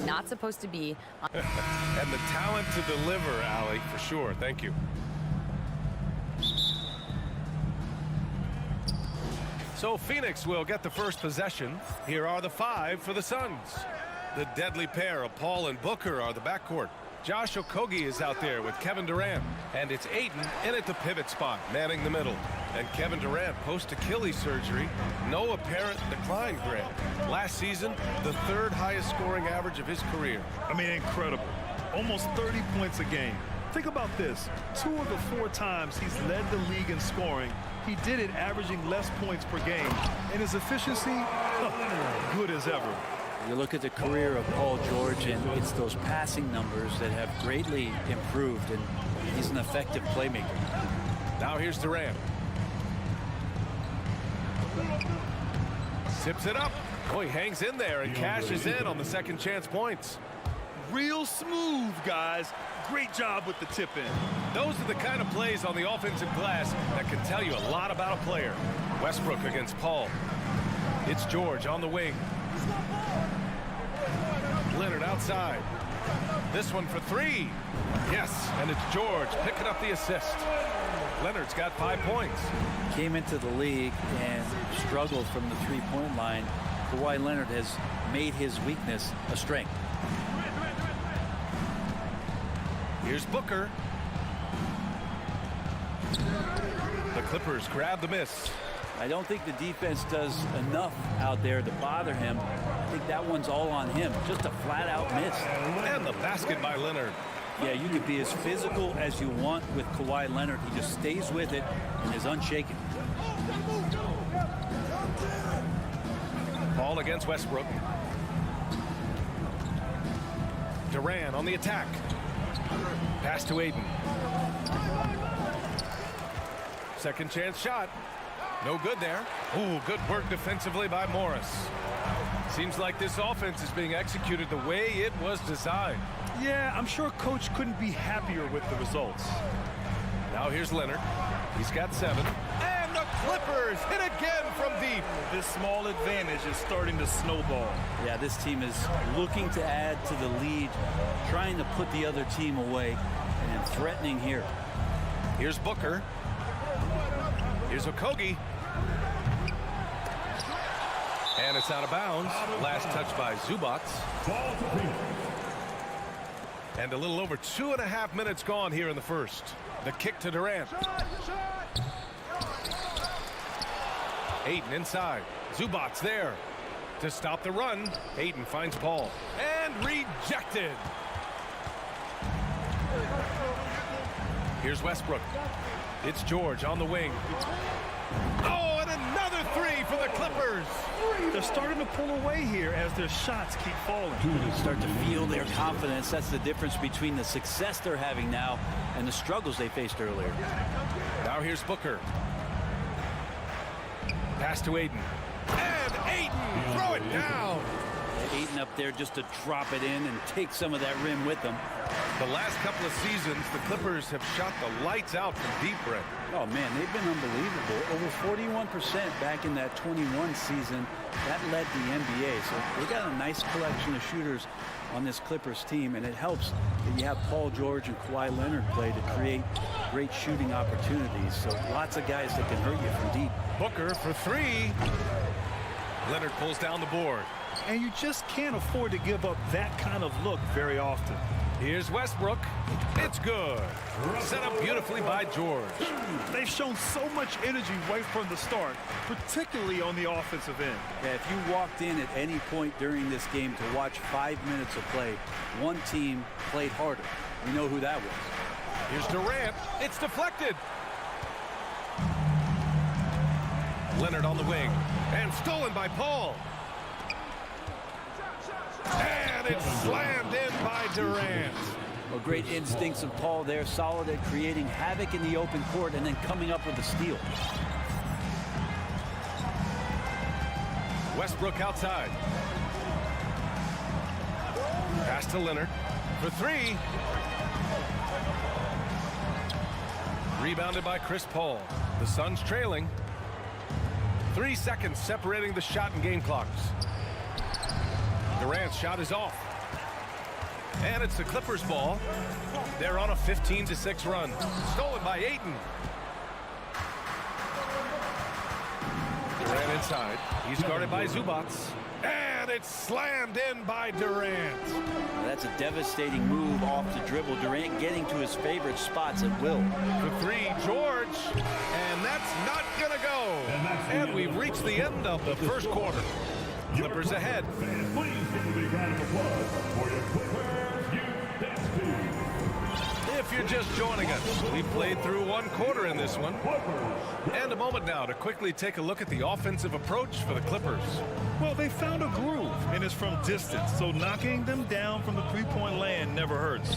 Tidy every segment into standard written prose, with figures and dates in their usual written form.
not supposed to be. And the talent to deliver, Allie, for sure. Thank you. So Phoenix will get the first possession. Here are the 5 for the Suns. The deadly pair of Paul and Booker are the backcourt. Josh Okogie is out there with Kevin Durant. And it's Ayton in at the pivot spot, manning the middle. And Kevin Durant, post-Achilles surgery, no apparent decline, Grant. Last season, the 3rd highest scoring average of his career. I mean, incredible. Almost 30 points a game. Think about this. 2 of the 4 times he's led the league in scoring, he did it averaging less points per game. And his efficiency, good as ever. You look at the career of Paul George, and it's those passing numbers that have greatly improved, and he's an effective playmaker. Now here's Durant. Sips it up. Oh, he hangs in there and cashes in on the second chance points. Real smooth, guys. Great job with the tip in. Those are the kind of plays on the offensive glass that can tell you a lot about a player. Westbrook against Paul. It's George on the wing. Leonard outside. This one for 3. Yes, and it's George picking up the assist. Leonard's got 5 points. Came into the league and struggled from the three-point line. Kawhi Leonard has made his weakness a strength. Here's Booker. The Clippers grab the miss. I don't think the defense does enough out there to bother him. I think that one's all on him. Just a flat-out miss. And the basket by Leonard. Yeah, you can be as physical as you want with Kawhi Leonard. He just stays with it and is unshaken. Ball against Westbrook. Durant on the attack. Pass to Ayton. Second chance shot. No good there. Ooh, good work defensively by Morris. Seems like this offense is being executed the way it was designed. Yeah, I'm sure Coach couldn't be happier with the results. Now here's Leonard. He's got 7. And the Clippers hit again from deep. This small advantage is starting to snowball. Yeah, this team is looking to add to the lead, trying to put the other team away, and threatening here. Here's Booker. Here's Okogie. And it's out of bounds. Last touch by Zubac. And a little over 2.5 minutes gone here in the first. The kick to Durant. Ayton inside. Zubac there to stop the run. Ayton finds Paul. And rejected. Here's Westbrook. It's George on the wing. Oh, and another 3 for the Clippers. They're starting to pull away here as their shots keep falling. Start to feel their confidence. That's the difference between the success they're having now and the struggles they faced earlier. Now here's Booker. Pass to Ayton. And Ayton, throw it down. Ayton up there just to drop it in and take some of that rim with them. The last couple of seasons, the Clippers have shot the lights out from deep, Brett. Oh, man, they've been unbelievable. Over 41% back in that 21 season. That led the NBA. So they got a nice collection of shooters on this Clippers team, and it helps that you have Paul George and Kawhi Leonard play to create great shooting opportunities. So lots of guys that can hurt you from deep. Booker for 3. Leonard pulls down the board. And you just can't afford to give up that kind of look very often. Here's Westbrook. It's good. Set up beautifully by George. They've shown so much energy right from the start, particularly on the offensive end. Yeah, if you walked in at any point during this game to watch 5 minutes of play, one team played harder. We know who that was. Here's Durant. It's deflected. Leonard on the wing. And stolen by Paul. And it's slammed in by Durant. Well, great instincts of Paul there, solid at creating havoc in the open court and then coming up with a steal. Westbrook outside. Pass to Leonard for 3. Rebounded by Chris Paul. The Suns trailing. 3 seconds separating the shot and game clocks. Durant's shot is off. And it's the Clippers' ball. They're on a 15-6 run. Stolen by Ayton. Durant inside. He's guarded by Zubac. And it's slammed in by Durant. That's a devastating move off the dribble. Durant getting to his favorite spots at will. The three, George. And that's not going to go. And we've reached the end of the first quarter. Clippers ahead. If you're just joining us, we've played through one quarter in this one. And a moment now to quickly take a look at the offensive approach for the Clippers. Well, they found a groove, and it's from distance, so knocking them down from the three-point land never hurts.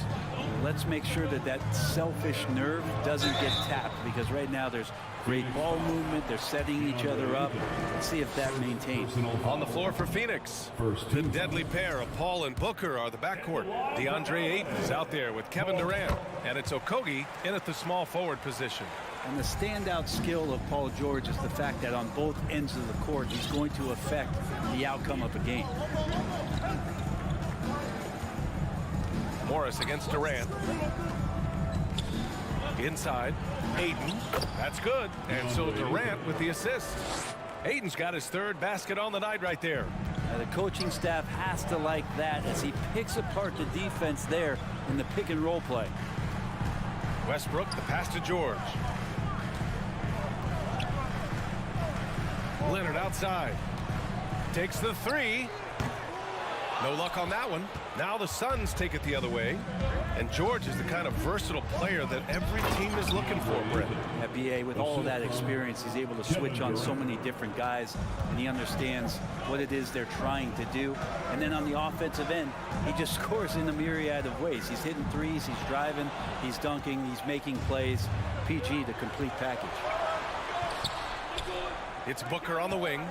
Let's make sure that that selfish nerve doesn't get tapped, because right now there's great ball movement. They're setting each other up. Let's see if that maintains. On the floor for Phoenix, the deadly pair of Paul and Booker are the backcourt. DeAndre Ayton is out there with Kevin Durant, and it's Okogie in at the small forward position. And the standout skill of Paul George is the fact that on both ends of the court, he's going to affect the outcome of a game. Morris against Durant. Inside, Ayton. That's good. And so Durant with the assist. Ayton's got his third basket on the night right there. Now the coaching staff has to like that as he picks apart the defense there in the pick and roll play. Westbrook, the pass to George. Leonard outside. Takes the three. No luck on that one. Now the Suns take it the other way. And George is the kind of versatile player that every team is looking for, Brett. BA, with all of that experience, he's able to switch on so many different guys, and he understands what it is they're trying to do. And then on the offensive end, he just scores in a myriad of ways. He's hitting threes, he's driving, he's dunking, he's making plays. PG, the complete package. It's Booker on the wing.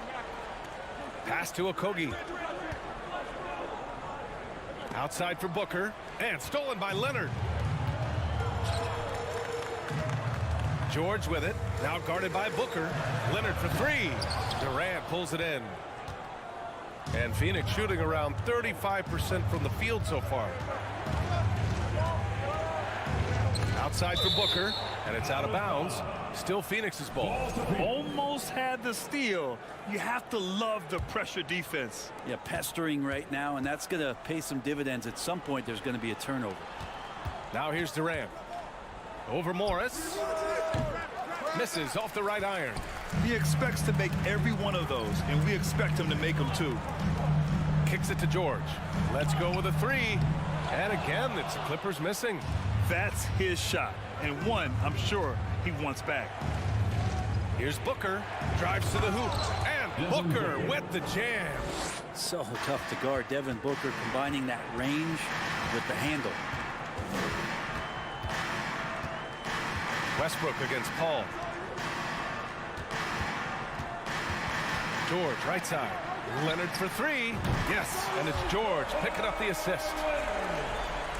Pass to Okogie. Outside for Booker, and stolen by Leonard. George with it, now guarded by Booker. Leonard for three. Durant pulls it in. And Phoenix shooting around 35% from the field so far. Outside for Booker, and it's out of bounds. Still Phoenix's ball. Almost had the steal. You have to love the pressure defense. Yeah, pestering right now, and that's going to pay some dividends. At some point, there's going to be a turnover. Now here's Durant. Over Morris. Misses off the right iron. He expects to make every one of those, and we expect him to make them too. Kicks it to George. Let's go with a three. And again, it's the Clippers missing. That's his shot, and one I'm sure he wants back. Here's Booker. Drives to the hoop. And Booker with the jam. So tough to guard. Devin Booker combining that range with the handle. Westbrook against Paul. George, right side. Leonard for three. Yes, and it's George picking up the assist.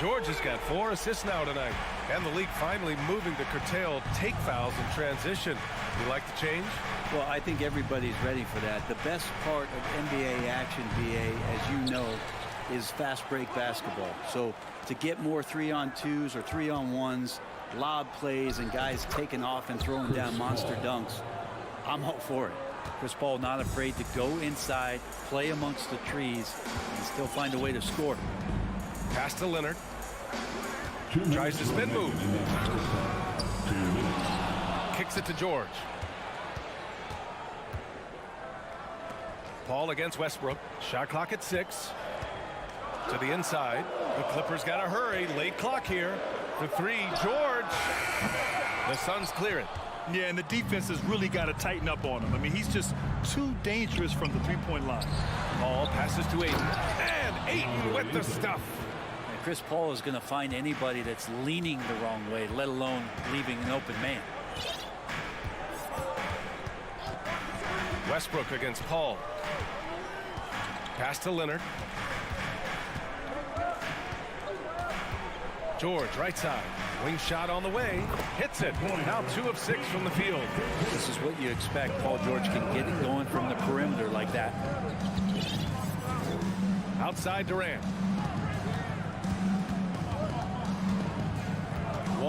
George has got 4 assists now tonight. And the league finally moving to curtail take fouls in transition. You like the change? Well, I think everybody's ready for that. The best part of NBA action, BA, as you know, is fast break basketball. So to get more 3-on-2s or 3-on-1s, lob plays, and guys taking off and throwing down monster dunks, I'm all for it. Chris Paul not afraid to go inside, play amongst the trees, and still find a way to score. Pass to Leonard. Tries to spin move. Kicks it to George. Paul against Westbrook. Shot clock at 6. To the inside. The Clippers got to hurry. Late clock here. The three, George. The Suns clear it. Yeah, and the defense has really got to tighten up on him. I mean, he's just too dangerous from the three-point line. Paul passes to Ayton. And Ayton with the stuff. And Chris Paul is going to find anybody that's leaning the wrong way, let alone leaving an open man. Westbrook against Paul. Pass to Leonard. George, right side. Wing shot on the way. Hits it. Now 2 of 6 from the field. This is what you expect. Paul George can get it going from the perimeter like that. Outside Durant.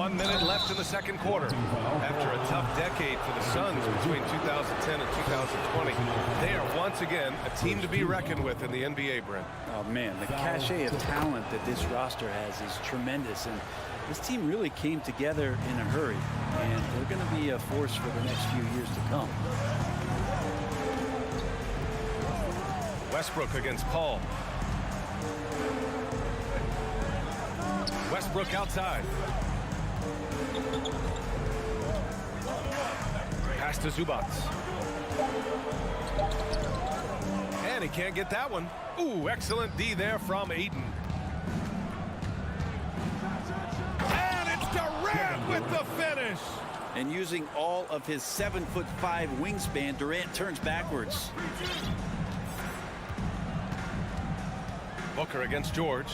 1 minute left in the second quarter. After a tough decade for the Suns between 2010 and 2020, they are once again a team to be reckoned with in the NBA, Brent. Oh, man, the cachet of talent that this roster has is tremendous. And this team really came together in a hurry. And they're going to be a force for the next few years to come. Westbrook against Paul. Westbrook outside. Pass to Zubac. And he can't get that one. Ooh, excellent D there from Ayton. And it's Durant with the finish. And using all of his 7'5" wingspan, Durant turns backwards. Booker against George.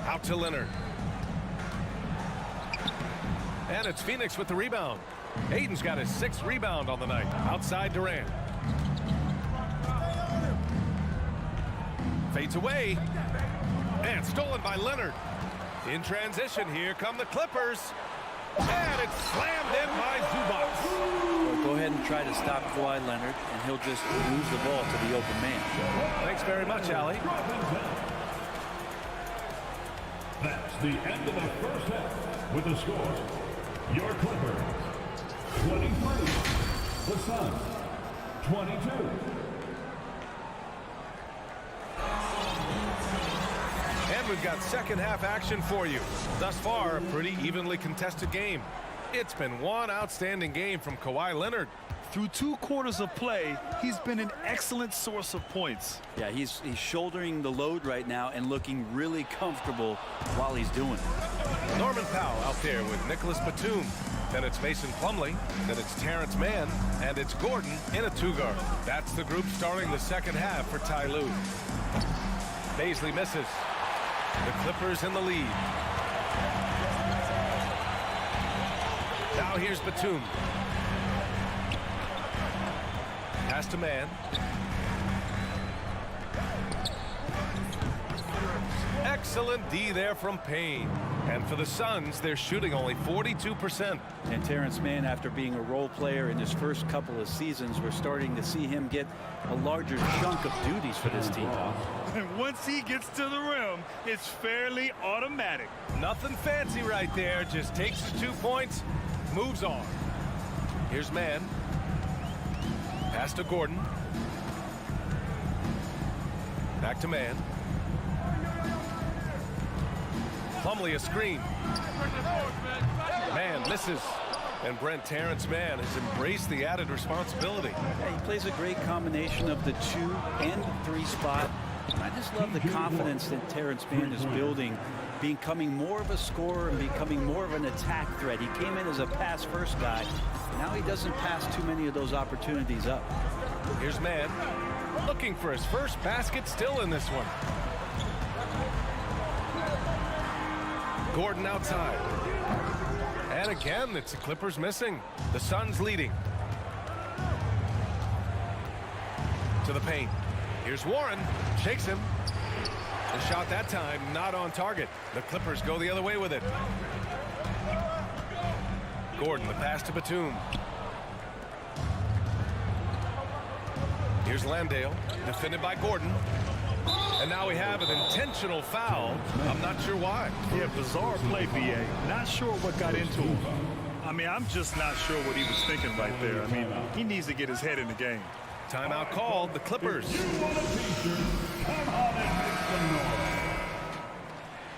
Out to Leonard. And it's Phoenix with the rebound. Ayton's got his 6th rebound on the night. Outside Durant. Fades away. And stolen by Leonard. In transition, here come the Clippers. And it's slammed in by Zubac. Well, go ahead and try to stop Kawhi Leonard, and he'll just lose the ball to the open man. Thanks very much, Allie. That's the end of the first half with the score. Your Clippers, 23. The Suns, 22. And we've got second half action for you. Thus far, a pretty evenly contested game. It's been one outstanding game from Kawhi Leonard. Through 2 quarters of play, he's been an excellent source of points. Yeah, he's shouldering the load right now and looking really comfortable while he's doing it. Norman Powell out there with Nicholas Batum. Then it's Mason Plumlee. Then it's Terrence Mann. And it's Gordon in a 2-guard. That's the group starting the second half for Ty Lue. Baisley misses. The Clippers in the lead. Now here's Batum. Pass to Mann. Excellent D there from Payne. And for the Suns, they're shooting only 42%. And Terrence Mann, after being a role player in his first couple of seasons, we're starting to see him get a larger chunk of duties for this team. And once he gets to the rim, it's fairly automatic. Nothing fancy right there. Just takes his 2 points, moves on. Here's Mann. Pass to Gordon. Back to Mann. Plumlee a screen. Mann misses. And Brent, Terrence Mann has embraced the added responsibility. Yeah, he plays a great combination of the 2 and 3 spot. I just love the confidence that Terrence Mann is building, becoming more of a scorer and becoming more of an attack threat. He came in as a pass-first guy. Now he doesn't pass too many of those opportunities up. Here's Mann, looking for his first basket, still in this one. Gordon outside. And again, it's the Clippers missing. The Suns leading. To the paint. Here's Warren. Shakes him. The shot that time not on target. The Clippers go the other way with it. Gordon, the pass to Batum. Here's Landale, defended by Gordon. And now we have an intentional foul. I'm not sure why. Yeah, bizarre play, BA. Not sure what got into him. I mean, I'm just not sure what he was thinking right there. I mean, he needs to get his head in the game. Timeout called, the Clippers. You want a feature? Come on and make some noise.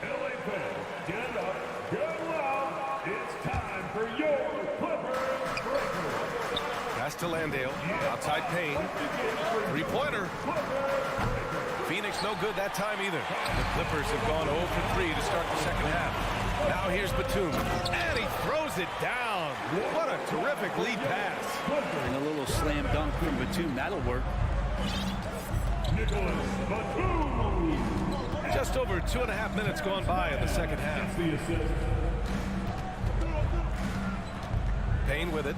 LA fans, get up, go out. It's time for your Clippers Breakers. Pass to Landale, outside Payne. 3-pointer. Phoenix no good that time either. The Clippers have gone 0 for 3 to start the second half. Now here's Batum, and he throws it down. What a terrific lead pass. And a little slam dunk from Batum, that'll work. Nicholas Batum. Just over 2.5 minutes gone by in the second half. The assist. Payne with it.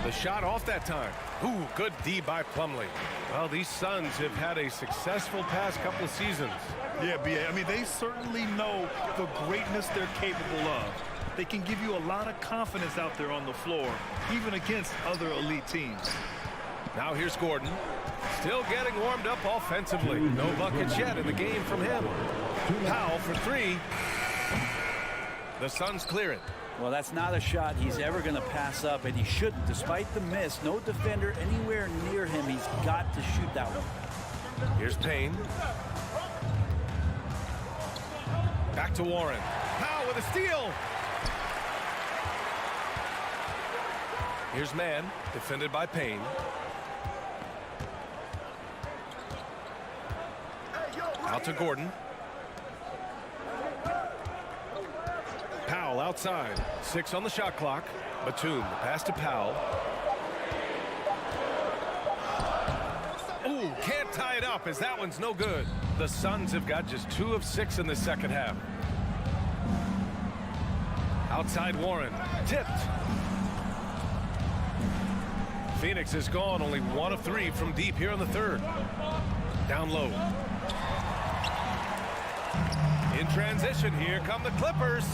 The shot off that time. Ooh, good D by Plumlee. Well, these Suns have had a successful past couple of seasons. Yeah, B.A. I mean, they certainly know the greatness they're capable of. They can give you a lot of confidence out there on the floor, even against other elite teams. Now here's Gordon. Still getting warmed up offensively. No buckets yet in the game from him. Powell for three. The Suns clear it. Well, that's not a shot he's ever going to pass up, and he shouldn't. Despite the miss, no defender anywhere near him. He's got to shoot that one. Here's Payne. Back to Warren. Powell with a steal. Here's Mann, defended by Payne. Out to Gordon. Powell outside. 6 on the shot clock. Batum, the pass to Powell. Ooh, can't tie it up as that one's no good. The Suns have got just 2 of 6 in the second half. Outside Warren. Tipped. Phoenix is gone, only 1 of 3 from deep here in the third. Down low. In transition, here come the Clippers.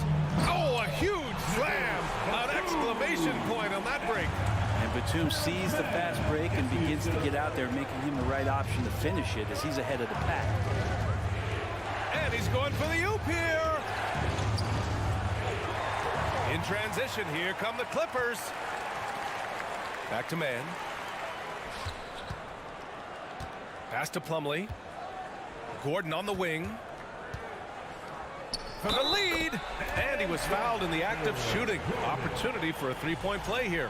Oh, a huge slam. An exclamation point on that break. And Batum sees the fast break and begins to get out there, making him the right option to finish it as he's ahead of the pack. And he's going for the oop here. In transition, here come the Clippers. Back to Mann. Pass to Plumlee. Gordon on the wing. For the lead. And he was fouled in the act of shooting. Opportunity for a three-point play here.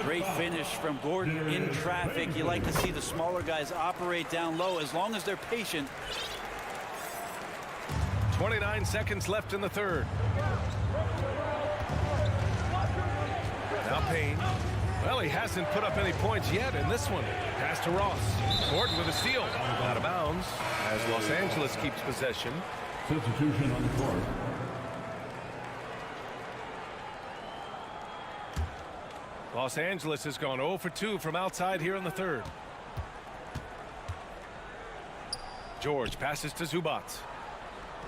Great finish from Gordon in traffic. You like to see the smaller guys operate down low as long as they're patient. 29 seconds left in the third. Now Payne. Well, he hasn't put up any points yet in this one. Pass to Ross. Gordon with a steal. Out of bounds as Los Angeles keeps possession. Substitution on the court. Los Angeles has gone 0 for 2 from outside here in the third. George passes to Zubac.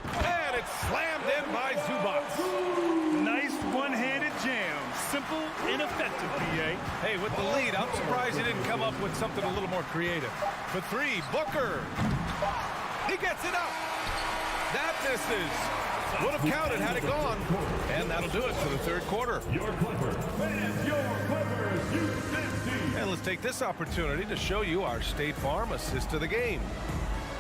And it's slammed in by Zubac. Nice one-handed jam. Simple and effective, B.A. Hey, with the lead, I'm surprised he didn't come up with something a little more creative. For three, Booker. He gets it up. That misses. Would have counted had it gone. And that'll do it for the third quarter. Your Clippers. And your Clippers, Houston team. And let's take this opportunity to show you our State Farm assist of the game.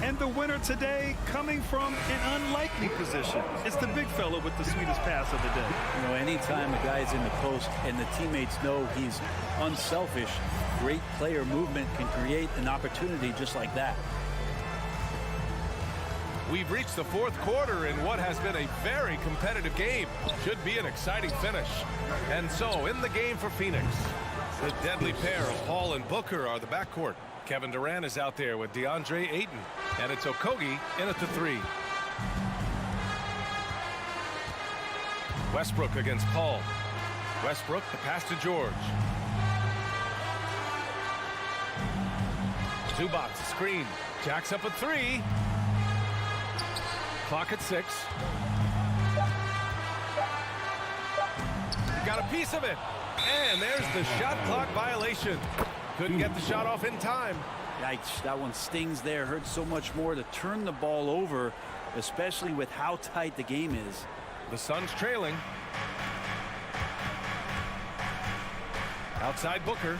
And the winner today coming from an unlikely position. It's the big fella with the sweetest pass of the day. You know, anytime a guy's in the post and the teammates know he's unselfish, great player movement can create an opportunity just like that. We've reached the fourth quarter in what has been a very competitive game. Should be an exciting finish. And so, in the game for Phoenix, the deadly pair of Paul and Booker are the backcourt. Kevin Durant is out there with DeAndre Ayton. And it's Okogie in at the three. Westbrook against Paul. Westbrook, the pass to George. Zubac, screen. Jacks up at three. Clock at 6. Got a piece of it. And there's the shot clock violation. Couldn't get the shot off in time. Yikes, that one stings there. Hurts so much more to turn the ball over, especially with how tight the game is. The Suns trailing. Outside Booker.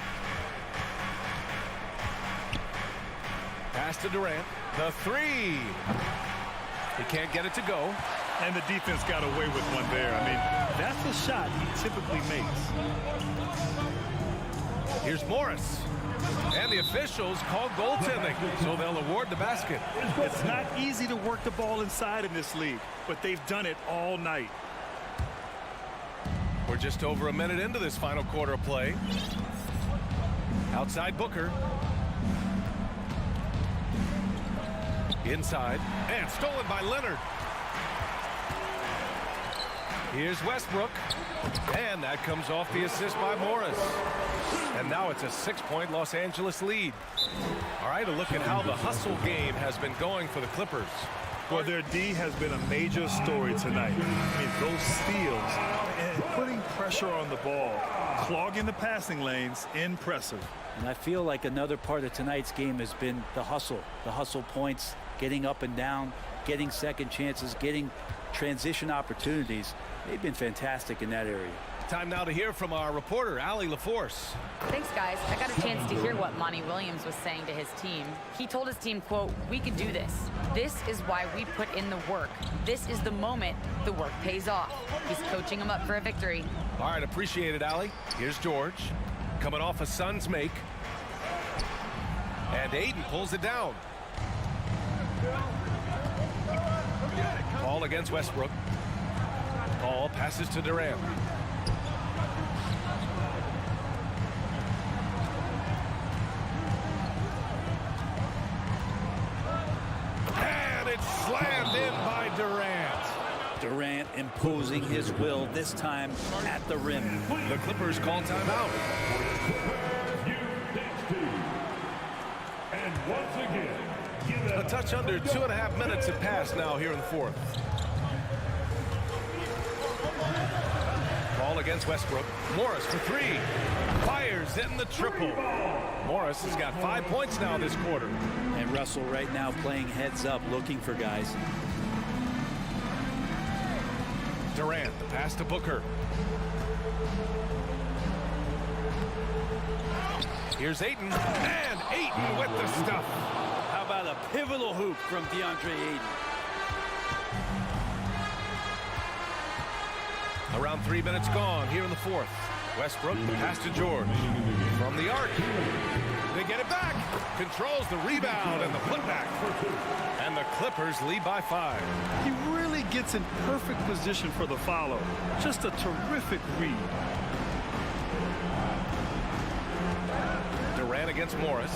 Pass to Durant. The three. He can't get it to go. And the defense got away with one there. I mean, that's a shot he typically makes. Here's Morris. And the officials call goaltending, so they'll award the basket. It's not easy to work the ball inside in this league, but they've done it all night. We're just over a minute into this final quarter of play. Outside Booker. Inside. And stolen by Leonard. Here's Westbrook. And that comes off the assist by Morris. And now it's a 6-point Los Angeles lead. All right, a look at how the hustle game has been going for the Clippers. Well, their D has been a major story tonight. I mean, those steals and putting pressure on the ball, clogging the passing lanes, impressive. And I feel like another part of tonight's game has been the hustle points, getting up and down, getting second chances, getting transition opportunities. They've been fantastic in that area. Time now to hear from our reporter, Allie LaForce. Thanks, guys. I got a chance to hear what Monty Williams was saying to his team. He told his team, quote, "We can do this. This is why we put in the work. This is the moment the work pays off." He's coaching them up for a victory. All right, appreciate it, Allie. Here's George, coming off a Suns make. And Aiden pulls it down. Paul against Westbrook. Paul passes to Durant. And it's slammed in by Durant. Durant imposing his will, this time at the rim. The Clippers call timeout. And once again, give A touch under 2.5 minutes have passed now here in the fourth. Ball against Westbrook. Morris for three. Fires in the triple. Morris has got 5 points now this quarter. And Russell right now playing heads up, looking for guys. Durant, the pass to Booker. Here's Ayton. And Ayton with the stuff. How about a pivotal hoop from DeAndre Ayton? Around 3 minutes gone here in the fourth. Westbrook, the pass to George. From the arc. They get it back. Controls the rebound and the putback. And the Clippers lead by 5. He really gets in perfect position for the follow. Just a terrific read. Durant against Morris.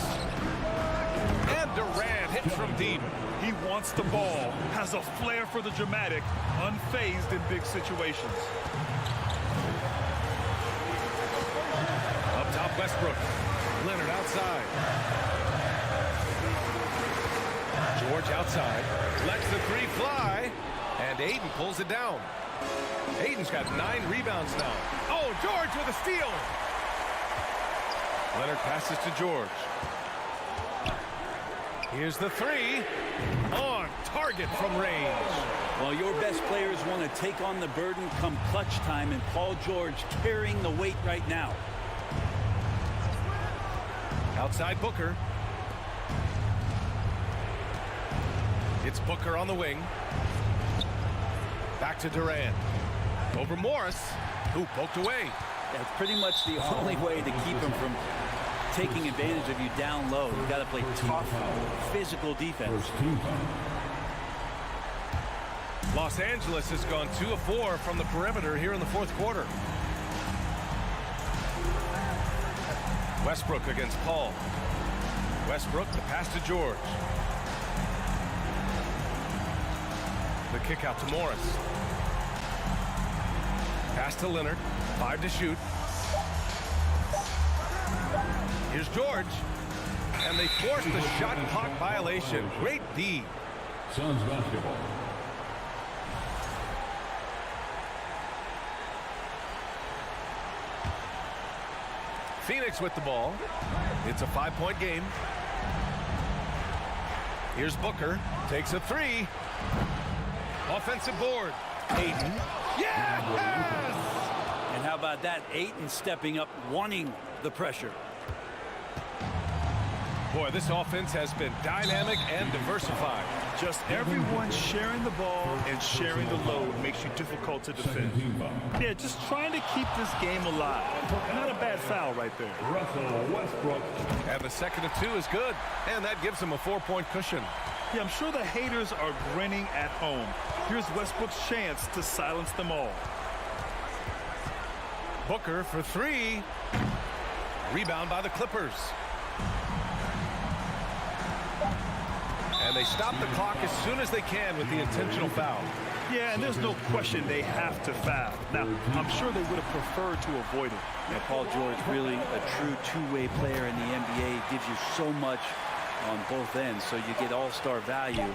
And Durant hits from deep. He wants the ball, has a flair for the dramatic, unfazed in big situations. Up top, Westbrook. Leonard outside. George outside. Lets the three fly. And Ayton pulls it down. Ayton's got 9 rebounds now. Oh, George with a steal. Leonard passes to George. Here's the three. On target from range. Well, your best players want to take on the burden come clutch time, and Paul George carrying the weight right now. Outside Booker. It's Booker on the wing. Back to Durant. Over Morris, who poked away. That's pretty much the only way to keep him from taking advantage of you down low. You've got to play tough, physical defense. Los Angeles has gone 2 of 4 from the perimeter here in the fourth quarter. Westbrook against Paul. Westbrook, the pass to George. The kick out to Morris. Pass to Leonard. 5 to shoot. Here's George. And they force the shot clock violation. Great D. Suns basketball. Phoenix with the ball. It's a 5-point game. Here's Booker. Takes a three. Offensive board. Ayton. Yes! And how about that? Ayton stepping up, wanting the pressure. Boy, this offense has been dynamic and diversified. Just everyone sharing the ball and sharing the load makes you difficult to defend. Yeah, just trying to keep this game alive. Not a bad foul right there. Russell Westbrook. And the second of 2 is good. And that gives them a 4-point cushion. Yeah, I'm sure the haters are grinning at home. Here's Westbrook's chance to silence them all. Booker for 3. Rebound by the Clippers. And they stop the clock as soon as they can with the intentional foul. Yeah, and there's no question they have to foul. Now, I'm sure they would have preferred to avoid it. Yeah, Paul George, really a true two-way player in the NBA. Gives you so much on both ends, so you get all-star value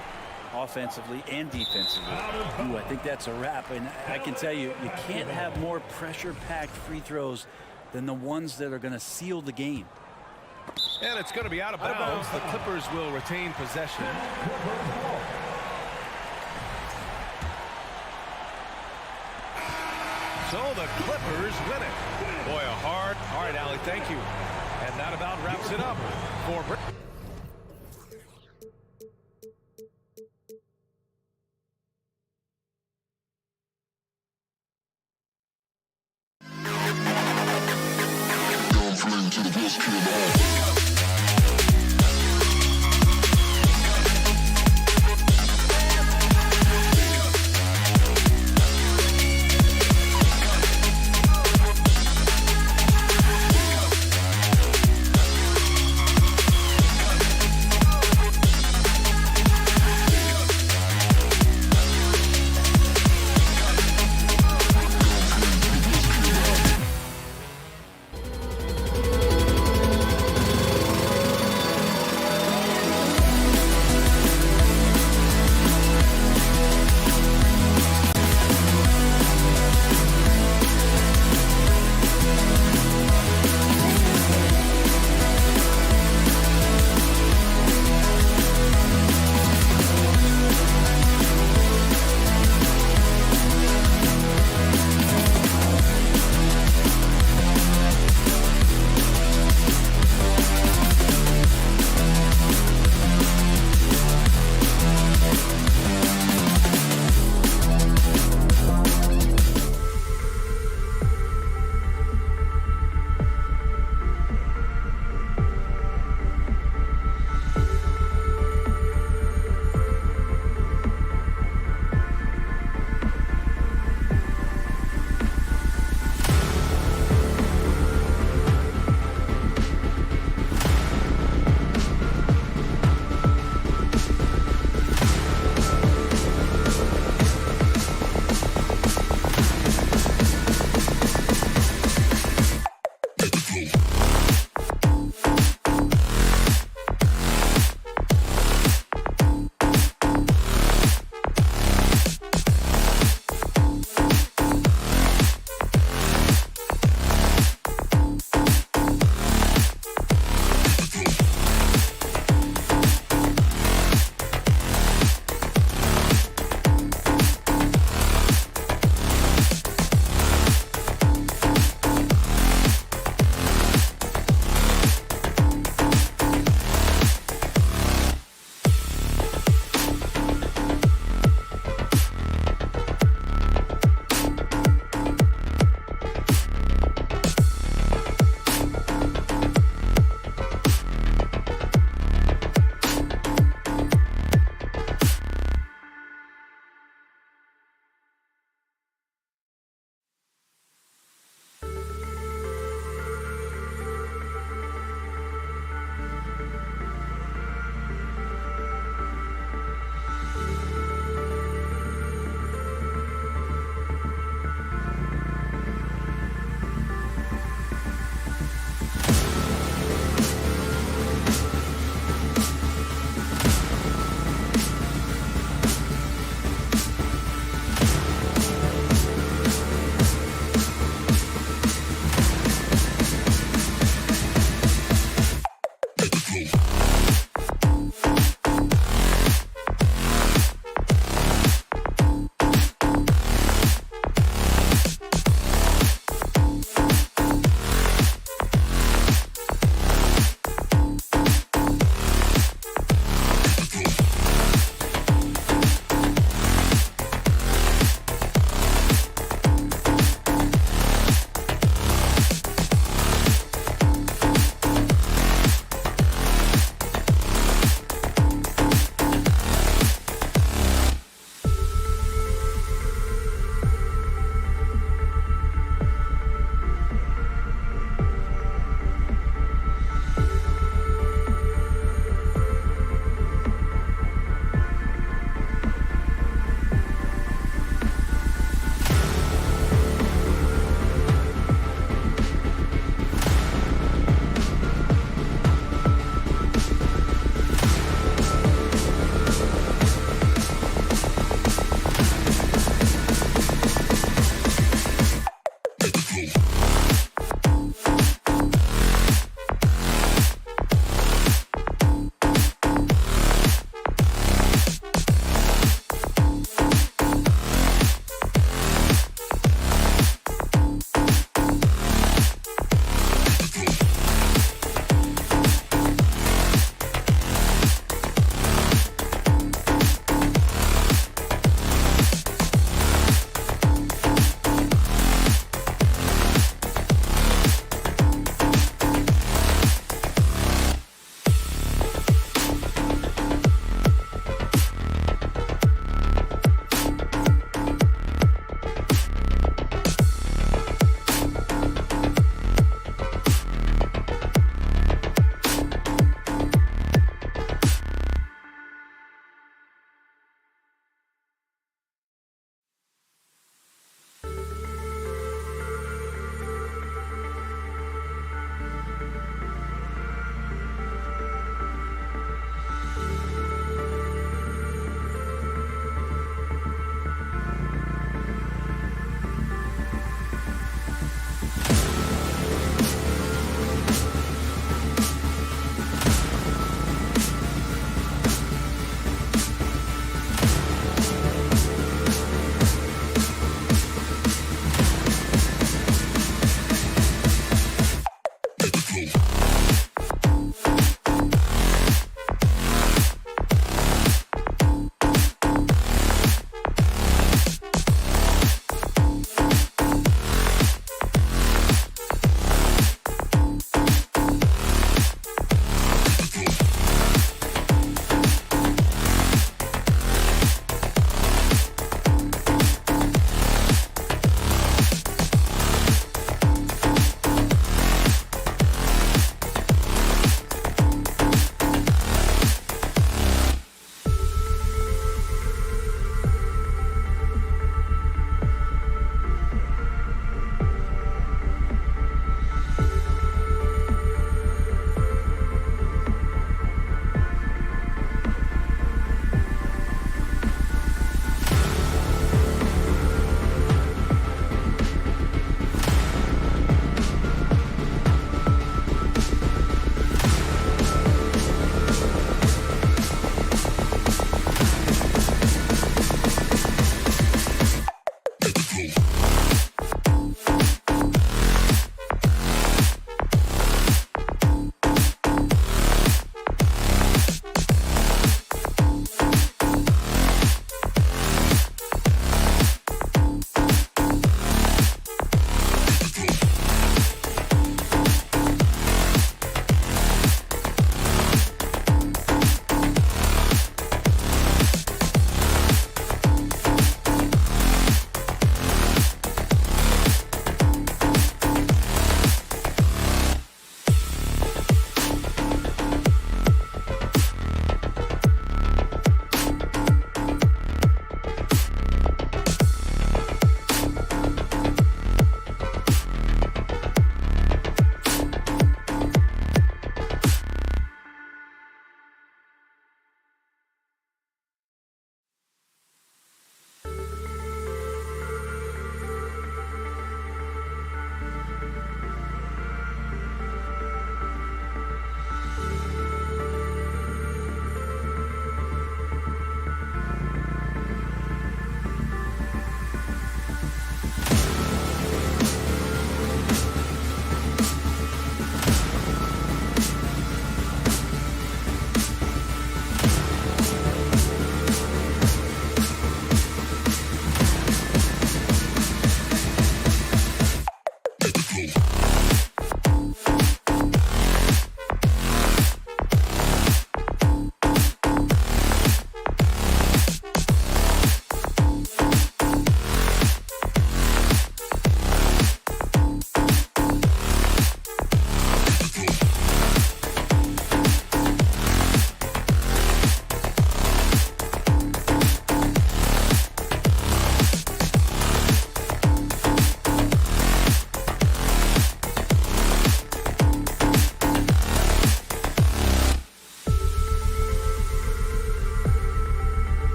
offensively and defensively. Ooh, I think that's a wrap, and I can tell you, you can't have more pressure-packed free throws than the ones that are going to seal the game. And it's going to be out of bounds. The Clippers will retain possession. So the Clippers win it. Boy, a hard. All right, Allie, thank you. And that about wraps it up for Britain. To the best kid in the hall.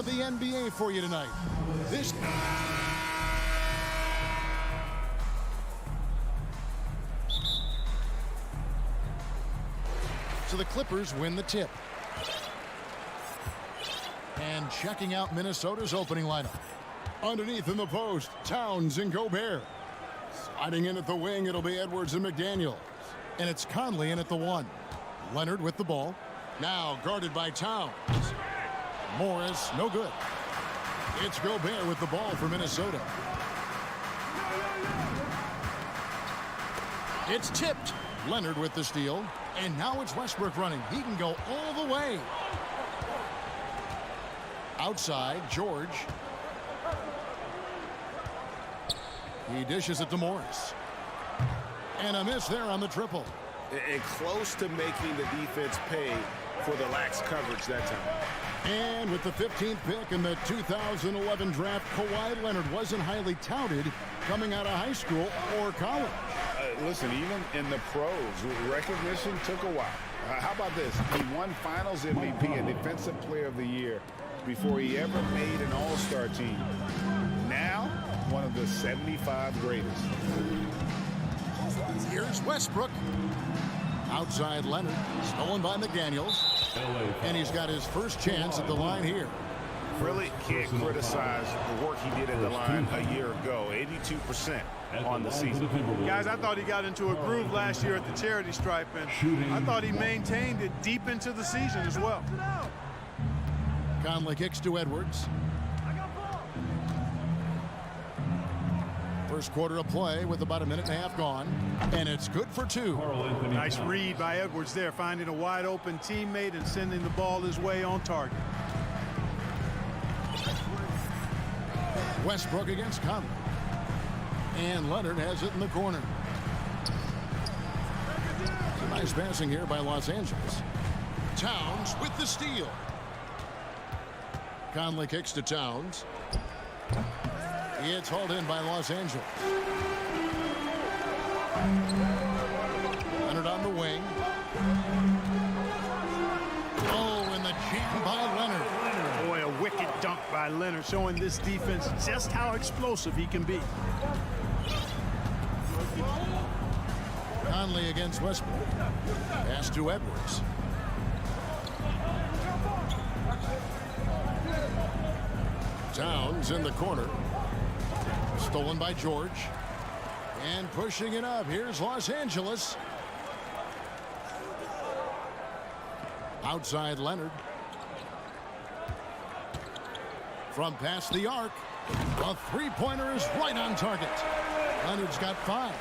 of the NBA for you tonight. So the Clippers win the tip. And checking out Minnesota's opening lineup. Underneath in the post, Towns and Gobert. Sliding in at the wing, it'll be Edwards and McDaniels. And it's Conley in at the 1. Leonard with the ball. Now guarded by Towns. Morris, no good. It's Gobert with the ball for Minnesota. It's tipped. Leonard with the steal. And now it's Westbrook running. He can go all the way. Outside, George. He dishes it to Morris. And a miss there on the triple. And close to making the defense pay for the lax coverage that time. And with the 15th pick in the 2011 draft, Kawhi Leonard wasn't highly touted coming out of high school or college. Listen, even in the pros, recognition took a while. How about this? He won Finals MVP and Defensive Player of the Year before he ever made an All-Star team. Now, one of the 75 greatest. Here's Westbrook. Outside Leonard, stolen by McDaniels. And he's got his first chance at the line here. Really can't criticize the work he did at the line a year ago. 82% on the season. Guys, I thought he got into a groove last year at the charity stripe, and I thought he maintained it deep into the season as well. Conley kicks to Edwards. First quarter of play with about a minute and a half gone, and it's good for 2. Nice read by Edwards there, finding a wide open teammate and sending the ball his way on target. Westbrook against Conley. And Leonard has it in the corner. Some nice passing here by Los Angeles. Towns with the steal. Conley kicks to Towns. It's hauled in by Los Angeles. Leonard on the wing. Oh, and the jam by Leonard. Boy, a wicked dunk by Leonard, showing this defense just how explosive he can be. Conley against Westbrook. Pass to Edwards. Towns in the corner. Stolen by George. And pushing it up. Here's Los Angeles. Outside Leonard. From past the arc. A three-pointer is right on target. Leonard's got 5.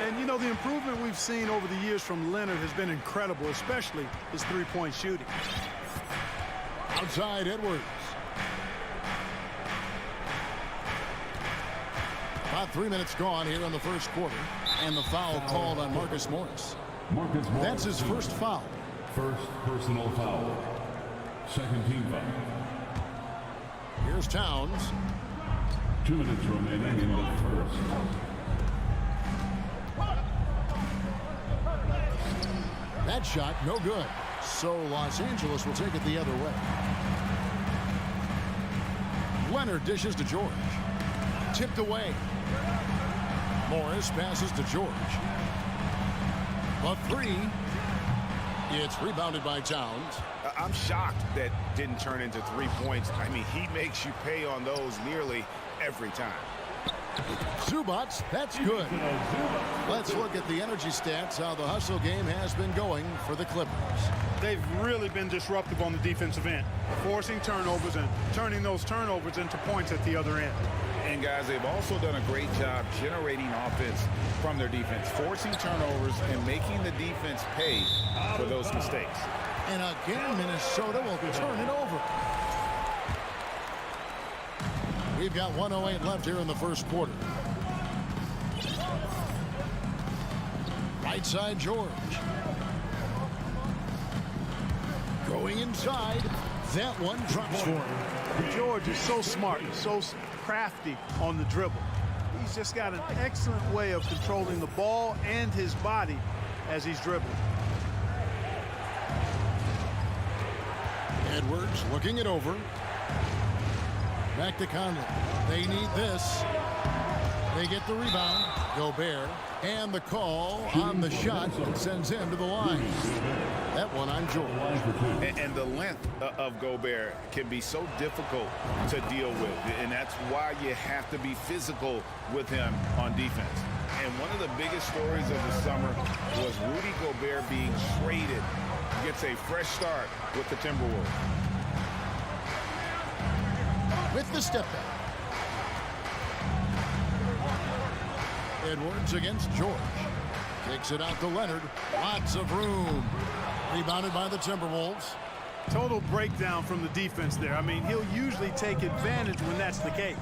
And, you know, the improvement we've seen over the years from Leonard has been incredible, especially his three-point shooting. Outside Edwards. About 3 minutes gone here in the first quarter. And the foul called on Marcus Morris. That's his first foul. First personal foul. Second team foul. Here's Towns. 2 minutes remaining in the first. That shot, no good. So Los Angeles will take it the other way. Leonard dishes to George. Tipped away. Morris passes to George. A 3. It's rebounded by Towns. I'm shocked that didn't turn into 3 points. I mean, he makes you pay on those nearly every time. Zubats, that's good. Let's look at the energy stats, how the hustle game has been going for the Clippers. They've really been disruptive on the defensive end, forcing turnovers and turning those turnovers into points at the other end. And guys, they've also done a great job generating offense from their defense, forcing turnovers and making the defense pay for those mistakes. And again, Minnesota will turn it over. We've got 1:08 left here in the first quarter. Right side, George. Going inside. That one drops for him. George is so smart, so crafty on the dribble. He's just got an excellent way of controlling the ball and his body as he's dribbling. Edwards looking it over. Back to Conley. They need this. They get the rebound. Gobert. And the call on the shot sends him to the line. That one on George. And the length of Gobert can be so difficult to deal with. And that's why you have to be physical with him on defense. And one of the biggest stories of the summer was Rudy Gobert being traded. Gets a fresh start with the Timberwolves. With the step back. Edwards against George. Takes it out to Leonard. Lots of room. Rebounded by the Timberwolves. Total breakdown from the defense there. I mean, he'll usually take advantage when that's the case.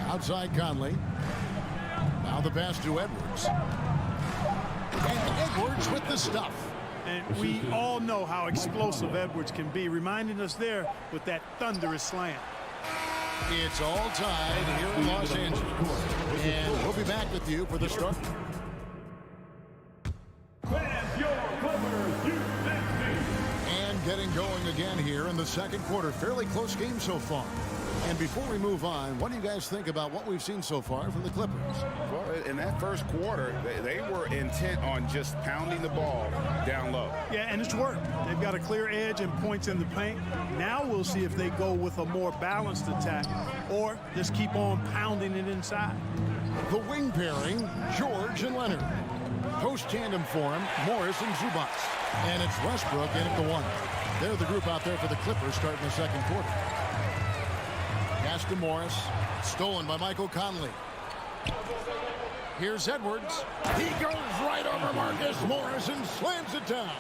Outside Conley. Now the pass to Edwards. And Edwards with the stuff. And we all know how explosive Edwards can be, reminding us there with that thunderous slam. It's all tied here in Los Angeles. And we'll be back with you for the start. Fans, your Clippers, you 60. And getting going again here in the second quarter. Fairly close game so far. And before we move on, what do you guys think about what we've seen so far from the Clippers? Well, in that first quarter, they were intent on just pounding the ball down low. Yeah, and it's worked. They've got a clear edge and points in the paint. Now we'll see if they go with a more balanced attack or just keep on pounding it inside. The wing pairing, George and Leonard. Post tandem for him, Morris and Zubac. And it's Westbrook in at the one. They're the group out there for the Clippers starting the second quarter. Pass to Morris. Stolen by Michael Conley. Here's Edwards. He goes right over Marcus Morris and slams it down.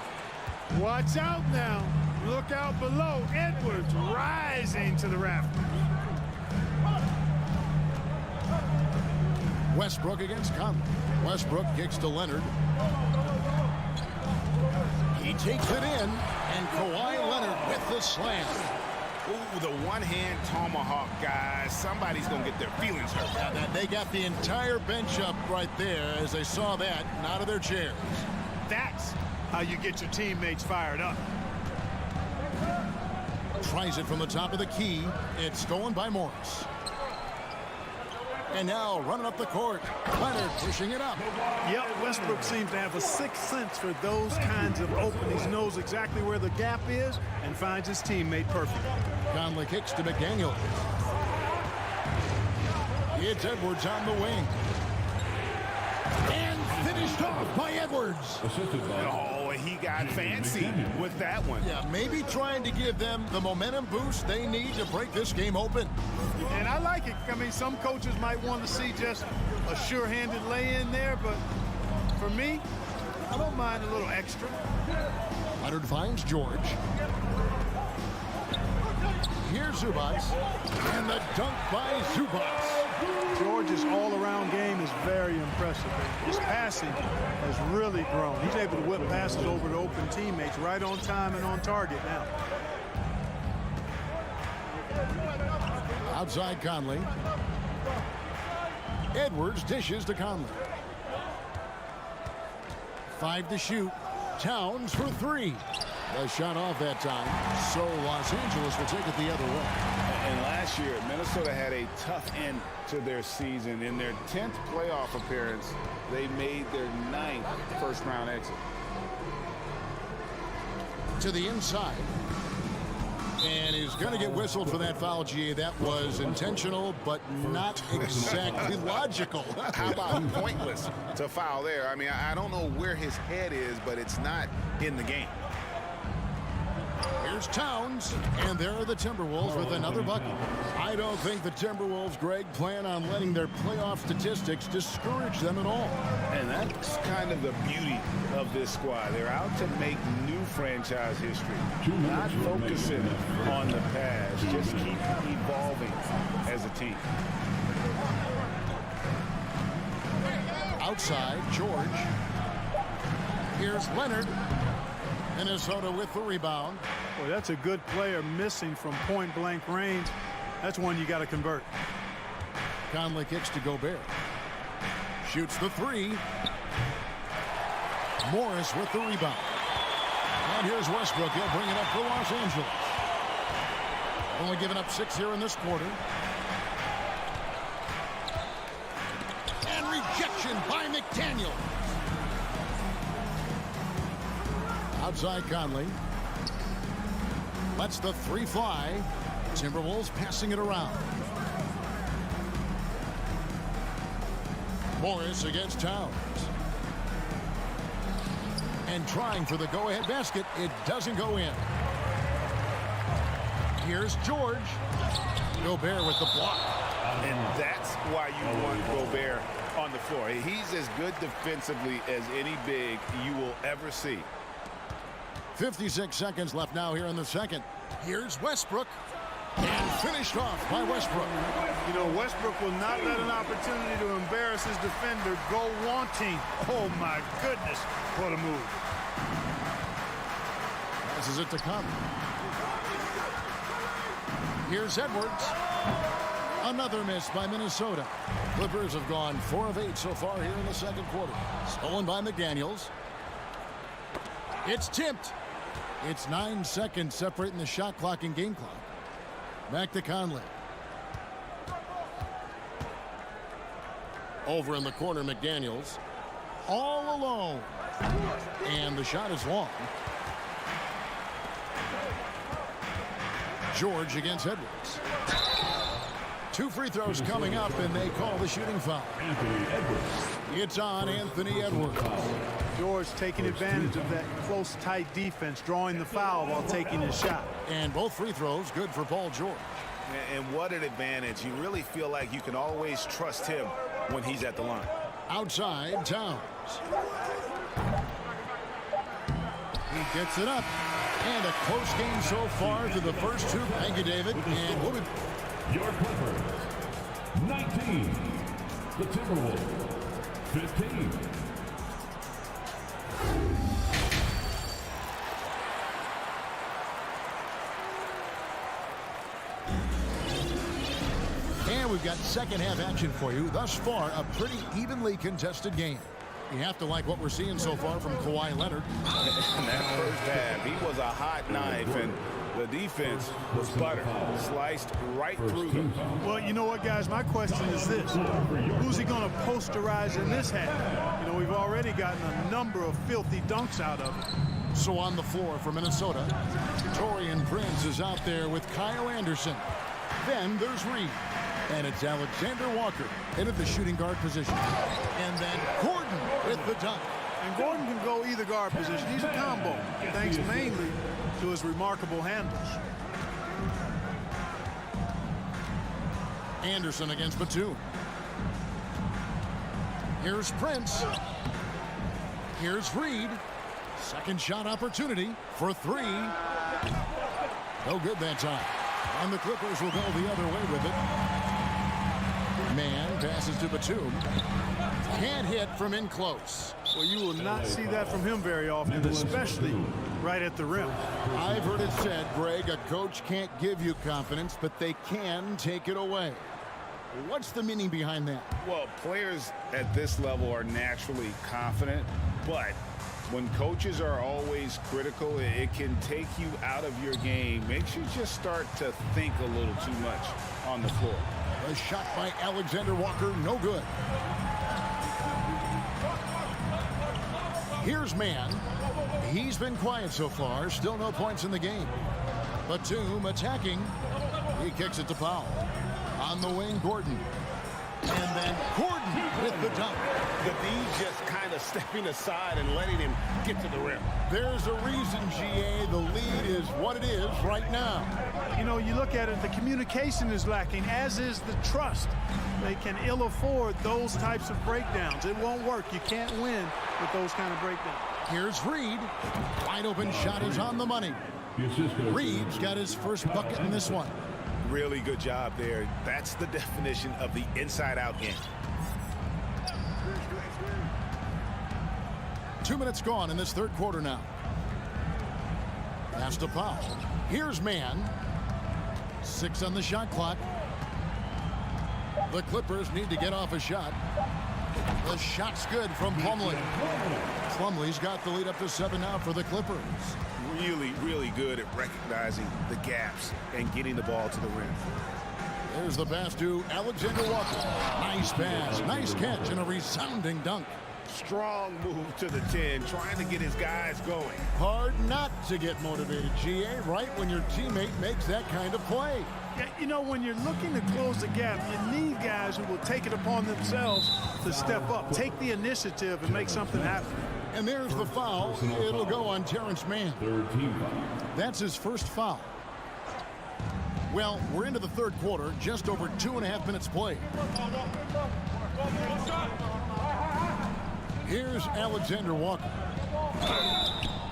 Watch out now. Look out below. Edwards rising to the rafters. Westbrook against Conley. Westbrook kicks to Leonard. He takes it in, and Kawhi Leonard with the slam. Ooh, the one-hand tomahawk, guys. Somebody's going to get their feelings hurt. Yeah, they got the entire bench up right there as they saw that and out of their chairs. That's how you get your teammates fired up. Tries it from the top of the key. It's stolen by Morris. And now running up the court. Leonard pushing it up. Yep, Westbrook seems to have a sixth sense for those kinds of openings. Knows exactly where the gap is and finds his teammate perfectly. Conley kicks to McDaniel. It's Edwards on the wing. And finished off by Edwards. Oh, he got fancy with that one. Yeah, maybe trying to give them the momentum boost they need to break this game open. And I like it. I mean, some coaches might want to see just a sure-handed lay-in there, but for me, I don't mind a little extra. Leonard finds George. Here's Zubac. And the dunk by Zubac. George's all-around game is very impressive. His passing has really grown. He's able to whip passes over to open teammates right on time and on target now. Outside Conley. Edwards dishes to Conley. 5 to shoot. Towns for 3. The shot off that time. So Los Angeles will take it the other way. And last year, Minnesota had a tough end to their season. In their 10th playoff appearance, they made their 9th first-round exit. To the inside. And he's going to get whistled for that foul, GA. That was intentional, but not exactly logical. How about pointless to foul there? I mean, I don't know where his head is, but it's not in the game. Here's Towns, and there are the Timberwolves with another bucket. I don't think the Timberwolves, Greg, plan on letting their playoff statistics discourage them at all. And that's kind of the beauty of this squad. They're out to make new franchise history, not focusing on the past, just keep evolving as a team. Outside, George. Here's Leonard. Minnesota with the rebound. Boy, that's a good player missing from point-blank range. That's one you got to convert. Conley kicks to Gobert. Shoots the 3. Morris with the rebound. And here's Westbrook. He'll bring it up for Los Angeles. Only giving up 6 here in this quarter. And rejection by McDaniel. Outside Conley. Lets the 3 fly. Timberwolves passing it around. Morris against Towns. And trying for the go-ahead basket. It doesn't go in. Here's George. Gobert with the block. And that's why you want Gobert on the floor. He's as good defensively as any big you will ever see. 56 seconds left now here in the second. Here's Westbrook. And finished off by Westbrook. You know, Westbrook will not let an opportunity to embarrass his defender go wanting. Oh, my goodness. What a move. Passes it to Conley. Here's Edwards. Another miss by Minnesota. Clippers have gone 4 of 8 so far here in the second quarter. Stolen by McDaniels. It's tipped. It's 9 seconds separating the shot clock and game clock. Back to Conley. Over in the corner, McDaniels. All alone. And the shot is long. George against Edwards. 2 free throws coming up, and they call the shooting foul. Anthony Edwards. It's on Anthony Edwards. George taking advantage of that close, tight defense, drawing the foul while taking his shot. And both free throws good for Paul George. And what an advantage. You really feel like you can always trust him when he's at the line. Outside, Towns. He gets it up. And a close game so far through the first 2. Thank you, David. And we'll be... Your Clippers. 19. The Timberwolves. 15. And we've got second half action for you. Thus far, a pretty evenly contested game. You have to like what we're seeing so far from Kawhi Leonard. In that first half, he was a hot knife, and the defense was butter. Sliced right through them. Well, you know what, guys? My question is this. Who's he going to posterize in this half? You know, we've already gotten a number of filthy dunks out of it. So on the floor for Minnesota, Torian Prince is out there with Kyle Anderson. Then there's Reed. And it's Alexander Walker into the shooting guard position. And then Gordon with the dunk. And Gordon can go either guard position. He's a combo, thanks mainly to his remarkable handles. Anderson against Batum. Here's Prince. Here's Reed. Second shot opportunity for 3. No good that time. And the Clippers will go the other way with it. Man passes to Batum. Can't hit from in close. Well, you will not see that from him very often, especially right at the rim. I've heard it said, Greg, a coach can't give you confidence, but they can take it away. What's the meaning behind that? Well, players at this level are naturally confident, but when coaches are always critical, it can take you out of your game. Makes you just start to think a little too much on the floor. A shot by Alexander Walker, no good. Here's Man. He's been quiet so far, still no points in the game. Batum attacking. He kicks it to Powell. On the wing, Gordon. And then Gordon with the dunk. The D just kind of stepping aside and letting him get to the rim. There's a reason, GA, the lead is what it is right now. You know, you look at it, the communication is lacking, as is the trust. They can ill afford those types of breakdowns. It won't work. You can't win with those kind of breakdowns. Here's Reed. Wide open shot is on the money. Reed's got his first bucket in this one. Really good job there. That's the definition of the inside-out game. 2 minutes gone in this third quarter now. Pass to Powell. Here's Man. 6 on the shot clock. The Clippers need to get off a shot. The shot's good from Plumlee. Plumlee's got the lead up to 7 now for the Clippers. Really, really good at recognizing the gaps and getting the ball to the rim. There's the pass to Alexander Walker. Nice pass, nice catch, and a resounding dunk. Strong move to the 10, trying to get his guys going. Hard not to get motivated, GA, right when your teammate makes that kind of play. Yeah, you know, when you're looking to close the gap, you need guys who will take it upon themselves to step up, take the initiative, and make something happen. And there's the foul. It'll go on Terrence Mann. Third team foul. That's his first foul. Well, we're into the third quarter, just over 2.5 minutes played. Here's Alexander Walker.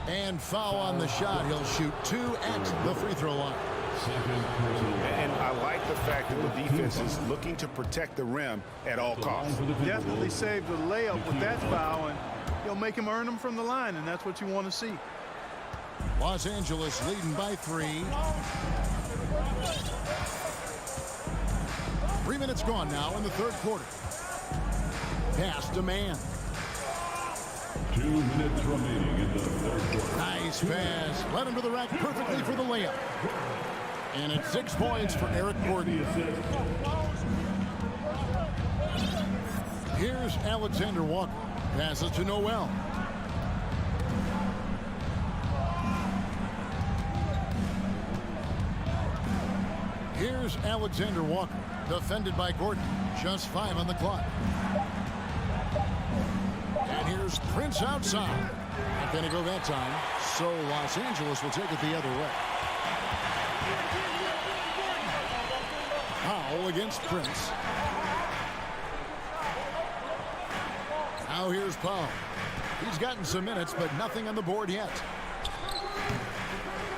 And foul on the shot. He'll shoot 2 at the free throw line. And I like the fact that the defense is looking to protect the rim at all costs. Definitely saved the layup with that foul, and he'll make him earn them from the line, and that's what you want to see. Los Angeles leading by 3. 3 minutes gone now in the third quarter. Pass to Mann. 2 minutes remaining in the third quarter. Nice pass. Led him to the rack perfectly for the layup. And it's 6 points for Eric Gordon. Here's Alexander Walker. Passes to Noel. Here's Alexander Walker. Defended by Gordon. Just 5 on the clock. And here's Prince outside. Not going to go that time. So Los Angeles will take it the other way. Foul against Prince. Now here's Powell. He's gotten some minutes, but nothing on the board yet.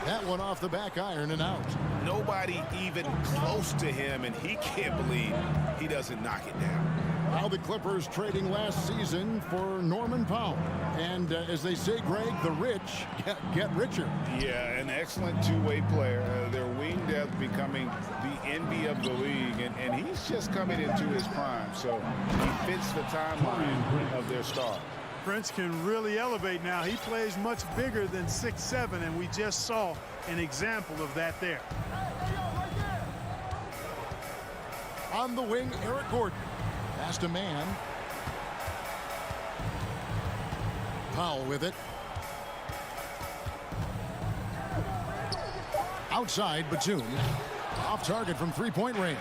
That one off the back iron and out. Nobody even close to him, and he can't believe he doesn't knock it down. Now the Clippers trading last season for Norman Powell. And as they say, Greg, the rich get richer. Yeah, an excellent two-way player. Their wing depth becoming the envy of the league, and he's just coming into his prime. So he fits the timeline of their star. Prince can really elevate now. He plays much bigger than 6'7", and we just saw an example of that there. On the wing, Eric Gordon. Pass to Mann. Powell with it. Outside, Batum. Off target from three-point range.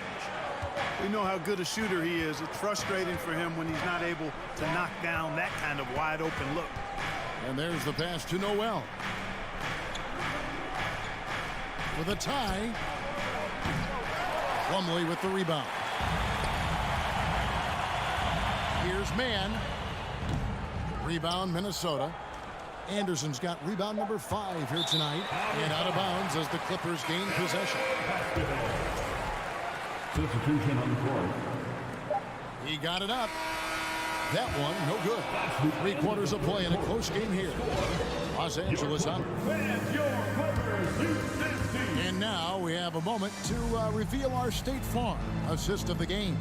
We know how good a shooter he is. It's frustrating for him when he's not able to knock down that kind of wide-open look. And there's the pass to Noel. With a tie. Plumlee with the rebound. Here's Mann. Rebound, Minnesota. Anderson's got rebound number 5 here tonight. And out of bounds as the Clippers gain possession. Substitution on the court. He got it up. That one, no good. 3 quarters of play in a close game here. Los Angeles on. And now we have a moment to reveal our State Farm assist of the game.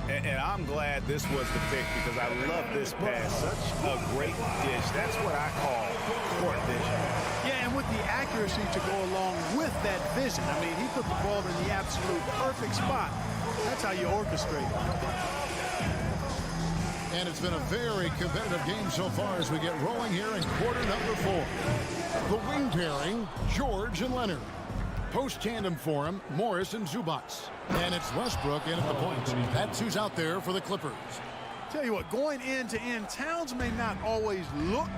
And I'm glad this was the pick because I love this pass. Such a great dish. That's what I call court vision. Yeah, and with the accuracy to go along with that vision. I mean, he put the ball in the absolute perfect spot. That's how you orchestrate. And it's been a very competitive game so far as we get rolling here in quarter number 4. The wing pairing, George and Leonard. Post tandem for him, Morris and Zubac. And it's Westbrook in at the point. That's who's out there for the Clippers. Tell you what, going end to end, Towns may not always look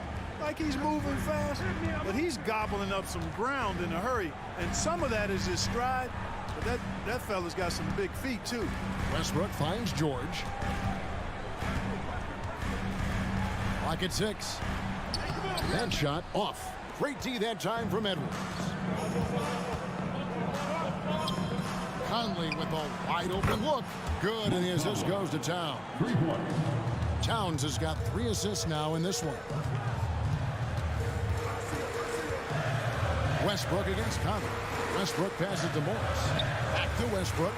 like he's moving fast, but he's gobbling up some ground in a hurry. And some of that is his stride, but that fella's got some big feet too. Westbrook finds George. Clock at 6. That shot off. Great D that time from Edwards. Conley with a wide open look. Good, and the assist goes to Towns. 3 points. Towns has got 3 assists now in this one. Westbrook against Conley. Westbrook passes to Morris. Back to Westbrook.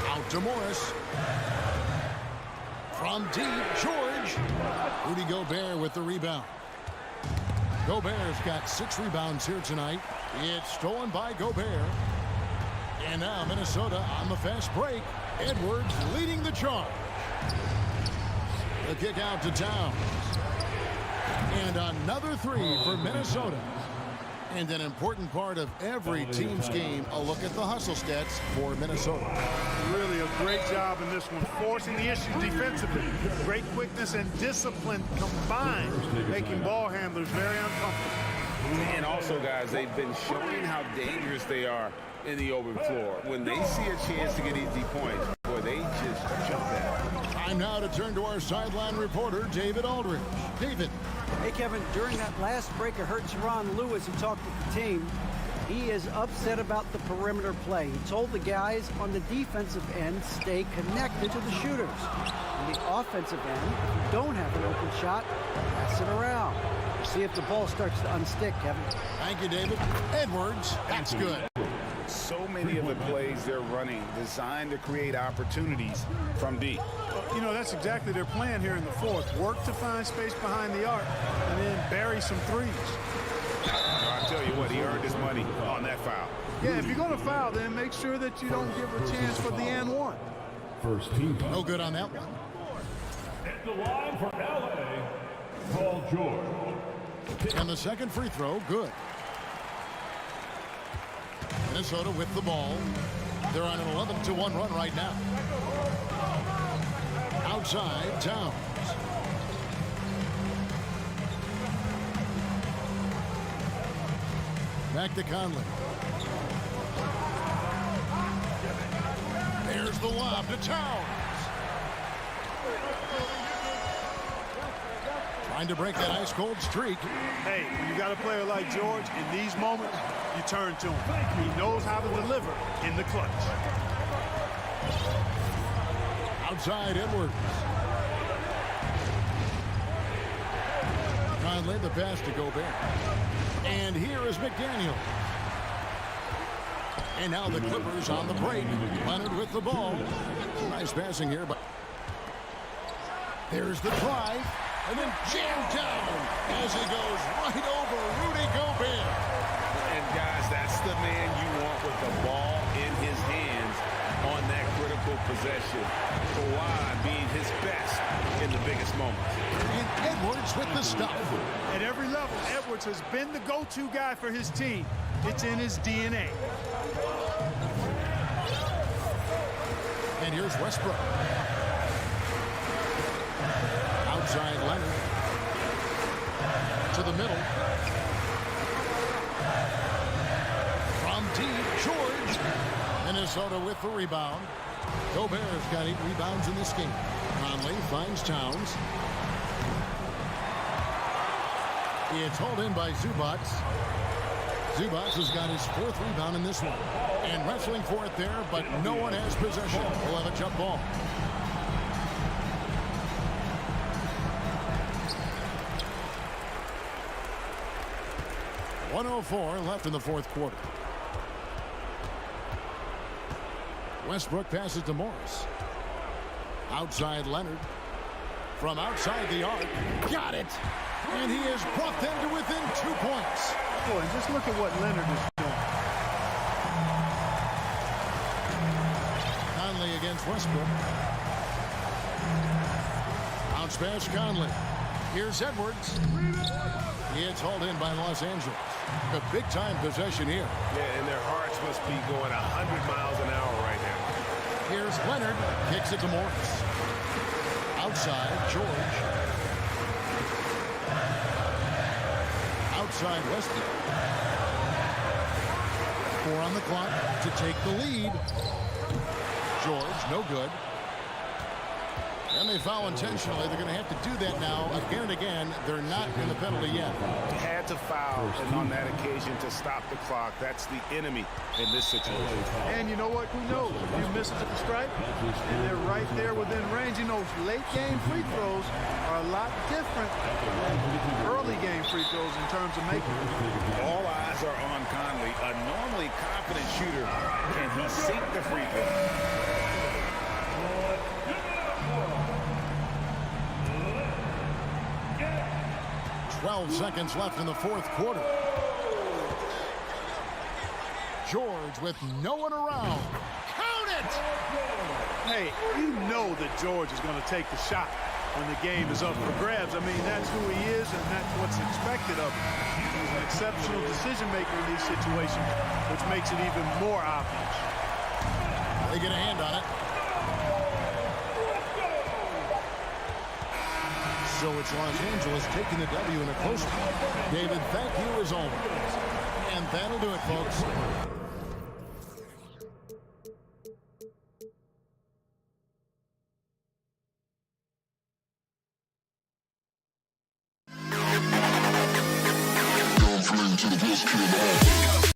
Out to Morris. From deep, George. Rudy Gobert with the rebound. Gobert's got 6 rebounds here tonight. It's stolen by Gobert. And now Minnesota on the fast break. Edwards leading the charge. The kick out to Towns. And another 3 for Minnesota. And an important part of every team's game, a look at the hustle stats for Minnesota. Really a great job in this one, forcing the issue defensively. Great quickness and discipline combined, making ball handlers very uncomfortable. And also, guys, they've been showing how dangerous they are in the open floor. When they see a chance to get easy points, boy, they just jump at it. Time now to turn to our sideline reporter, David Aldridge. David. Hey, Kevin, during that last break, I heard Teron Lewis, who talked with the team. He is upset about the perimeter play. He told the guys on the defensive end, stay connected to the shooters. On the offensive end, if you don't have an open shot, pass it around. See if the ball starts to unstick, Kevin. Thank you, David. Edwards, that's good. So many of the plays they're running designed to create opportunities from deep. You know, that's exactly their plan here in the fourth. Work to find space behind the arc and then bury some threes. I tell you what, he earned his money on that foul. Yeah, if you're going to foul, then make sure that you don't give a chance for the and one. First team. No good on that one. At the line for LA, Paul George. And the second free throw, good. Minnesota with the ball. They're on an 11-1 run right now. Outside, Towns. Back to Conley. There's the lob to Towns. Trying to break that ice-cold streak. Hey, when you got a player like George, in these moments, you turn to him. He knows how to deliver in the clutch. Outside, Edwards. Conley, the pass to Gobert. And here is McDaniel. And now the Clippers on the break. Leonard with the ball. Nice passing here, but there's the drive. And then jammed down as he goes right over Rudy Gobert. And guys, that's the man you want with the ball in his hands on that critical possession. Kawhi being his best in the biggest moments. And Edwards with the stop. At every level, Edwards has been the go-to guy for his team. It's in his DNA. And here's Westbrook. Outside Leonard. To the middle. From deep, George. Minnesota with the rebound. Gobert's got 8 rebounds in this game. Conley finds Towns. It's hauled in by Zubac. Zubac has got his 4th rebound in this one. And wrestling for it there, but no one has possession. We'll have a jump ball. .104 left in the 4th quarter. Westbrook passes to Morris. Outside Leonard. From outside the arc. Got it. And he has brought them to within 2 points. Boy, just look at what Leonard is doing. Conley against Westbrook. Bounce pass Conley. Here's Edwards. It's hauled in by Los Angeles. A big-time possession here. Yeah, and their hearts must be going 100 miles an hour right now. Here's Leonard. Kicks it to Morris. Outside, George. Outside, Westbrook. 4 on the clock to take the lead. George, no good. And they foul intentionally. They're going to have to do that now again and again. They're not in the penalty yet. Had to foul, and on that occasion to stop the clock. That's the enemy in this situation. And you know what? Who knows? If you miss it at the stripe, and they're right there within range. You know, late game free throws are a lot different than early game free throws in terms of making them. All eyes are on Conley, a normally confident shooter. Can he sink the free throw? 12 seconds left in the fourth quarter. George with no one around. Count it! Hey, you know that George is going to take the shot when the game is up for grabs. I mean, that's who he is, and that's what's expected of him. He's an exceptional decision maker in these situations, which makes it even more obvious. They get a hand on it. So it's Los Angeles taking the W in a close one. David, thank you as always. And that'll do it, folks. To the best kid.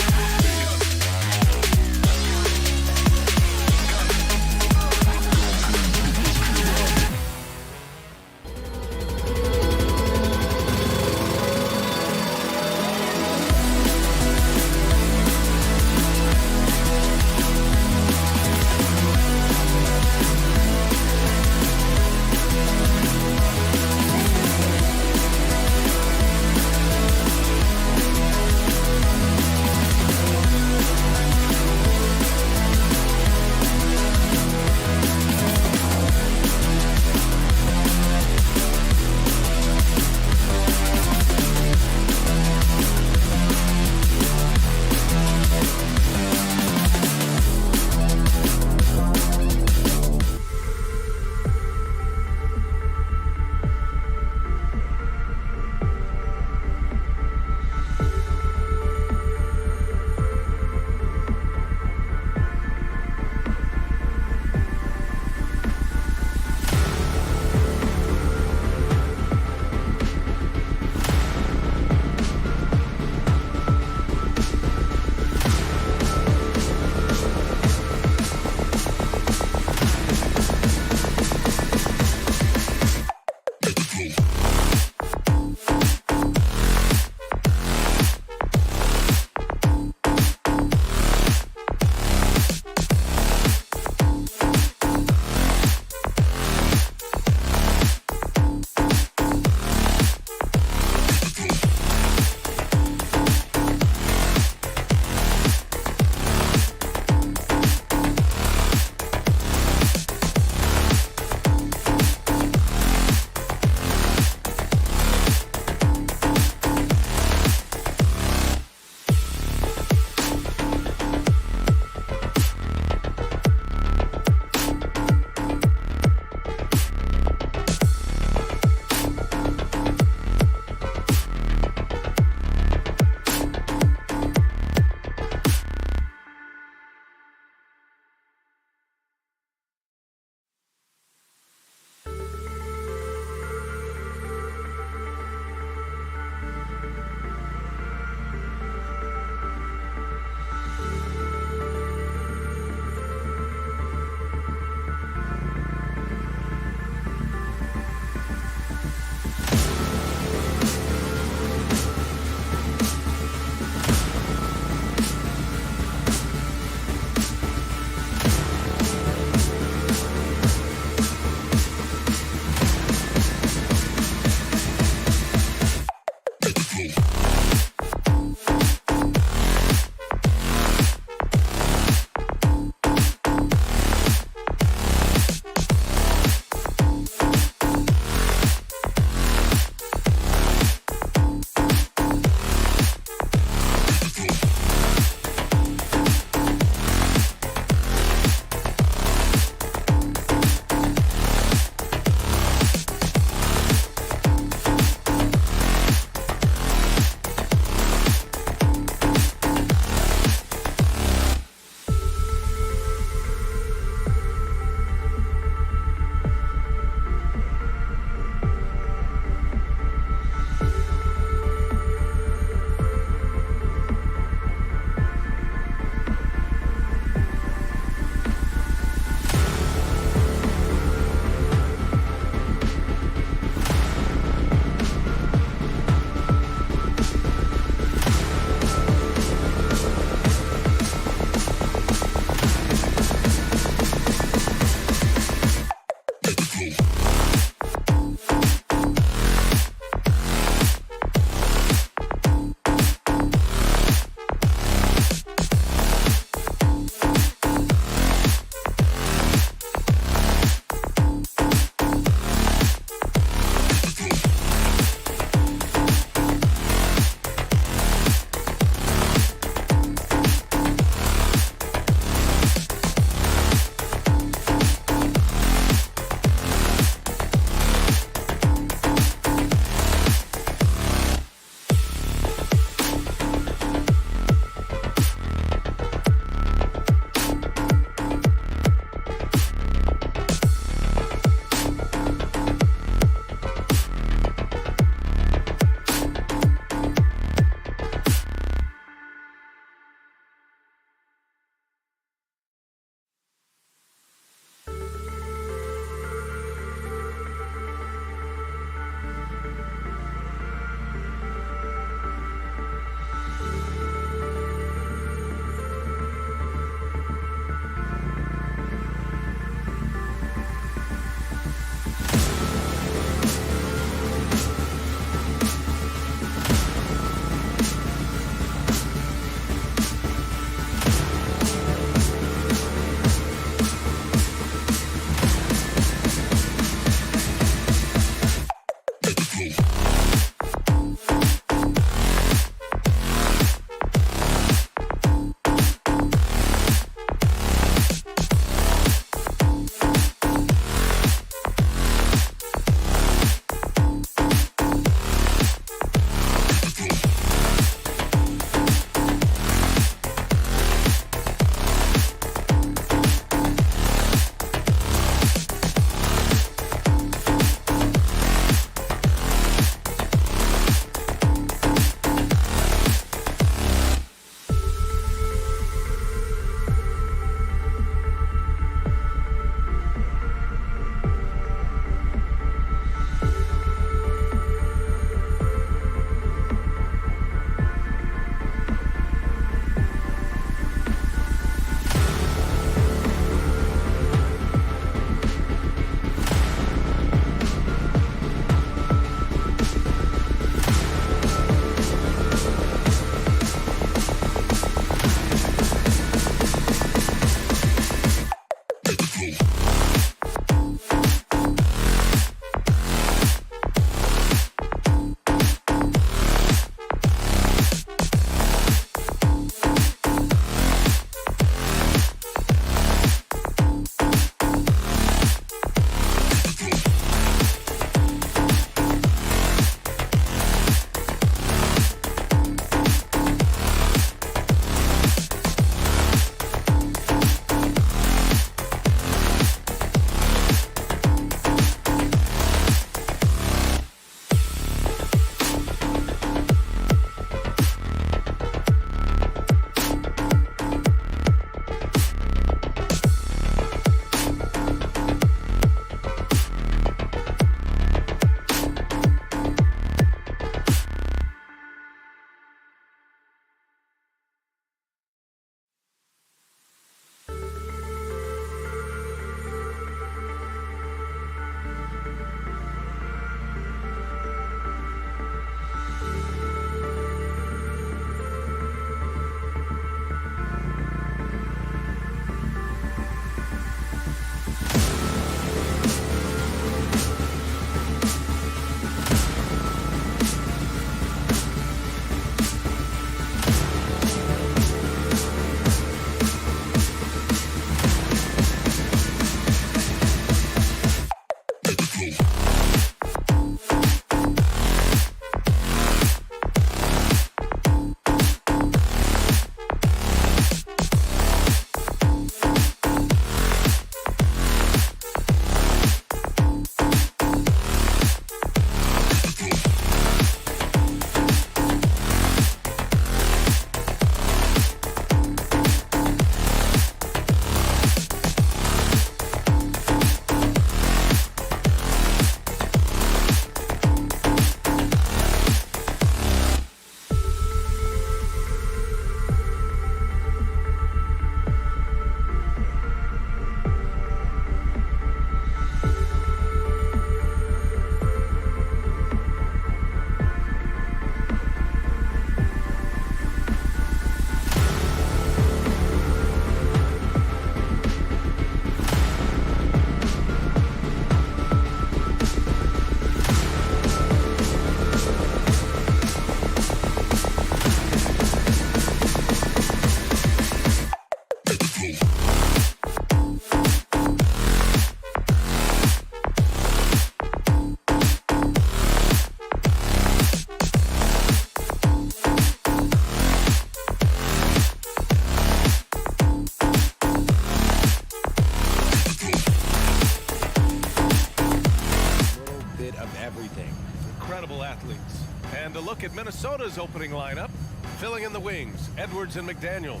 Incredible athletes. And a look at Minnesota's opening lineup. Filling in the wings, Edwards and McDaniels.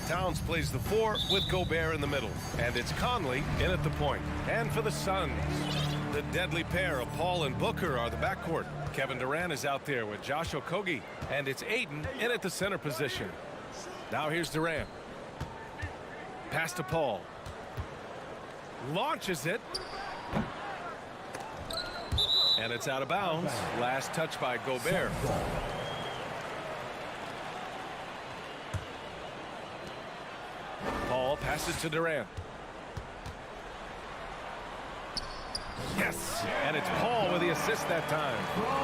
Towns plays the 4 with Gobert in the middle. And it's Conley in at the point. And for the Suns, the deadly pair of Paul and Booker are the backcourt. Kevin Durant is out there with Josh Okogie. And it's Ayton in at the center position. Now here's Durant. Pass to Paul. Launches it. And it's out of bounds. Last touch by Gobert. Paul passes to Durant. Yes, and it's Paul with the assist that time.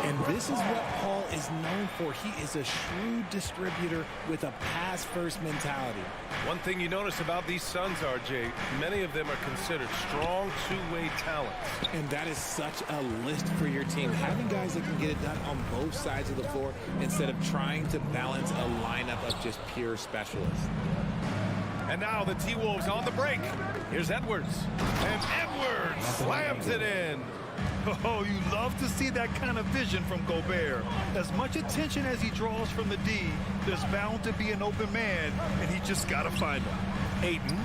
And this is what Paul is known for. He is a shrewd distributor with a pass-first mentality. One thing you notice about these Suns, RJ, many of them are considered strong two-way talents. And that is such a list for your team. Having guys that can get it done on both sides of the floor instead of trying to balance a lineup of just pure specialists. And now the T-Wolves on the break. Here's Edwards. And Edwards slams it in. Oh, you love to see that kind of vision from Gobert. As much attention as he draws from the D, there's bound to be an open man, and he just got to find him. Ayton.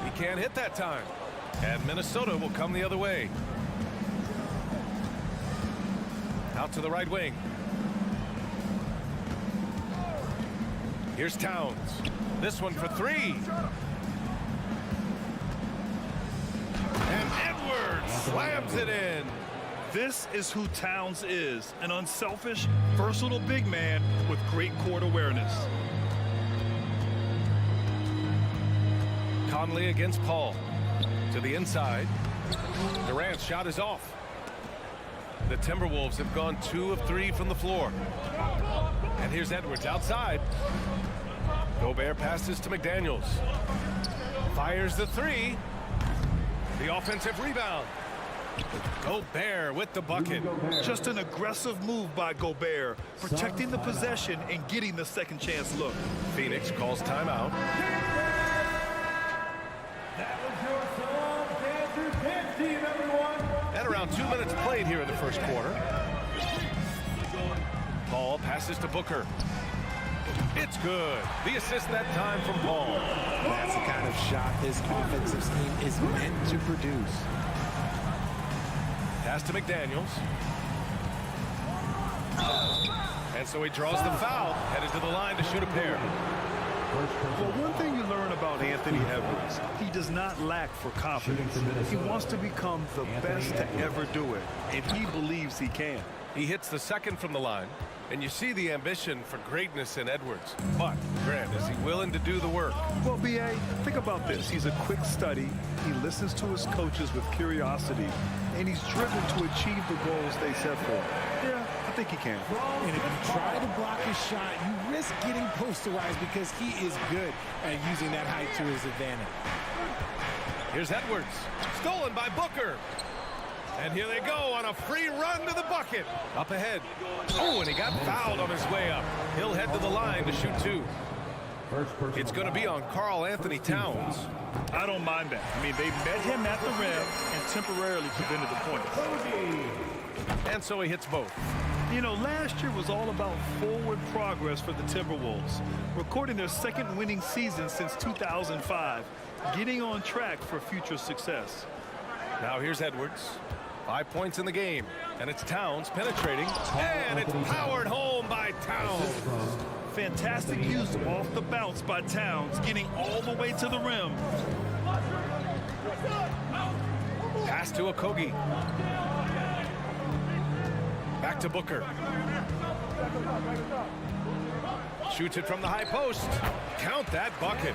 He can't hit that time. And Minnesota will come the other way. Out to the right wing. Here's Towns. This one for 3. And Edwards slams it in. This is who Towns is, an unselfish, versatile big man with great court awareness. Conley against Paul. To the inside. Durant's shot is off. The Timberwolves have gone 2 of 3 from the floor. And here's Edwards outside. Gobert passes to McDaniels. Fires the 3. The offensive rebound. Gobert with the bucket. Just an aggressive move by Gobert, protecting the possession and getting the second chance look. Phoenix calls timeout. That was your song, Panthers dance team, everyone. And around 2 minutes played here in the first quarter. Paul passes to Booker. It's good. The assist that time from Paul. That's the kind of shot this offensive scheme is meant to produce. Pass to McDaniels. And so he draws the foul, headed to the line to shoot a pair. Well, one thing you learn about Anthony Edwards, he does not lack for confidence. He wants to become the best to ever do it, and he believes he can. He hits the second from the line, and you see the ambition for greatness in Edwards. But, Grant, is he willing to do the work? Well, B.A., think about this. He's a quick study. He listens to his coaches with curiosity, and he's driven to achieve the goals they set for him. Yeah, I think he can. And if you try to block his shot, you risk getting posterized because he is good at using that height to his advantage. Here's Edwards. Stolen by Booker. And here they go on a free run to the bucket. Up ahead. Oh, and he got fouled on his way up. He'll head to the line to shoot 2. It's going to be on Karl Anthony Towns. I don't mind that. I mean, they met him at the rim and temporarily prevented the point. And so he hits both. You know, last year was all about forward progress for the Timberwolves, recording their second winning season since 2005, getting on track for future success. Now here's Edwards. 5 points in the game, and it's Towns penetrating, and it's powered home by Towns. Fantastic use off the bounce by Towns, getting all the way to the rim. Pass to Okogie. Back to Booker. Shoots it from the high post. Count that bucket.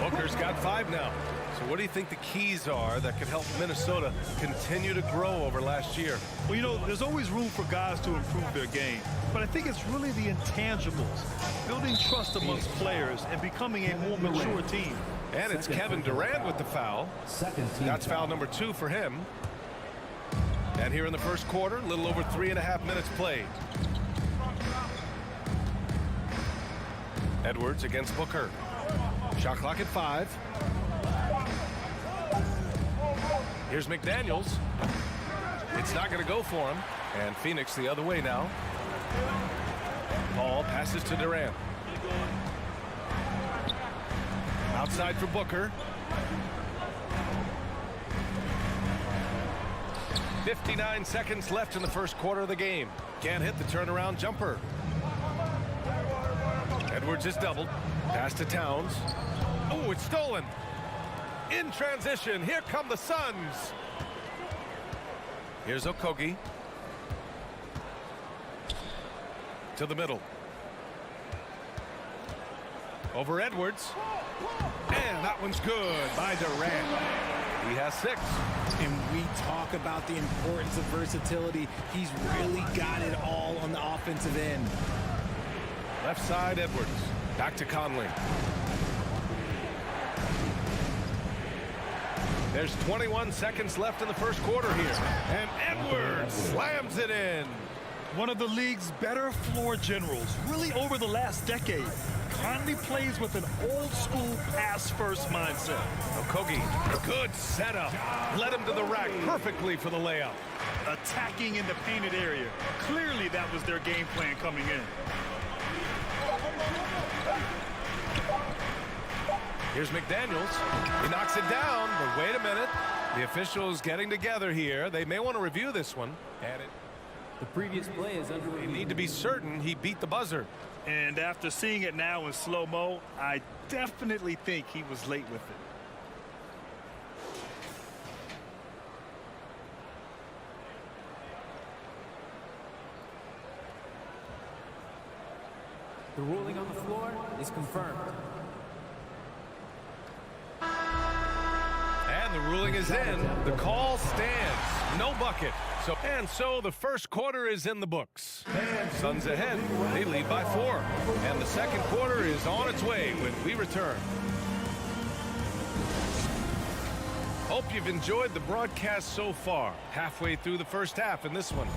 Booker's got 5 now. So what do you think the keys are that could help Minnesota continue to grow over last year? Well, you know, there's always room for guys to improve their game. But I think it's really the intangibles, building trust amongst players and becoming a more mature team. And it's Kevin Durant with the foul. That's foul number 2 for him. And here in the first quarter, a little over 3.5 minutes played. Edwards against Booker. Shot clock at 5. Here's McDaniels. It's not going to go for him. And Phoenix the other way now. Ball passes to Durant. Outside for Booker. 59 seconds left in the first quarter of the game. Can't hit the turnaround jumper. Edwards is doubled. Pass to Towns. Oh, it's stolen. In transition, here come the Suns. Here's Okogie. To the middle. Over Edwards. And that one's good by Durant. He has 6. And we talk about the importance of versatility. He's really got it all on the offensive end. Left side, Edwards. Back to Conley. There's 21 seconds left in the first quarter here. And Edwards slams it in. One of the league's better floor generals, really over the last decade. Conley plays with an old-school pass-first mindset. Okogie, good setup. Led him to the rack perfectly for the layup. Attacking in the painted area. Clearly that was their game plan coming in. Here's McDaniels. He knocks it down, but wait a minute. The officials getting together here. They may want to review this one. The previous play is under review. They need to be certain he beat the buzzer. And after seeing it now in slow-mo, I definitely think he was late with it. The ruling on the floor is confirmed. And the ruling is in. The call stands. No bucket. So the first quarter is in the books. Suns ahead. They lead by 4. And the second quarter is on its way when we return. Hope you've enjoyed the broadcast so far. Halfway through the first half in this one.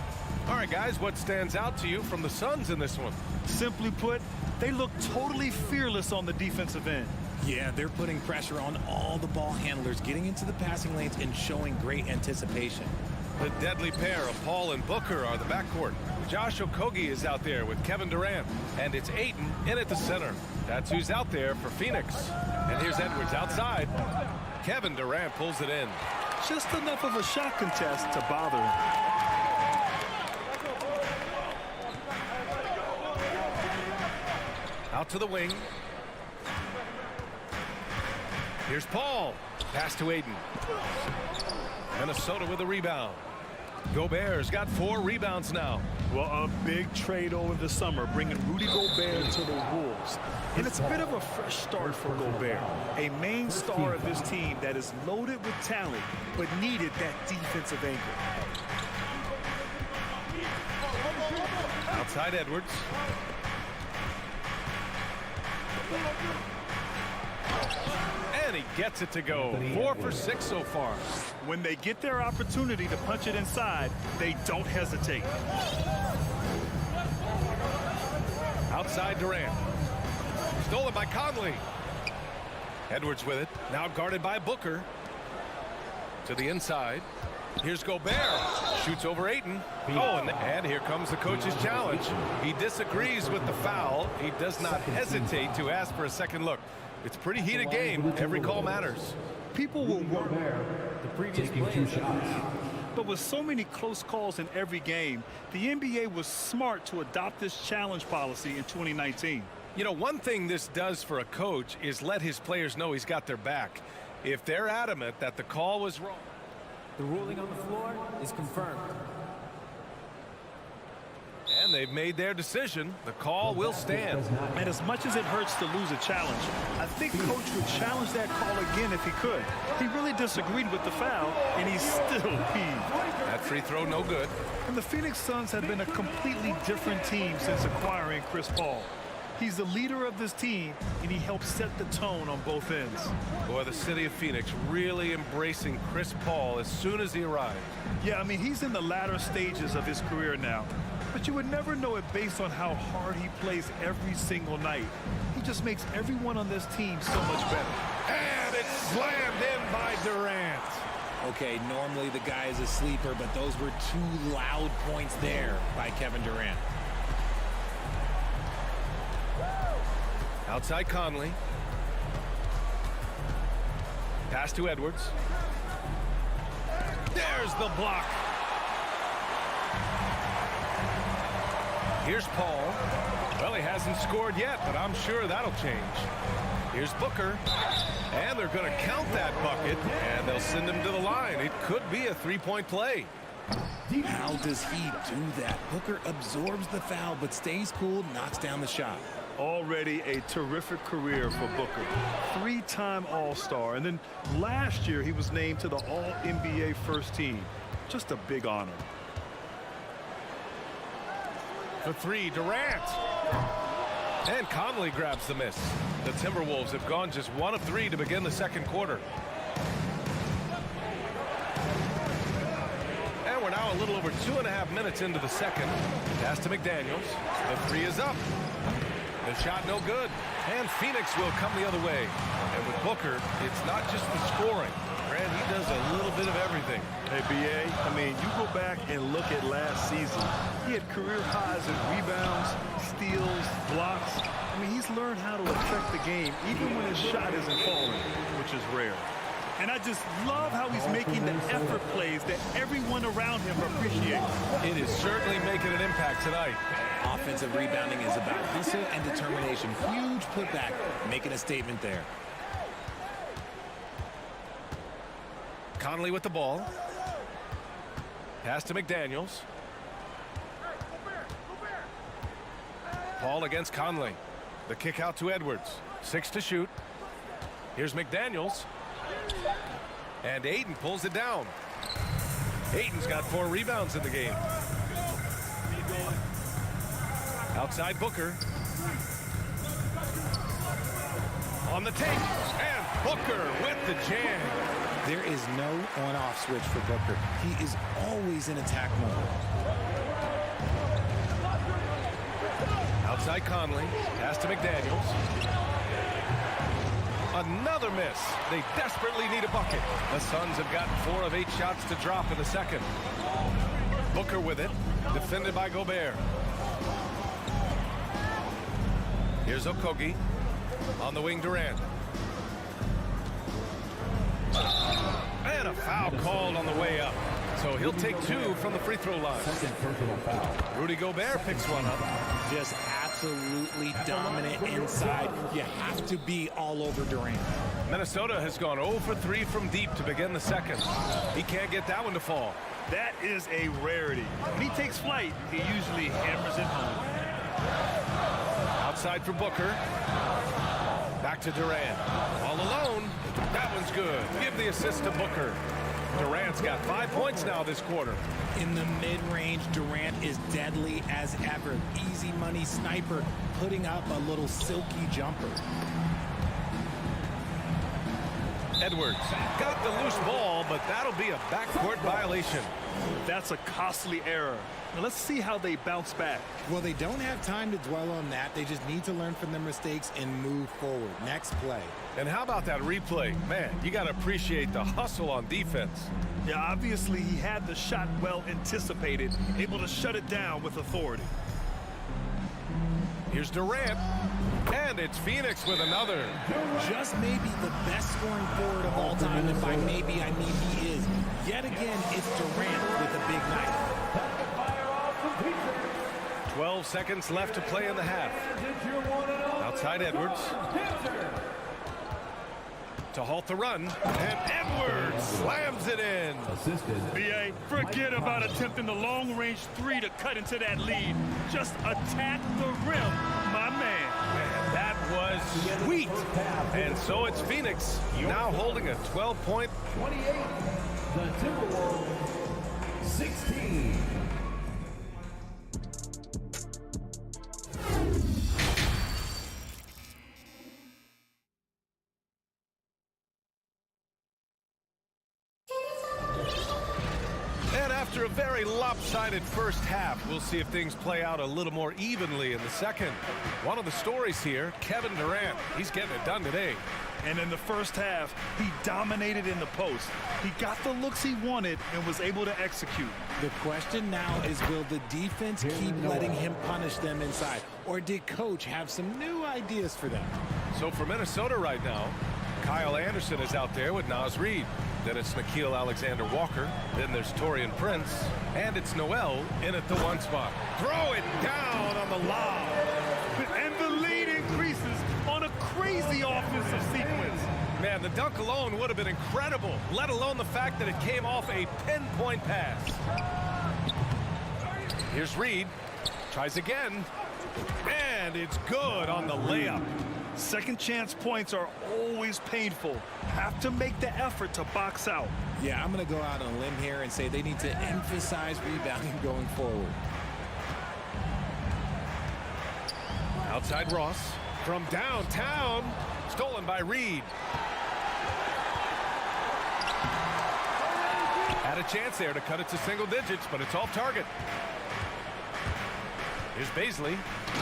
All right, guys, what stands out to you from the Suns in this one? Simply put, they look totally fearless on the defensive end. Yeah, they're putting pressure on all the ball handlers, getting into the passing lanes and showing great anticipation. The deadly pair of Paul and Booker are the backcourt. Josh Okogie is out there with Kevin Durant. And it's Ayton in at the center. That's who's out there for Phoenix. And here's Edwards outside. Kevin Durant pulls it in. Just enough of a shot contest to bother him. Out to the wing. Here's Paul. Pass to Ayton. Minnesota with a rebound. Gobert's got 4 rebounds now. Well, a big trade over the summer, bringing Rudy Gobert to the Wolves. And it's a bit of a fresh start for Gobert, a main star of this team that is loaded with talent, but needed that defensive anchor. Outside Edwards. And he gets it to go. 4 for 6 so far. When they get their opportunity to punch it inside, they don't hesitate. Outside Durant. Stolen by Conley. Edwards with it. Now guarded by Booker. To the inside. Here's Gobert. Shoots over Ayton. Oh, and here comes the coach's challenge. He disagrees with the foul. He does not hesitate to ask for a second look. It's a pretty heated game. Every call matters. People will work. The previous play is But with so many close calls in every game, the NBA was smart to adopt this challenge policy in 2019. You know, one thing this does for a coach is let his players know he's got their back. If they're adamant that the call was wrong. The ruling on the floor is confirmed. And they've made their decision. The call will stand. And as much as it hurts to lose a challenge, I think Coach would challenge that call again if he could. He really disagreed with the foul, and he's still peeved. That free throw no good. And the Phoenix Suns have been a completely different team since acquiring Chris Paul. He's the leader of this team, and he helps set the tone on both ends. Boy, the city of Phoenix really embracing Chris Paul as soon as he arrived. Yeah, I mean, he's in the latter stages of his career now. But you would never know it based on how hard he plays every single night. He just makes everyone on this team so much better. And it's slammed in by Durant. Okay, normally the guy is a sleeper, but those were 2 loud points there by Kevin Durant. Outside Conley. Pass to Edwards. There's the block. Here's Paul. Well, he hasn't scored yet, but I'm sure that'll change. Here's Booker. And they're going to count that bucket, and they'll send him to the line. It could be a 3-point play. How does he do that? Booker absorbs the foul, but stays cool, knocks down the shot. Already a terrific career for Booker. 3-time All-Star, and then last year he was named to the All-NBA first team. Just a big honor. For 3, Durant. And Conley grabs the miss. The Timberwolves have gone just 1 of 3 to begin the second quarter. And we're now a little over 2.5 minutes into the second. Pass to McDaniels. The 3 is up. The shot no good. And Phoenix will come the other way. And with Booker, it's not just the scoring. Grant, he does a little bit of everything. Hey, B.A., I mean, you go back and look at last season. He had career highs in rebounds, steals, blocks. I mean, he's learned how to affect the game, even when his shot isn't falling, which is rare. And I just love how he's making the effort plays that everyone around him appreciates. It is certainly making an impact tonight. Offensive rebounding is about hustle and determination. Huge putback, making a statement there. Conley with the ball. Pass to McDaniels. Paul against Conley. The kick out to Edwards. 6 to shoot. Here's McDaniels. And Ayton pulls it down. Ayton's got 4 rebounds in the game. Outside Booker. On the take. And Booker with the jam. There is no on-off switch for Booker. He is always in attack mode. Outside Conley. Pass to McDaniels. Another miss. They desperately need a bucket. The Suns have gotten 4 of 8 shots to drop in the second. Booker with it. Defended by Gobert. Here's Okogie. On the wing, Durant. And a foul called on the way up. So he'll take 2 from the free throw line. Rudy Gobert picks one up. Just absolutely dominant inside. You have to be all over Durant. Minnesota has gone 0 for 3 from deep to begin the second. He can't get that one to fall. That is a rarity. When he takes flight, he usually hammers it home. Outside for Booker. Back to Durant. All alone. That one's good. Give the assist to Booker. Durant's got 5 points now this quarter. In the mid-range, Durant is deadly as ever. Easy money sniper, putting up a little silky jumper. Edwards got the loose ball, but that'll be a backcourt violation. That's a costly error. Now let's see how they bounce back. Well, they don't have time to dwell on that. They just need to learn from their mistakes and move forward. Next play. And how about that replay? Man, you got to appreciate the hustle on defense. Yeah, obviously he had the shot well anticipated, able to shut it down with authority. Here's Durant, and it's Phoenix with another. Just maybe the best scoring forward of all time, and by maybe I mean he is. Yet again, it's Durant with a big night. 12 seconds left to play in the half. Outside Edwards. To halt the run, and Edwards slams it in. B.A., forget about attempting the long-range three to cut into that lead. Just attack the rim, my man. And that was sweet. And so it's Phoenix now holding a 12-point. 28, the Timberwolves, 16. And after a very lopsided first half, we'll see if things play out a little more evenly in the second. One of the stories here, Kevin Durant. He's getting it done today. And in the first half, he dominated in the post. He got the looks he wanted and was able to execute. The question now is, will the defense keep letting him punish them inside? Or did Coach have some new ideas for them? So for Minnesota right now, Kyle Anderson is out there with Naz Reid. Then it's Nickeil Alexander-Walker. Then there's Taurean Prince. And it's Noel in at the one spot. Throw it down on the lob. And the lead increases on a crazy offensive sequence. Man, the dunk alone would have been incredible, let alone the fact that it came off a pinpoint pass. Here's Reid. Tries again. And it's good on the layup. Second chance points are always painful. Have to make the effort to box out. Yeah, I'm going to go out on a limb here and say they need to emphasize rebounding going forward. Outside Ross from downtown. Stolen by Reid. Had a chance there to cut it to single digits, but it's off target. Here's Baisley,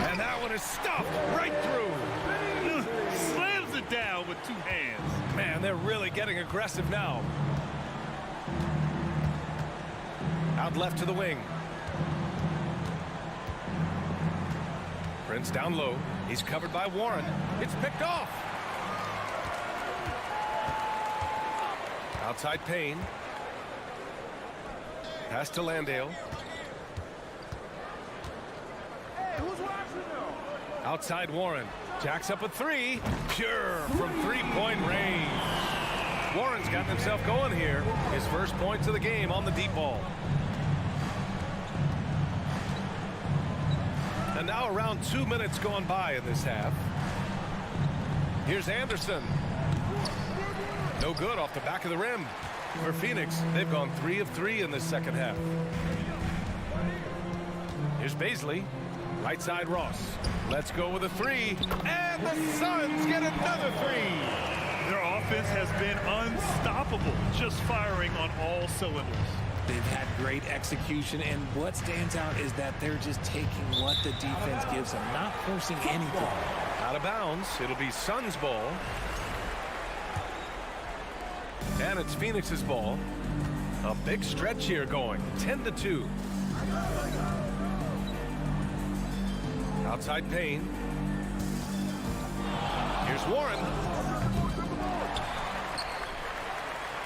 and that one is stuffed right through. Slams it down with two hands. Man, they're really getting aggressive now. Out left to the wing. Prince down low. He's covered by Warren. It's picked off. Outside Payne. Pass to Landale. Outside Warren. Jacks up a three. Pure from three-point range. Warren's gotten himself going here. His first points of the game on the deep ball. And now around 2 minutes gone by in this half. Here's Anderson. No good off the back of the rim. For Phoenix, they've gone 3 of 3 in this second half. Here's Baisley. Right side Ross. Let's go with a three. And the Suns get another three. Their offense has been unstoppable, just firing on all cylinders. They've had great execution, and what stands out is that they're just taking what the defense gives them, not forcing anything. Out of bounds. It'll be Suns ball. And it's Phoenix's ball. A big stretch here going. 10-2. Outside Payne. Here's Warren.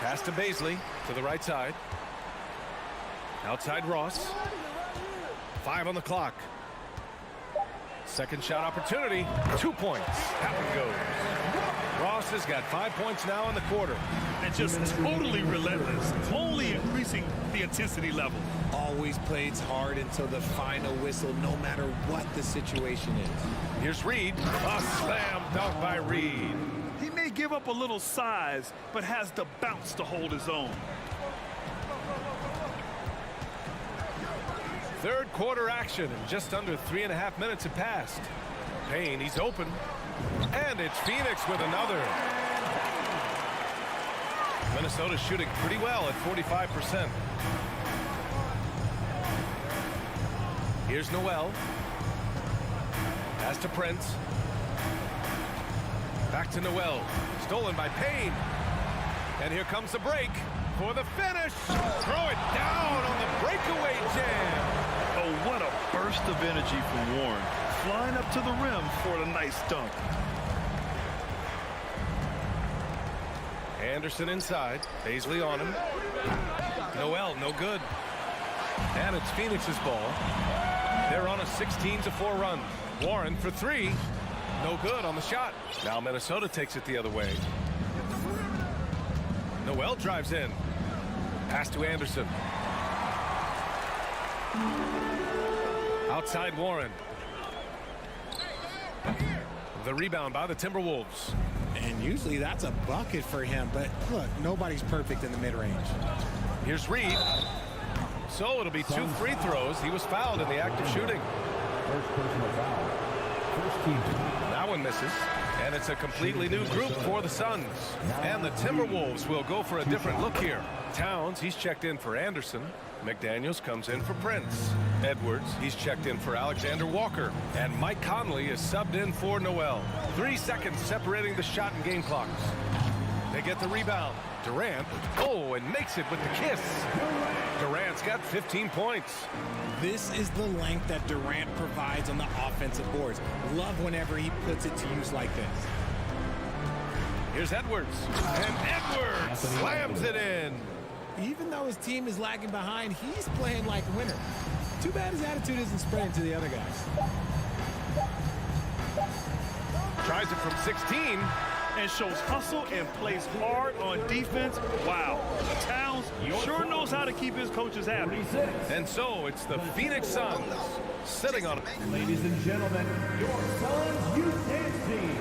Pass to Baisley to the right side. Outside Ross. 5 on the clock. Second shot opportunity. 2 points. That one goes. Ross has got 5 points now in the quarter. And just totally relentless, only increasing the intensity level. Always plays hard until the final whistle, no matter what the situation is. Here's Reid. A slam dunk by Reid. He may give up a little size, but has the bounce to hold his own. Third quarter action, and just under 3.5 minutes have passed. Payne, he's open. And it's Phoenix with another. Minnesota's shooting pretty well at 45%. Here's Noel. Pass to Prince. Back to Noel. Stolen by Payne. And here comes the break for the finish. Throw it down on the breakaway jam. Oh, what a burst of energy from Warren. Flying up to the rim for a nice dunk. Anderson inside. Paisley on him. Noel, no good. And it's Phoenix's ball. They're on a 16-4 run. Warren for three. No good on the shot. Now Minnesota takes it the other way. Noel drives in. Pass to Anderson. Outside Warren. The rebound by the Timberwolves. And usually that's a bucket for him, but look, nobody's perfect in the mid-range. Here's Reed. So it'll be 2 free throws. He was fouled in the act of shooting. First personal foul. First team. That one misses. And it's a completely new group for the Suns. And the Timberwolves will go for a different look here. Towns, he's checked in for Anderson. McDaniels comes in for Prince. Edwards, he's checked in for Alexander Walker. And Mike Conley is subbed in for Noel. 3 seconds separating the shot and game clocks. They get the rebound. Durant, oh, and makes it with the kiss. Durant's got 15 points. This is the length that Durant provides on the offensive boards. Love whenever he puts it to use like this. Here's Edwards. And Edwards slams it in. Even though his team is lagging behind, he's playing like a winner. Too bad his attitude isn't spreading to the other guys. Tries it from 16. And shows hustle and plays hard on defense. Wow. Towns sure knows how to keep his coaches happy. And so it's the Phoenix Suns sitting on it. Ladies and gentlemen, your Suns U10 team.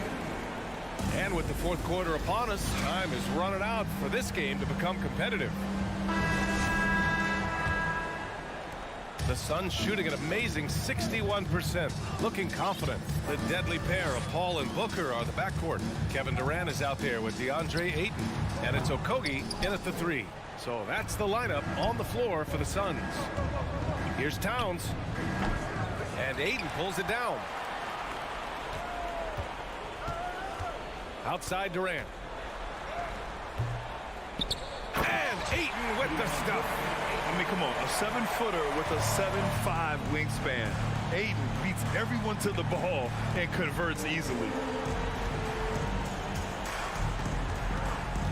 And with the fourth quarter upon us, time is running out for this game to become competitive. The Suns shooting an amazing 61%, looking confident. The deadly pair of Paul and Booker are the backcourt. Kevin Durant is out there with DeAndre Ayton, and it's Okogie in at the 3. So that's the lineup on the floor for the Suns. Here's Towns, and Ayton pulls it down. Outside Durant. And Ayton with the stuff. I mean, come on, a 7-footer with a 7'5" wingspan. Ayton beats everyone to the ball and converts easily.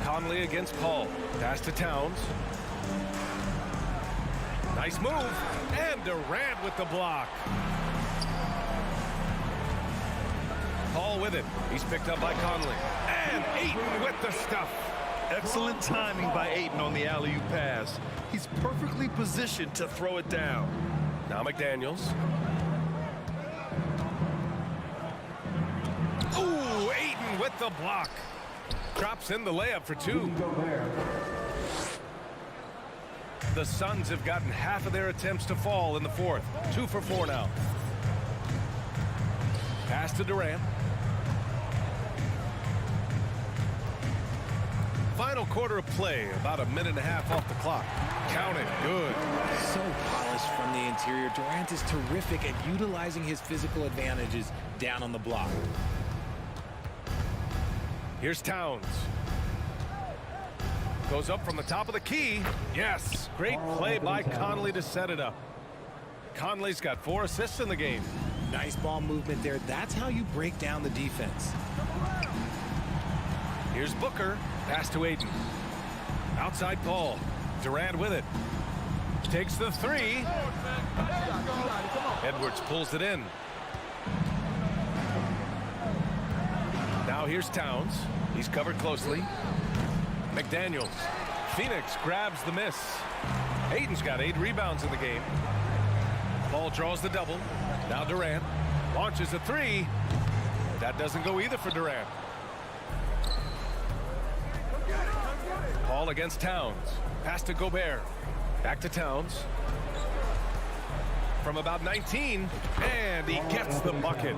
Conley against Paul. Pass to Towns. Nice move. And Durant with the block. Paul with it. He's picked up by Conley. And Ayton with the stuff. Excellent timing by Ayton on the alley-oop pass. He's perfectly positioned to throw it down. Now McDaniels. Ooh, Ayton with the block. Drops in the layup for 2. The Suns have gotten half of their attempts to fall in the fourth. 2 for 4 now. Pass to Durant. Final quarter of play, about a minute and a half off the clock. Count it, good. So polished from the interior. Durant is terrific at utilizing his physical advantages down on the block. Here's Towns. Goes up from the top of the key. Yes, great play by Conley to set it up. Conley's got 4 assists in the game. Nice ball movement there. That's how you break down the defense. Here's Booker. Pass to Ayton. Outside Paul. Durant with it. Takes the 3. Edwards pulls it in. Now here's Towns. He's covered closely. McDaniels. Phoenix grabs the miss. Ayton's got 8 rebounds in the game. Paul draws the double. Now Durant launches a 3. That doesn't go either for Durant. Paul against Towns. Pass to Gobert. Back to Towns. From about 19, and he gets the bucket.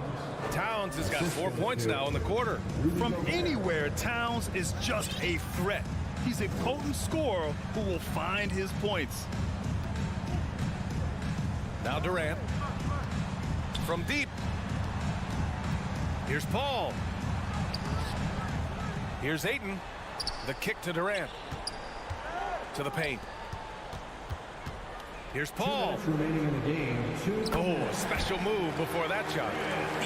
Towns has got 4 points now in the quarter. From anywhere, Towns is just a threat. He's a potent scorer who will find his points. Now Durant. From deep. Here's Paul. Here's Ayton. The kick to Durant. To the paint. Here's Paul. Remaining in the game. Oh, a special move before that shot.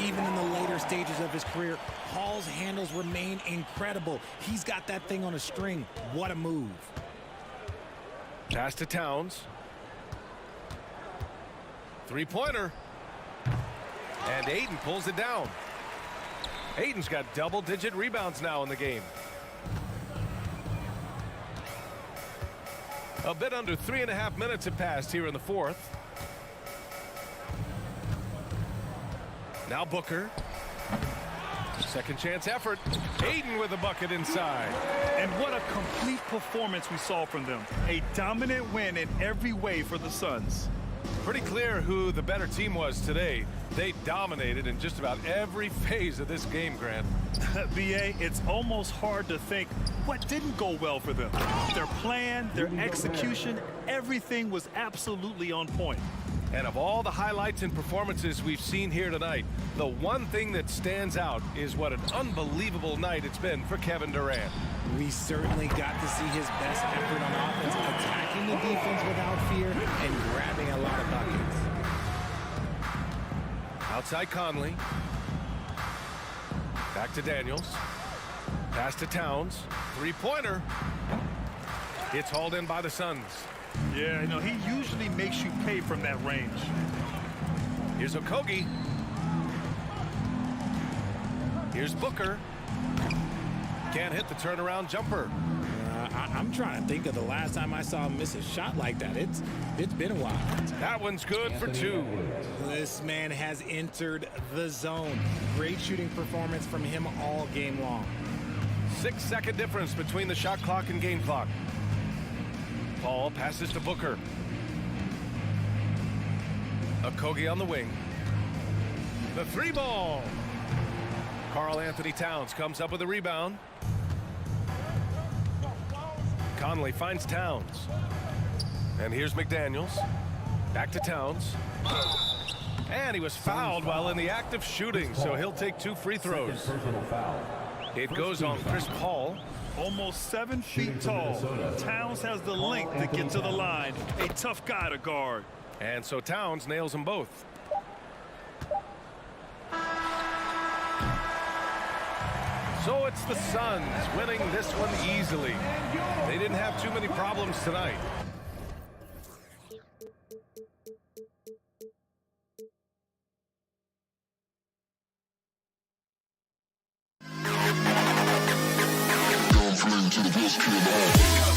Even in the later stages of his career, Paul's handles remain incredible. He's got that thing on a string. What a move. Pass to Towns. Three-pointer. And Ayton pulls it down. Ayton's got double-digit rebounds now in the game. A bit under 3.5 minutes have passed here in the fourth. Now Booker. Second chance effort. Ayton with a bucket inside. And what a complete performance we saw from them. A dominant win in every way for the Suns. Pretty clear who the better team was today. They dominated in just about every phase of this game, Grant. B.A., it's almost hard to think what didn't go well for them. Their plan, their execution, everything was absolutely on point. And of all the highlights and performances we've seen here tonight, the one thing that stands out is what an unbelievable night it's been for Kevin Durant. We certainly got to see his best effort on offense, attacking the defense without fear and grabbing a lot of buckets. Outside Conley. Back to Daniels. Pass to Towns. Three-pointer. It's hauled in by the Suns. Yeah, you know, he usually makes you pay from that range. Here's Okogie. Here's Booker. Can't hit the turnaround jumper. I'm trying to think of the last time I saw him miss a shot like that. It's been a while. That one's good for two. This man has entered the zone. Great shooting performance from him all game long. 6-second difference between the shot clock and game clock. Paul passes to Booker. Okogie on the wing. The three ball. Karl Anthony Towns comes up with a rebound. Conley finds Towns. And here's McDaniels. Back to Towns. And he was fouled while in the act of shooting, so he'll take 2 free throws. It goes on Chris Paul. Almost 7 feet tall. Towns has the length to get to the line. A tough guy to guard. And so Towns nails them both. So it's the Suns winning this one easily. They didn't have too many problems tonight. To the best kid in the hall.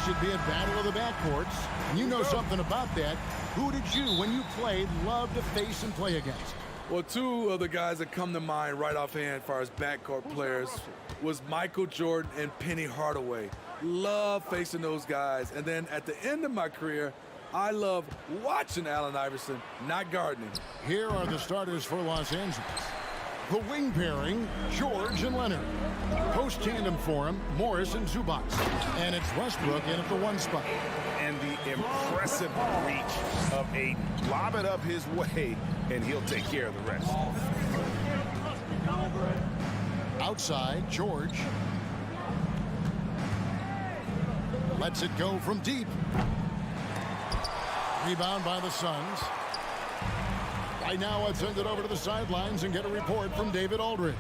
should be a battle of the backcourts. And you know something about that. Who did you, when you played, love to face and play against? Well, two of the guys that come to mind right offhand as far as backcourt players was Michael Jordan and Penny Hardaway. Love facing those guys. And then at the end of my career, I love watching Allen Iverson, not gardening. Here are the starters for Los Angeles. The wing pairing, George and Leonard. Post tandem for him, Morris and Zubac. And it's Westbrook in at the 1 spot. And the impressive reach of Ayton. Lob it up his way, and he'll take care of the rest. Outside, George. Lets it go from deep. Rebound by the Suns. Right now, I'd send it over to the sidelines and get a report from David Aldridge.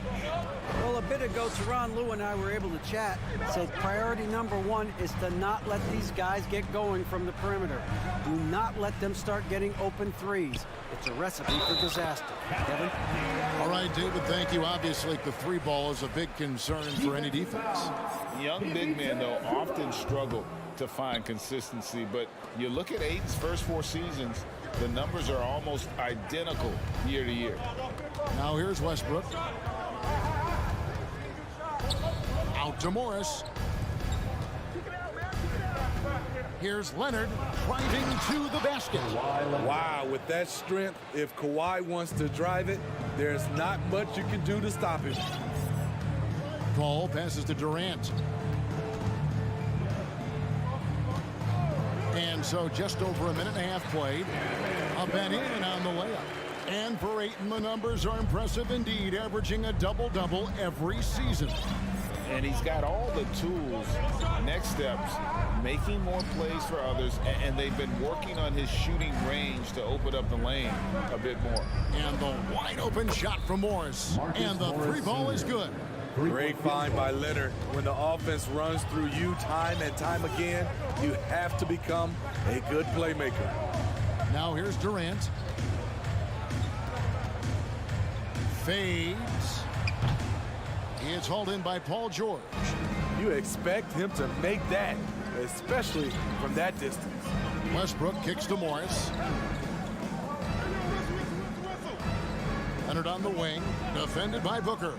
Well, a bit ago, Tyronn Lue and I were able to chat. Said priority number 1 is to not let these guys get going from the perimeter. Do not let them start getting open threes. It's a recipe for disaster. Kevin? All right, David, thank you. Obviously, the 3 ball is a big concern for any defense. Young big men, though, often struggle to find consistency, but you look at Ayton's first 4 seasons, the numbers are almost identical year to year. Now here's Westbrook. Out to Morris. Here's Leonard driving to the basket. Wow, with that strength, if Kawhi wants to drive it, there's not much you can do to stop him. Paul passes to Durant. And so just over a minute and a half played. Up and in on the layup. And for Ayton, the numbers are impressive indeed, averaging a double-double every season. And he's got all the tools, next steps, making more plays for others, and they've been working on his shooting range to open up the lane a bit more. And the wide open shot from Morris. And the 3 ball is good. Great find by Leonard. When the offense runs through you time and time again, you have to become a good playmaker. Now here's Durant. Fades. It's hauled in by Paul George. You expect him to make that, especially from that distance. Westbrook kicks to Morris. Leonard on the wing, defended by Booker.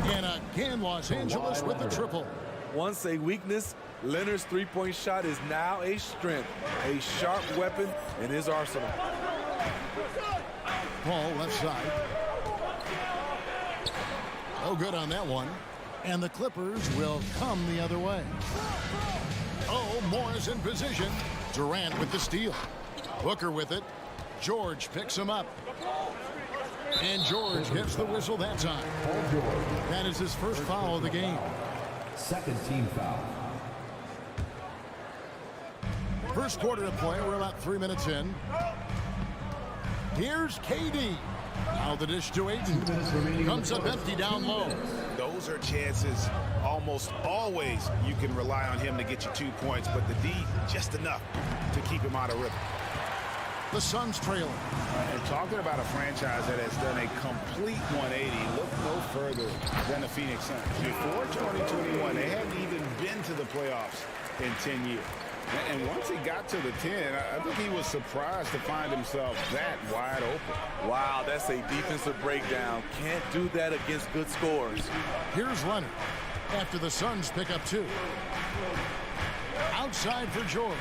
And again, Los Angeles with the triple. Once a weakness, Leonard's three-point shot is now a strength, a sharp weapon in his arsenal. Paul left side. Oh, good on that one. And the Clippers will come the other way. Oh, Morris in position. Durant with the steal. Booker with it. George picks him up. And George gets the whistle that time. That is his first foul of the game. Second team foul. First quarter of play. We're about 3 minutes in. Here's KD. Now the dish to Ayton. Comes up empty down low. Those are chances almost always you can rely on him to get you 2 points, but the D just enough to keep him out of rhythm. The Suns trailing. And talking about a franchise that has done a complete 180, look no further than the Phoenix Suns. Before 2021, they hadn't even been to the playoffs in 10 years. And once he got to the 10, I think he was surprised to find himself that wide open. Wow, that's a defensive breakdown. Can't do that against good scores. Here's Leonard after the Suns pick up 2. Outside for George.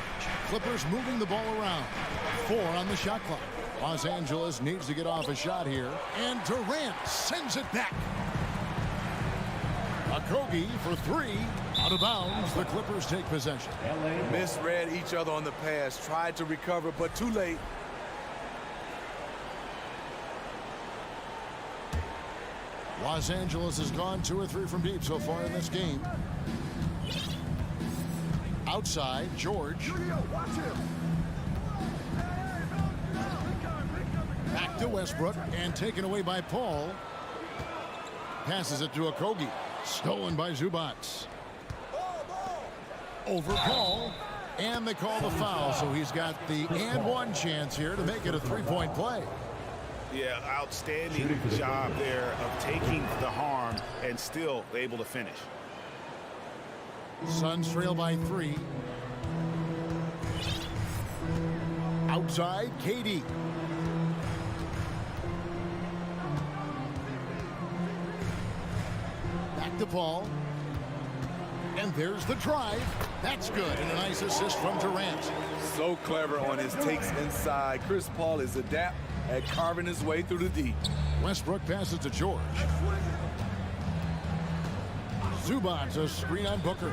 Clippers moving the ball around. 4 on the shot clock. Los Angeles needs to get off a shot here. And Durant sends it back. Okogie for 3. Out of bounds, the Clippers take possession. Misread each other on the pass. Tried to recover, but too late. Los Angeles has gone 2 or 3 from deep so far in this game. Outside, George. Back to Westbrook and taken away by Paul. Passes it to Okogie. Stolen by Zubac. Over Paul. And they call the foul, so he's got the and one chance here to make it a 3-point play. Yeah, outstanding job there of taking the harm and still able to finish. Suns trail by 3. Outside, KD. Back to Paul. And there's the drive. That's good. And a nice assist from Durant. So clever on his takes inside. Chris Paul is adept at carving his way through the D. Westbrook passes to George. Zubac's a screen on Booker.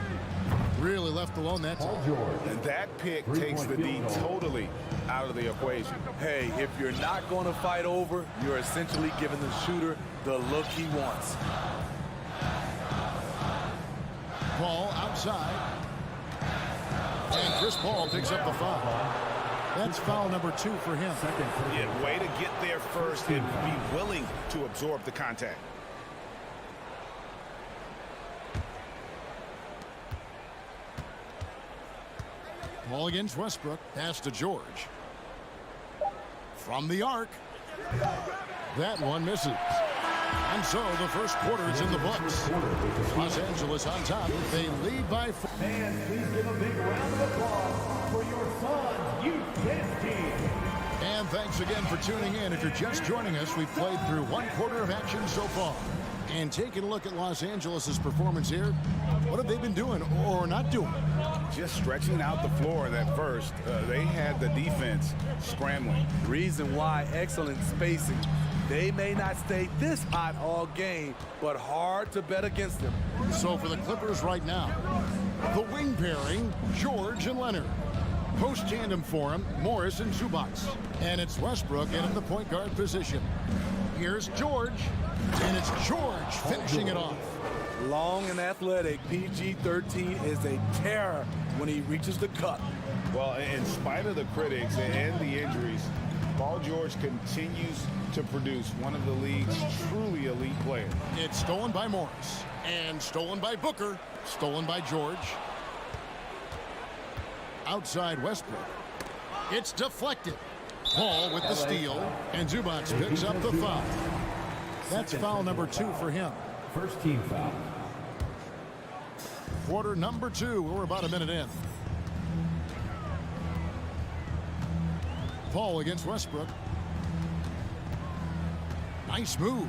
Really left alone that time. And that pick takes the D totally out of the equation. Hey, if you're not going to fight over, you're essentially giving the shooter the look he wants. Paul outside. And Chris Paul picks up the foul. That's foul number 2 for him. Yeah, way to get there first and be willing to absorb the contact. Paul against Westbrook. Pass to George. From the arc. That one misses. And so the first quarter is in the books. Los Angeles on top. They lead by 4. And please give a big round of applause for your Suns Youth team. And thanks again for tuning in. If you're just joining us, we've played through 1 quarter of action so far. And taking a look at Los Angeles' performance here, what have they been doing or not doing? Just stretching out the floor that first. They had the defense scrambling. Reason why, excellent spacing. They may not stay this hot all game, but hard to bet against them. So for the Clippers right now, the wing pairing, George and Leonard. Post tandem for him, Morris and Zubac. And it's Westbrook in at the point guard position. Here's George, and it's George finishing it off. Long and athletic, PG-13 is a terror when he reaches the cup. Well, in spite of the critics and the injuries, Paul George continues to produce one of the league's truly elite players. It's stolen by Morris, and stolen by Booker, stolen by George. Outside Westbrook. It's deflected. Paul with the steal, and Zubac picks up the foul. That's foul number 2 for him. First team foul. Quarter number 2. We're about a minute in. Paul against Westbrook. Nice move.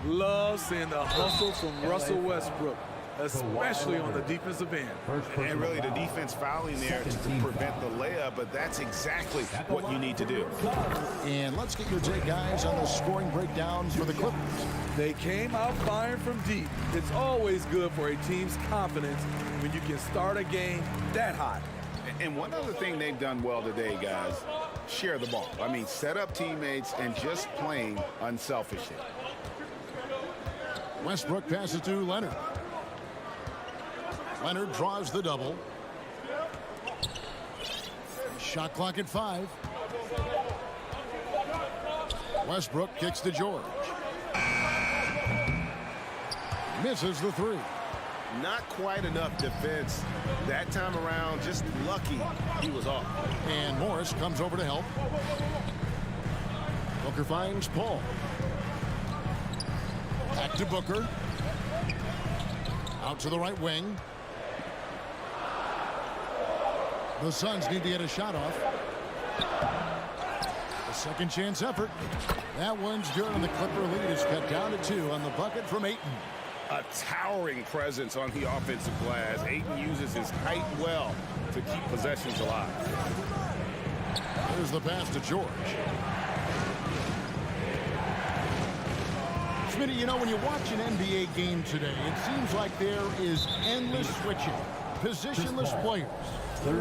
Love seeing the hustle from Russell Westbrook, especially on the defensive end. And really the defense fouling there to prevent the layup, but that's exactly what you need to do. And let's get your take, guys, on the scoring breakdowns for the Clippers. They came out firing from deep. It's always good for a team's confidence when you can start a game that hot. And one other thing they've done well today, guys, share the ball. I mean, set up teammates and just playing unselfishly. Westbrook passes to Leonard. Leonard draws the double. Shot clock at 5. Westbrook kicks to George. Misses the 3. Not quite enough defense that time around. Just lucky he was off. And Morris comes over to help. Booker finds Paul. Back to Booker. Out to the right wing. The Suns need to get a shot off. A second chance effort. That one's good, and the Clipper lead is cut down to 2 on the bucket from Ayton. A towering presence on the offensive glass. Ayton uses his height well to keep possessions alive. There's the pass to George. Smitty, you know, when you watch an NBA game today, it seems like there is endless switching, positionless players.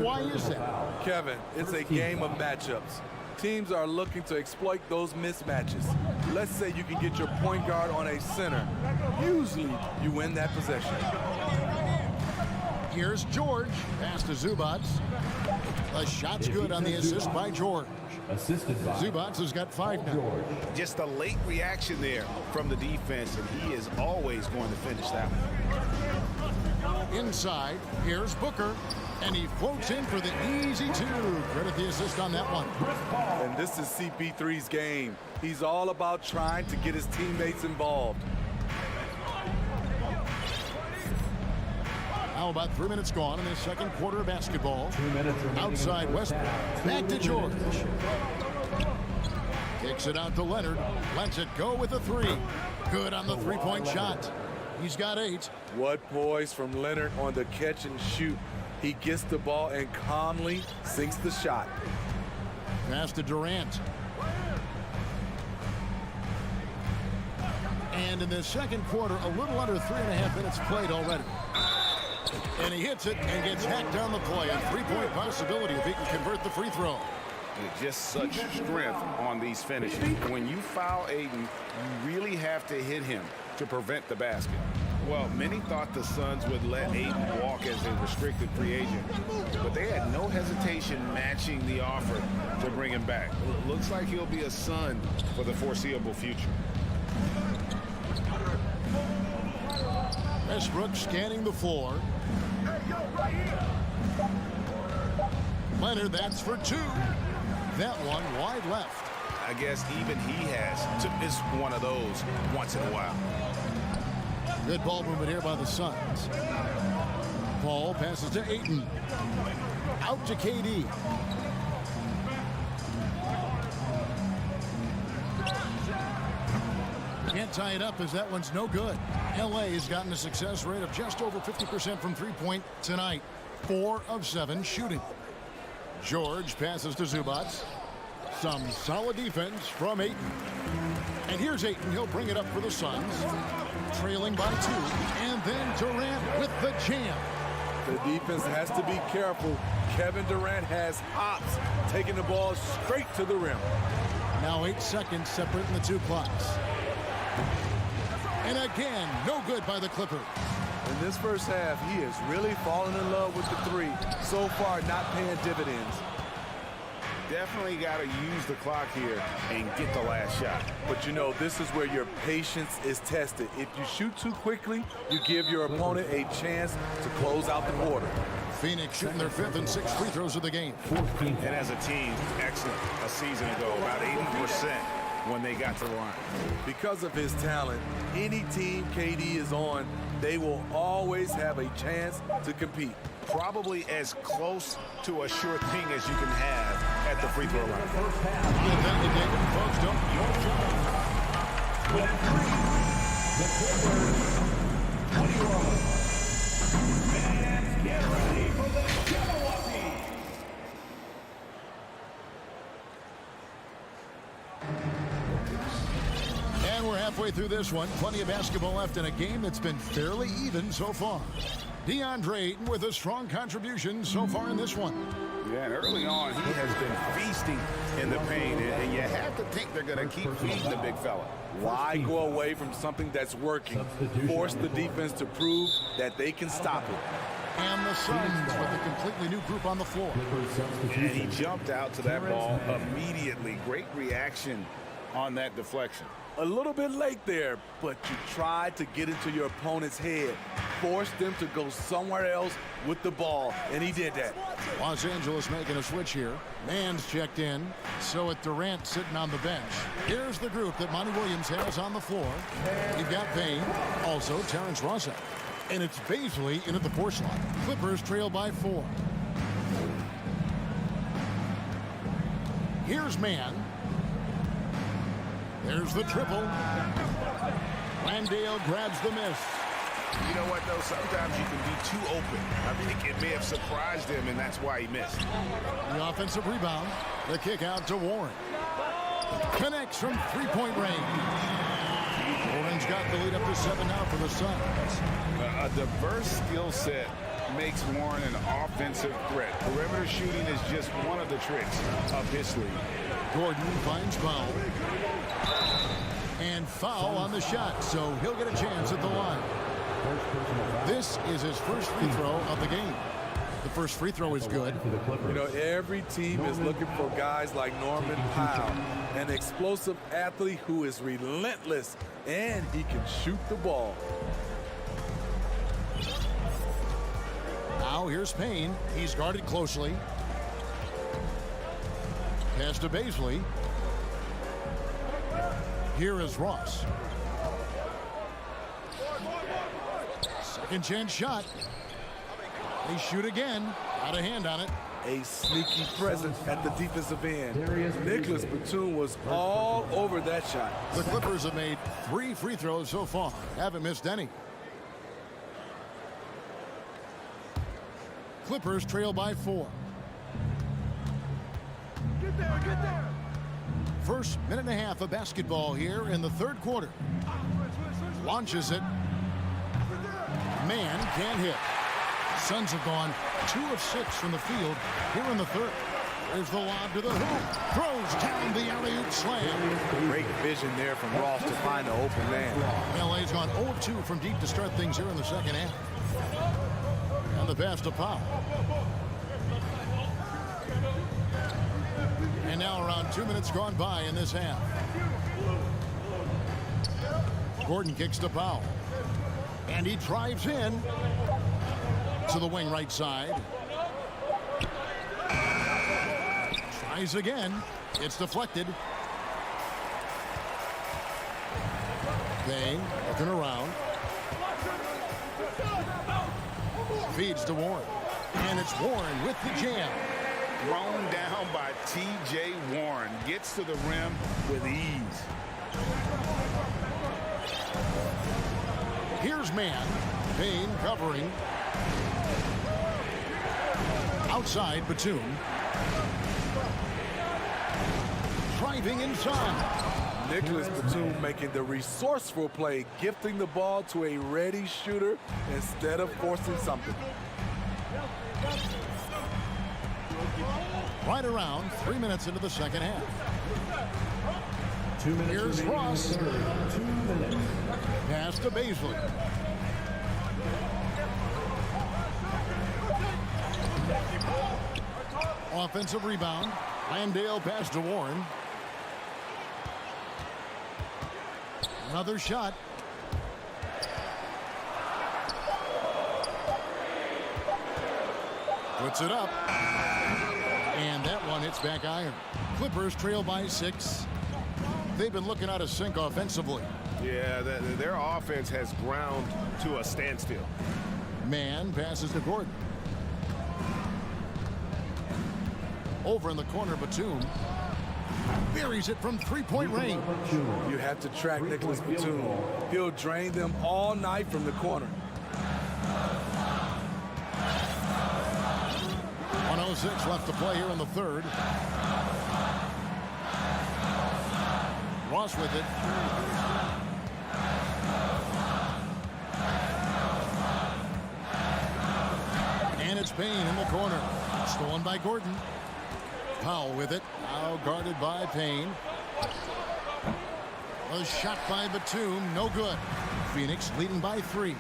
Why is that? Kevin, it's a game of matchups. Teams are looking to exploit those mismatches. Let's say you can get your point guard on a center. Usually, you win that possession. Here's George. Pass to Zubac. The shot's good on the assist by George. Assisted by Zubac has got 5 now. Just a late reaction there from the defense, and he is always going to finish that one. Inside, here's Booker. And he floats in for the easy 2. Credit the assist on that one. And this is CP3's game. He's all about trying to get his teammates involved. Now about 3 minutes gone in the second quarter of basketball. 2 minutes remaining. Outside Westbrook. Back to George. Kicks it out to Leonard. Lets it go with a three. Good on the three-point shot. He's got 8. What poise from Leonard on the catch and shoot. He gets the ball and calmly sinks the shot. Pass to Durant. And in the second quarter, a little under 3.5 minutes played already. And he hits it and gets hacked down the play. A three-point possibility if he can convert the free throw. Just such strength on these finishes. When you foul Aiden, you really have to hit him to prevent the basket. Well, many thought the Suns would let Aiden walk as a restricted free agent, but they had no hesitation matching the offer to bring him back. Looks like he'll be a Sun for the foreseeable future. Westbrook scanning the floor. Leonard, that's for 2. That one wide left. I guess even he has to miss one of those once in a while. Good ball movement here by the Suns. Paul passes to Ayton. Out to KD. Can't tie it up as that one's no good. LA has gotten a success rate of just over 50% from three-point tonight. 4 of 7 shooting. George passes to Zubac. Some solid defense from Ayton. And here's Ayton. He'll bring it up for the Suns. Trailing by 2. And then Durant with the jam. The defense has to be careful. Kevin Durant has hops, taking the ball straight to the rim. Now 8 seconds separating the 2 clocks. And again, no good by the Clippers. In this first half, he is really falling in love with the three. So far, not paying dividends. Definitely got to use the clock here and get the last shot. But you know, this is where your patience is tested. If you shoot too quickly, you give your opponent a chance to close out the quarter. Phoenix shooting their 5th and 6th free throws of the game. And as a team, excellent. A season ago, about 80% when they got to the line. Because of his talent, any team KD is on, they will always have a chance to compete. Probably as close to a sure thing as you can have at the free throw line. Folks, don't With 3, the Clippers, 21. Fans, get ready for the Jabberwocky. And we're halfway through this one. Plenty of basketball left in a game that's been fairly even so far. DeAndre Ayton with a strong contribution so far in this one. Yeah, and early on, he has been feasting in the paint, and you have to think they're going to keep feeding the big fella. Why go away from something that's working? Force the defense to prove that they can stop it. And the Suns with a completely new group on the floor. And he jumped out to that ball immediately. Great reaction on that deflection. A little bit late there, but you tried to get into your opponent's head. Force them to go somewhere else with the ball, and he did that. Los Angeles making a switch here. Mann's checked in, so it's Durant sitting on the bench. Here's the group that Monty Williams has on the floor. You've got Payne, also Terrence Ross, and it's Baisley in at the 4 slot. Clippers trail by 4. Here's Mann. There's the triple. Landale grabs the miss. You know what, though? Sometimes you can be too open. I think it may have surprised him, and that's why he missed. The offensive rebound. The kick out to Warren. Connects from three-point range. Horens got the lead up to 7 now for the Suns. A diverse skill set makes Warren an offensive threat. Perimeter shooting is just one of the tricks of his sleeve. Gordon finds Powell. And foul on the shot, so he'll get a chance at the line. This is his first free throw of the game. The first free throw is good. You know, every team is looking for guys like Norman Powell, an explosive athlete who is relentless, and he can shoot the ball. Now here's Payne. He's guarded closely. Pass to Baisley. Here is Ross. Second chance shot. They shoot again. Got a hand on it. A sneaky presence at the defensive end. Nicholas Batum was all over that shot. The Clippers have made 3 free throws so far. Haven't missed any. Clippers trail by 4. Get there, get there. First minute and a half of basketball here in the third quarter. Launches it. Man can't hit. Suns have gone 2 of 6 from the field here in the third. There's the lob to the hoop. Throws down the alley-oop slam. Great vision there from Ross to find the open man. LA's gone 0-2 from deep to start things here in the second half. And the pass to Powell. And now around 2 minutes gone by in this half. Gordon kicks to Powell. And he drives in to the wing right side. Tries again. It's deflected. Payne looking around. Feeds to Warren. And it's Warren with the jam. Thrown down by T.J. Warren. Gets to the rim with ease. Here's man. Payne covering. Outside Batum. Driving inside. Nicholas Batum making the resourceful play, gifting the ball to a ready shooter instead of forcing something. Right around 3 minutes into the second half. 2 minutes. Here's Ross. 2 minutes. Pass to Baisley. Offensive rebound. Landale pass to Warren. Another shot. Puts it up. And that one hits back iron. Clippers trail by 6. They've been looking out of sync offensively. Yeah, their offense has ground to a standstill. Man passes to Gordon. Over in the corner, Batum buries it from three-point range. You have to track Nicholas Batum. He'll drain them all night from the corner. 1:06 left to play here in the third. Ross with it. And it's Payne in the corner. Stolen by Gordon. Powell with it. Now guarded by Payne. A shot by Batum. No good. Phoenix leading by 3.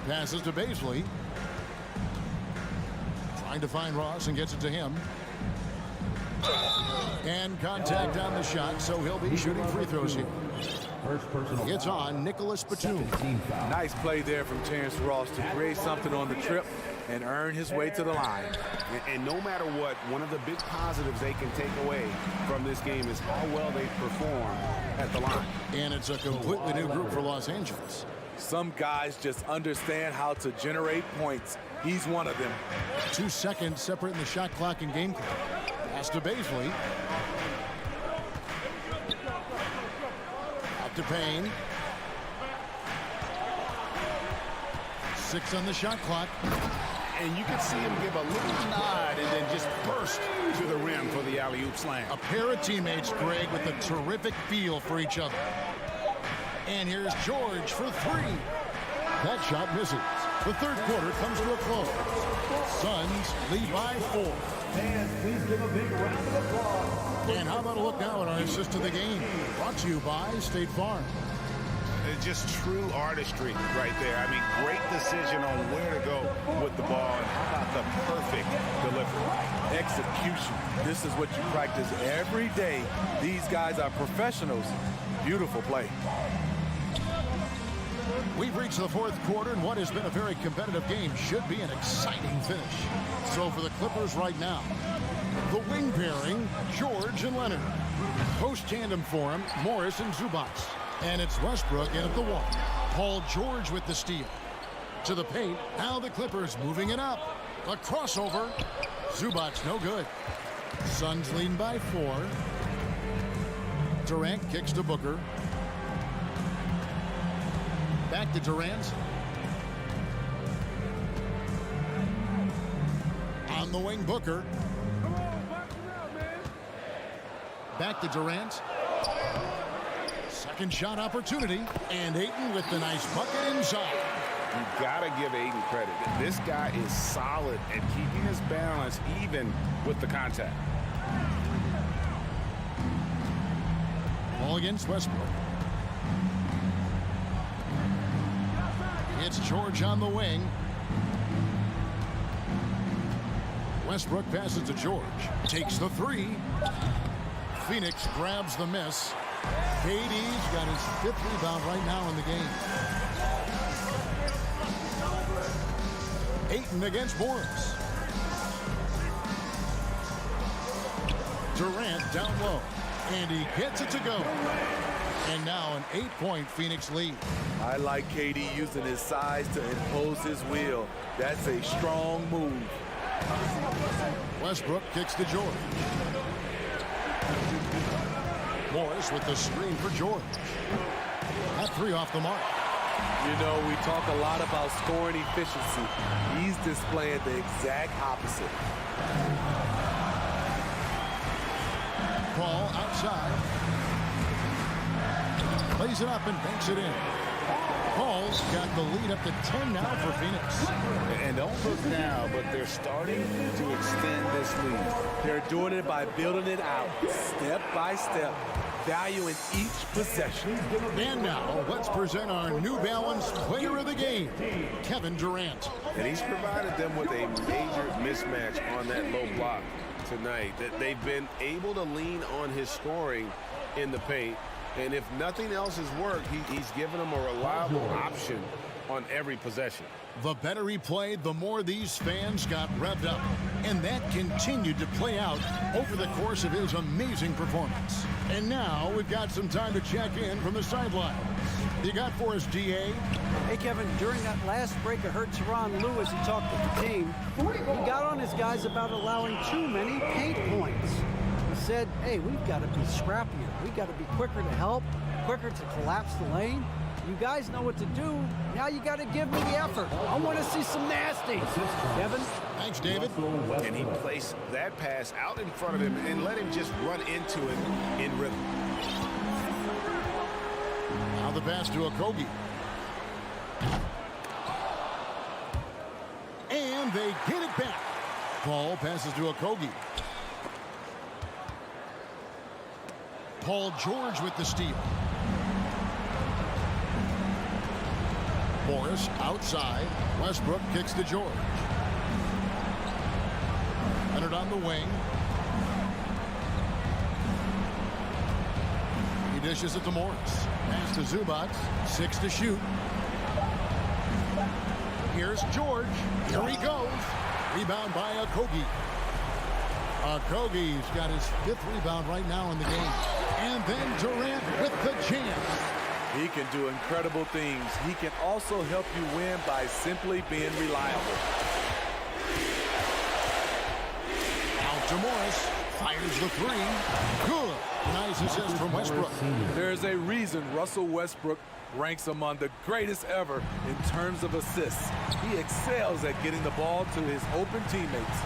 Passes to Baisley. Trying to find Ross and gets it to him. And contact on the shot, so he'll be shooting free throws here. It's on Nicholas Batum. Nice play there from Terrence Ross to create something on the trip and earn his way to the line. And no matter what, one of the big positives they can take away from this game is how well they perform at the line. And it's a completely new group for Los Angeles. Some guys just understand how to generate points. He's one of them. 2 seconds separating the shot clock and game clock. Pass to Baisley. Out to Payne. 6 on the shot clock. And you can see him give a little nod and then just burst to the rim for the alley-oop slam. A pair of teammates, Greg, with a terrific feel for each other. And here's George for 3. That shot misses. The third quarter comes to a close. Suns lead by 4. Fans, please give a big round of applause. And how about a look now at our assist to the game? Brought to you by State Farm. It's just true artistry right there. I mean, great decision on where to go with the ball. And how about the perfect delivery? Execution. This is what you practice every day. These guys are professionals. Beautiful play. We've reached the fourth quarter, and what has been a very competitive game should be an exciting finish. So for the Clippers right now, the wing pairing, George and Leonard. Post tandem for him, Morris and Zubac. And it's Westbrook in at the 1. Paul George with the steal. To the paint, now the Clippers moving it up. The crossover. Zubac's no good. Suns leading by 4. Durant kicks to Booker. Back to Durant. On the wing, Booker. Back to Durant. Second shot opportunity. And Ayton with the nice bucket inside. You gotta give Ayton credit. This guy is solid at keeping his balance even with the contact. Ball against Westbrook. It's George on the wing. Westbrook passes to George. Takes the 3. Phoenix grabs the miss. KD's got his 5th rebound right now in the game. Ayton against Morris. Durant down low. And he gets it to go. And now an 8-point Phoenix lead. I like KD using his size to impose his will. That's a strong move. Westbrook kicks to George. Morris with the screen for George. That 3 off the mark. You know, we talk a lot about scoring efficiency. He's displaying the exact opposite. Ball outside. Plays it up and banks it in. Paul's got the lead up to 10 now for Phoenix. And don't look now, but they're starting to extend this lead. They're doing it by building it out, step by step, valuing each possession. And now, let's present our New Balance Player of the Game, Kevin Durant. And he's provided them with a major mismatch on that low block tonight. That they've been able to lean on his scoring in the paint. And if nothing else has worked, he's given them a reliable option on every possession. The better he played, the more these fans got revved up. And that continued to play out over the course of his amazing performance. And now we've got some time to check in from the sidelines. You got for us, DA? Hey, Kevin, during that last break, I heard Tyronn Lue, as he talked to the team. He got on his guys about allowing too many paint points. He said, hey, we've got to be scrappier. We've got to be quicker to help, quicker to collapse the lane. You guys know what to do. Now you got to give me the effort. I want to see some nasty. Kevin? Thanks, David. And he placed that pass out in front of him and let him just run into it in rhythm. Now the pass to Okogie. And they get it back. Paul passes to Okogie. Paul George with the steal. Morris outside. Westbrook kicks to George. Leonard on the wing. He dishes it to Morris. Pass to Zubac. 6 to shoot. Here's George. Here he goes. Rebound by Okogie. Okogie's got his 5th rebound right now in the game. And then Durant with the jam. He can do incredible things. He can also help you win by simply being reliable. Out to Morris. Fires the 3. Good. Nice assist from Westbrook. There's a reason Russell Westbrook ranks among the greatest ever in terms of assists. He excels at getting the ball to his open teammates.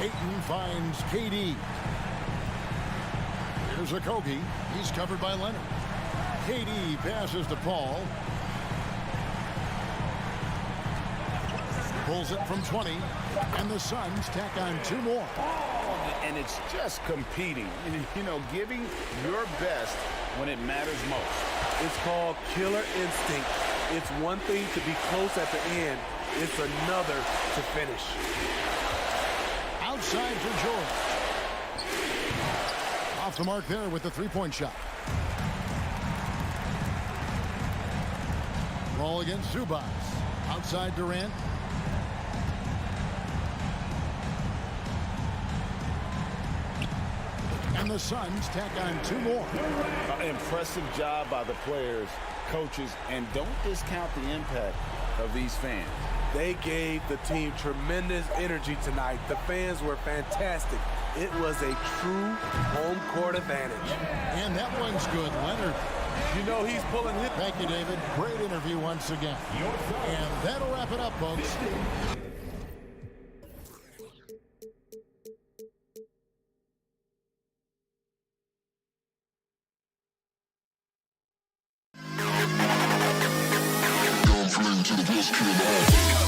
Ayton finds KD. Here's Okogie. He's covered by Leonard. KD passes to Paul. Pulls it from 20. And the Suns tack on 2 more. And it's just competing. You know, giving your best when it matters most. It's called killer instinct. It's one thing to be close at the end. It's another to finish. Outside for George. Off the mark there with the 3-point shot. Ball against Zubac. Outside Durant. And the Suns tack on 2 more. Impressive job by the players, coaches, and don't discount the impact of these fans. They gave the team tremendous energy tonight. The fans were fantastic. It was a true home court advantage. And that one's good, Leonard. You know he's pulling his... Thank you, David. Great interview once again. And that'll wrap it up, folks. To the best to the ball.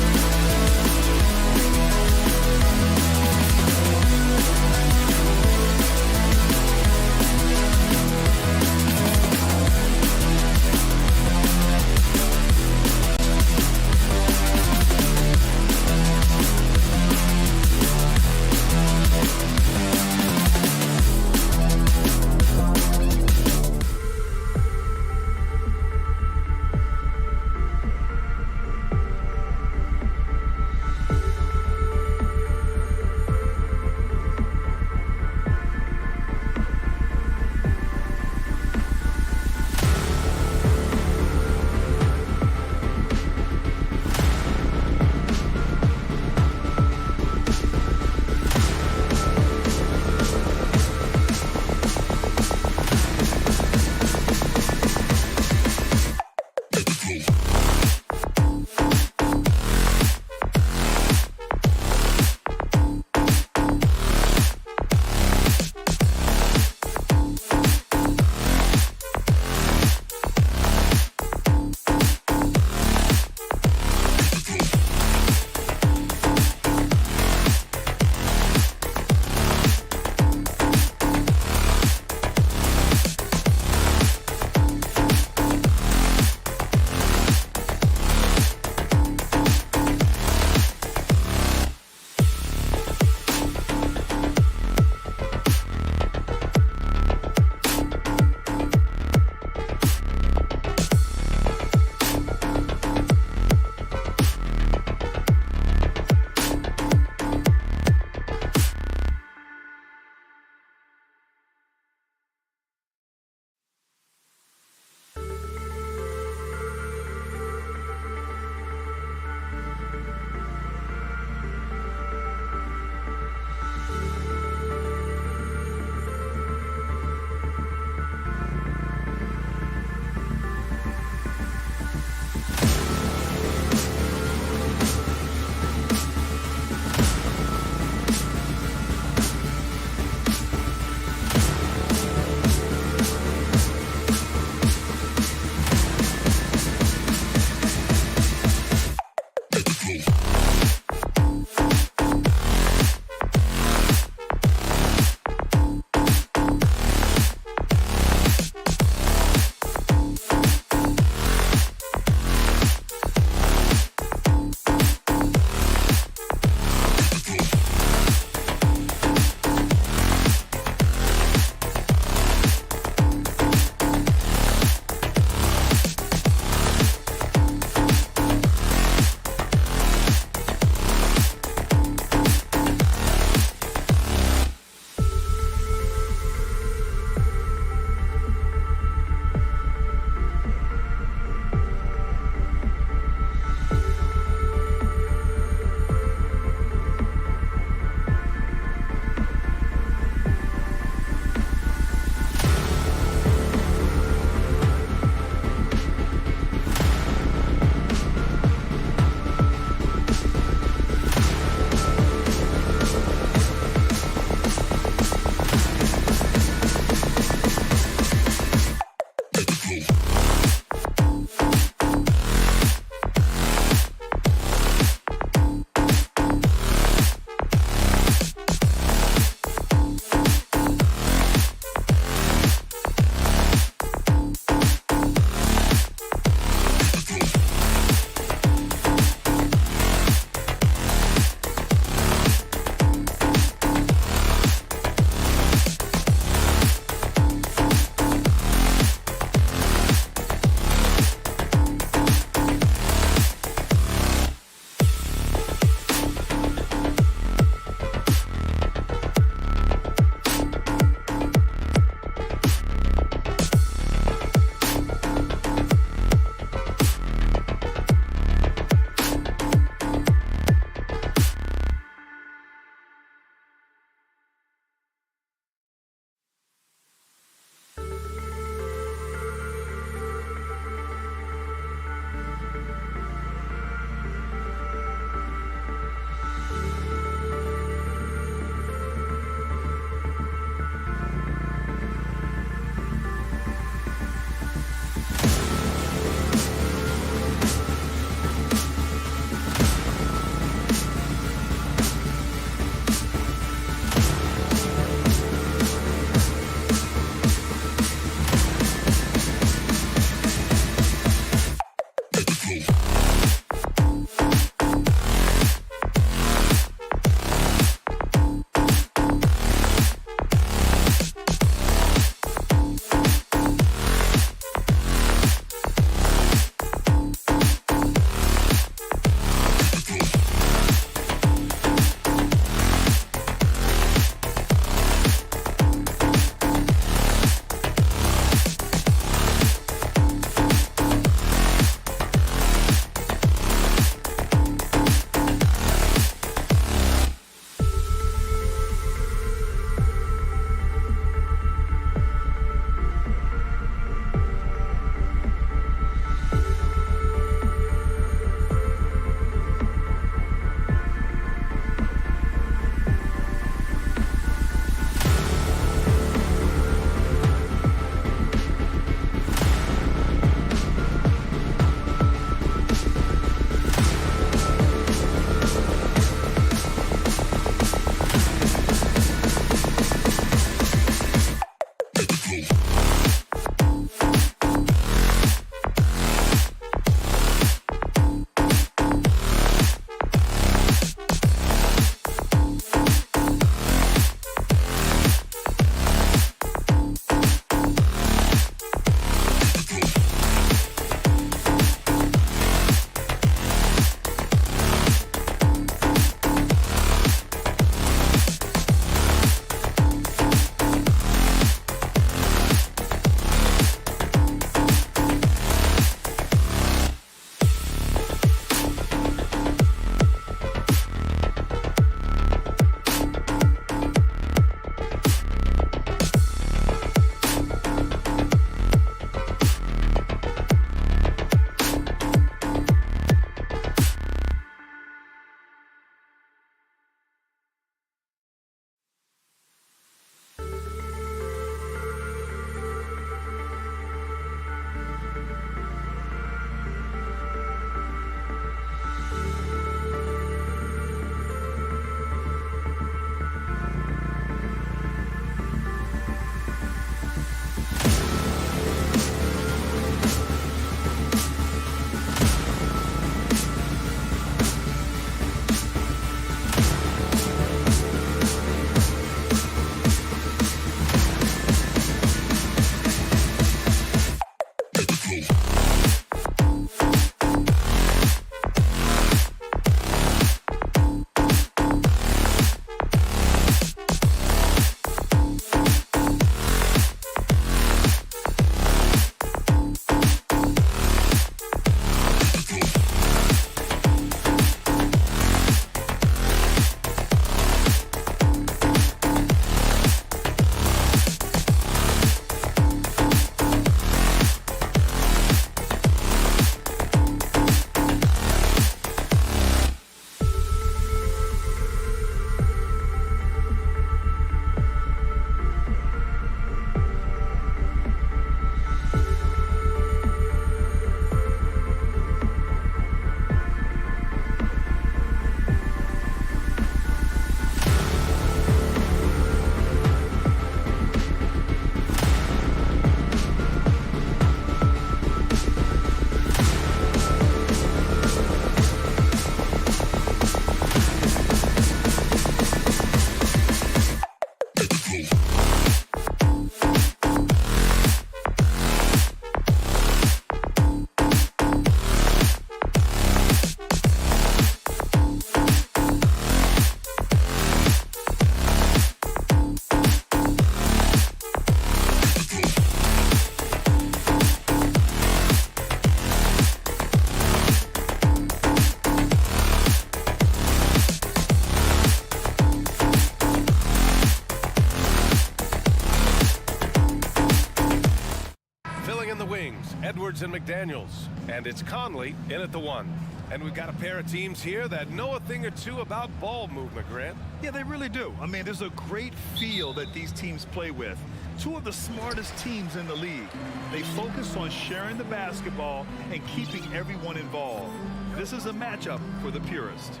Battling in the wings, Edwards and McDaniels. And it's Conley in at the 1. And we've got a pair of teams here that know a thing or two about ball movement, Grant. Yeah, they really do. I mean, there's a great feel that these teams play with. Two of the smartest teams in the league. They focus on sharing the basketball and keeping everyone involved. This is a matchup for the purist.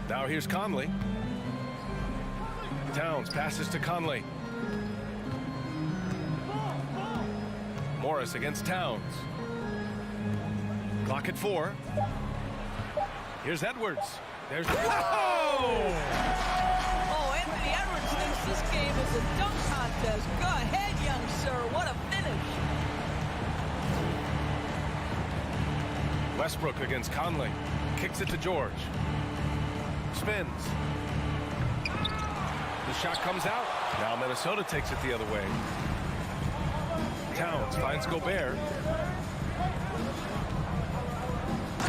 Now here's Conley. Towns passes to Conley. Morris against Towns. Clock at 4. Here's Edwards. There's... Oh! Oh, Anthony Edwards thinks this game is a dunk contest. Go ahead, young sir. What a finish. Westbrook against Conley. Kicks it to George. Spins. The shot comes out. Now Minnesota takes it the other way. Towns finds Gobert.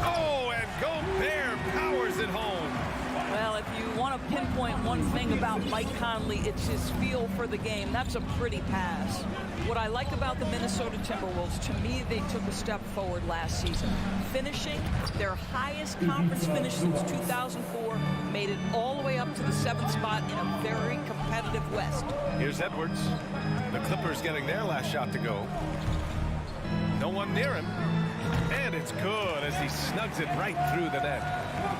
Oh, and Gobert powers it home. Well, if you want to pinpoint one thing about Mike Conley, it's his feel for the game. That's a pretty pass. What I like about the Minnesota Timberwolves, to me, they took a step forward last season. Finishing their highest conference finish since 2004, made it all the way up to the 7th spot in a very competitive West. Here's Edwards. The Clippers getting their last shot to go. No one near him. And it's good as he snugs it right through the net.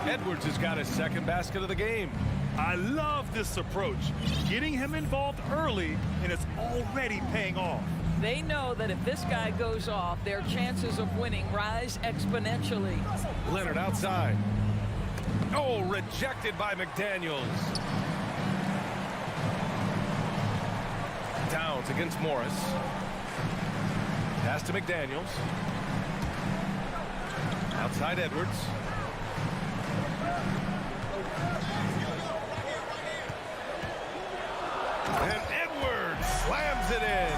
Edwards has got his second basket of the game. I love this approach. Getting him involved early, and it's already paying off. They know that if this guy goes off, their chances of winning rise exponentially. Leonard outside. Oh, rejected by McDaniels. Towns against Morris. Pass to McDaniels. Outside Edwards. And Edwards slams it in.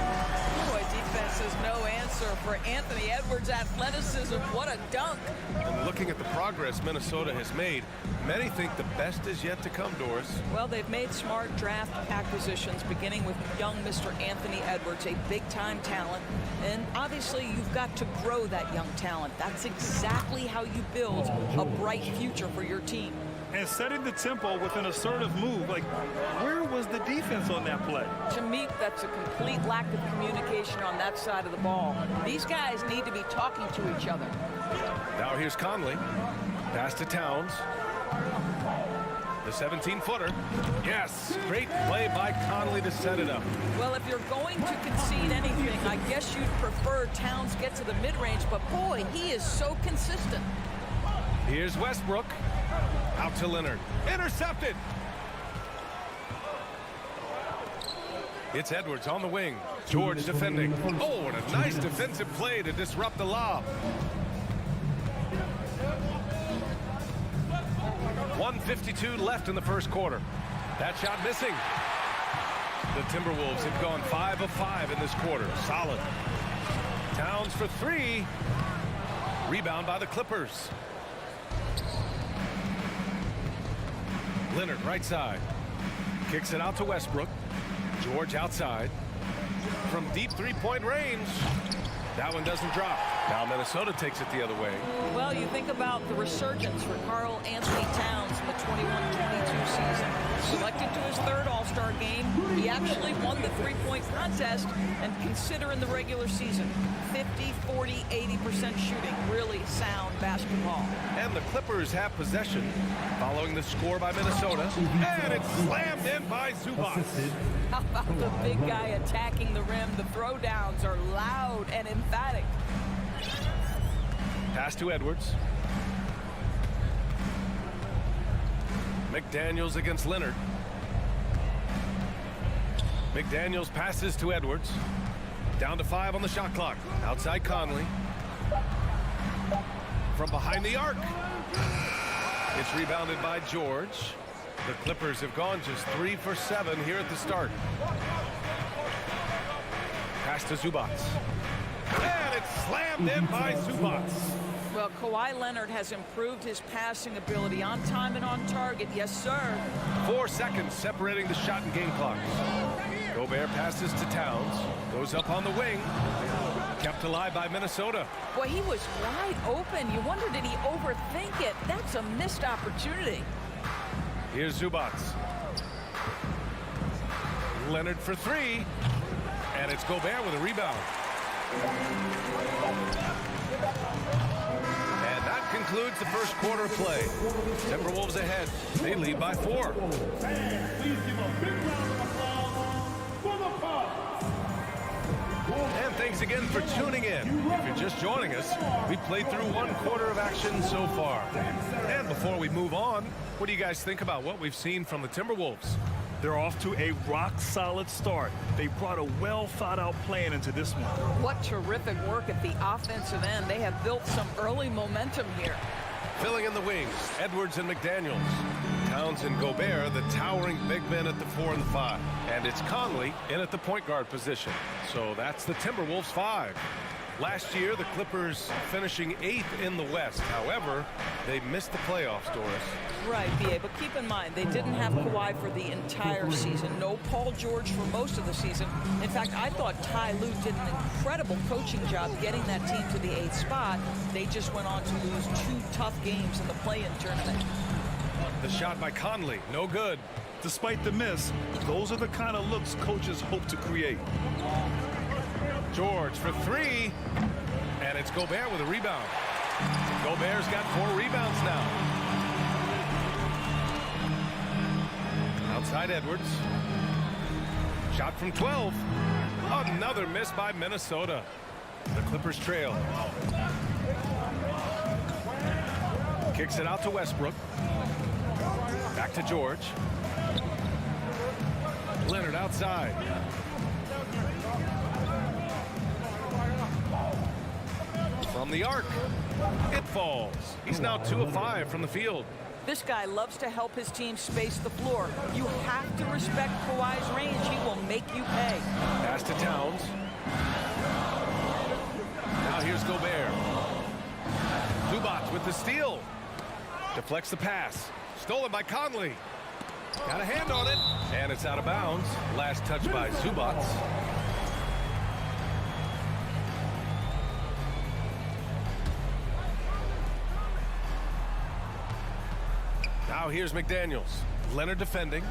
Boy, defense is no answer for Anthony Edwards' athleticism. What a dunk. And looking at the progress Minnesota has made, many think the best is yet to come, Doris. Well, they've made smart draft acquisitions, beginning with young Mr. Anthony Edwards, a big-time talent. And obviously, you've got to grow that young talent. That's exactly how you build a bright future for your team. And setting the tempo with an assertive move. Like, where was the defense on that play? To me, that's a complete lack of communication on that side of the ball. These guys need to be talking to each other. Now here's Conley. Pass to Towns. The 17-footer. Yes, great play by Conley to set it up. Well, if you're going to concede anything, I guess you'd prefer Towns get to the mid-range, but boy, he is so consistent. Here's Westbrook. Out to Leonard. Intercepted. It's Edwards on the wing. George defending. Oh, and a nice defensive play to disrupt the lob. 1:52 left in the first quarter. That shot missing. The Timberwolves have gone 5 of 5 in this quarter. Solid. Towns for 3. Rebound by the Clippers. Leonard right side. Kicks it out to Westbrook. George outside. From deep three-point range. That one doesn't drop. Now Minnesota takes it the other way. Well, you think about the resurgence for Karl Anthony Towns in the 21-22 season. Selected to his 3rd All-Star game, he actually won the three-point contest, and consider in the regular season, 50, 40, 80% shooting. Really sound basketball. And the Clippers have possession following the score by Minnesota. And it's slammed in by Zubac. How about the big guy attacking the rim? The throwdowns are loud and emphatic. Pass to Edwards. McDaniels against Leonard. McDaniels passes to Edwards. Down to 5 on the shot clock. Outside Conley. From behind the arc. It's rebounded by George. The Clippers have gone just 3 for 7 here at the start. Pass to Zubac. And it's slammed in by Zubac. Well, Kawhi Leonard has improved his passing ability on time and on target. Yes, sir. 4 seconds separating the shot and game clocks. Gobert passes to Towns. Goes up on the wing. Kept alive by Minnesota. Boy, he was wide open. You wonder, did he overthink it? That's a missed opportunity. Here's Zubats. Leonard for three. And it's Gobert with a rebound. And that concludes the first quarter of play. Timberwolves ahead. They lead by 4. Please give a big round of applause for the Pharos. And thanks again for tuning in. If you're just joining us, we played through 1 quarter of action so far. And before we move on, what do you guys think about what we've seen from the Timberwolves? They're off to a rock-solid start. They brought a well-thought-out plan into this one. What terrific work at the offensive end. They have built some early momentum here. Filling in the wings, Edwards and McDaniels. Towns and Gobert, the towering big men at the 4 and the 5. And it's Conley in at the point guard position. So that's the Timberwolves 5. Last year, the Clippers finishing 8th in the West. However, they missed the playoffs, Doris. Right, B.A., but keep in mind, they didn't have Kawhi for the entire season. No Paul George for most of the season. In fact, I thought Ty Lue did an incredible coaching job getting that team to the 8th spot. They just went on to lose 2 tough games in the play-in tournament. The shot by Conley, no good. Despite the miss, those are the kind of looks coaches hope to create. George for 3. And it's Gobert with a rebound. Gobert's got 4 rebounds now. Outside Edwards. Shot from 12. Another miss by Minnesota. The Clippers trail. Kicks it out to Westbrook. Back to George. Leonard outside. From the arc. It falls. He's now 2 of 5 from the field. This guy loves to help his team space the floor. You have to respect Kawhi's range. He will make you pay. Pass to Towns. Now here's Gobert. Zubats with the steal. Deflects the pass. Stolen by Conley. Got a hand on it. And it's out of bounds. Last touch by Zubats. Now here's McDaniels. Leonard defending.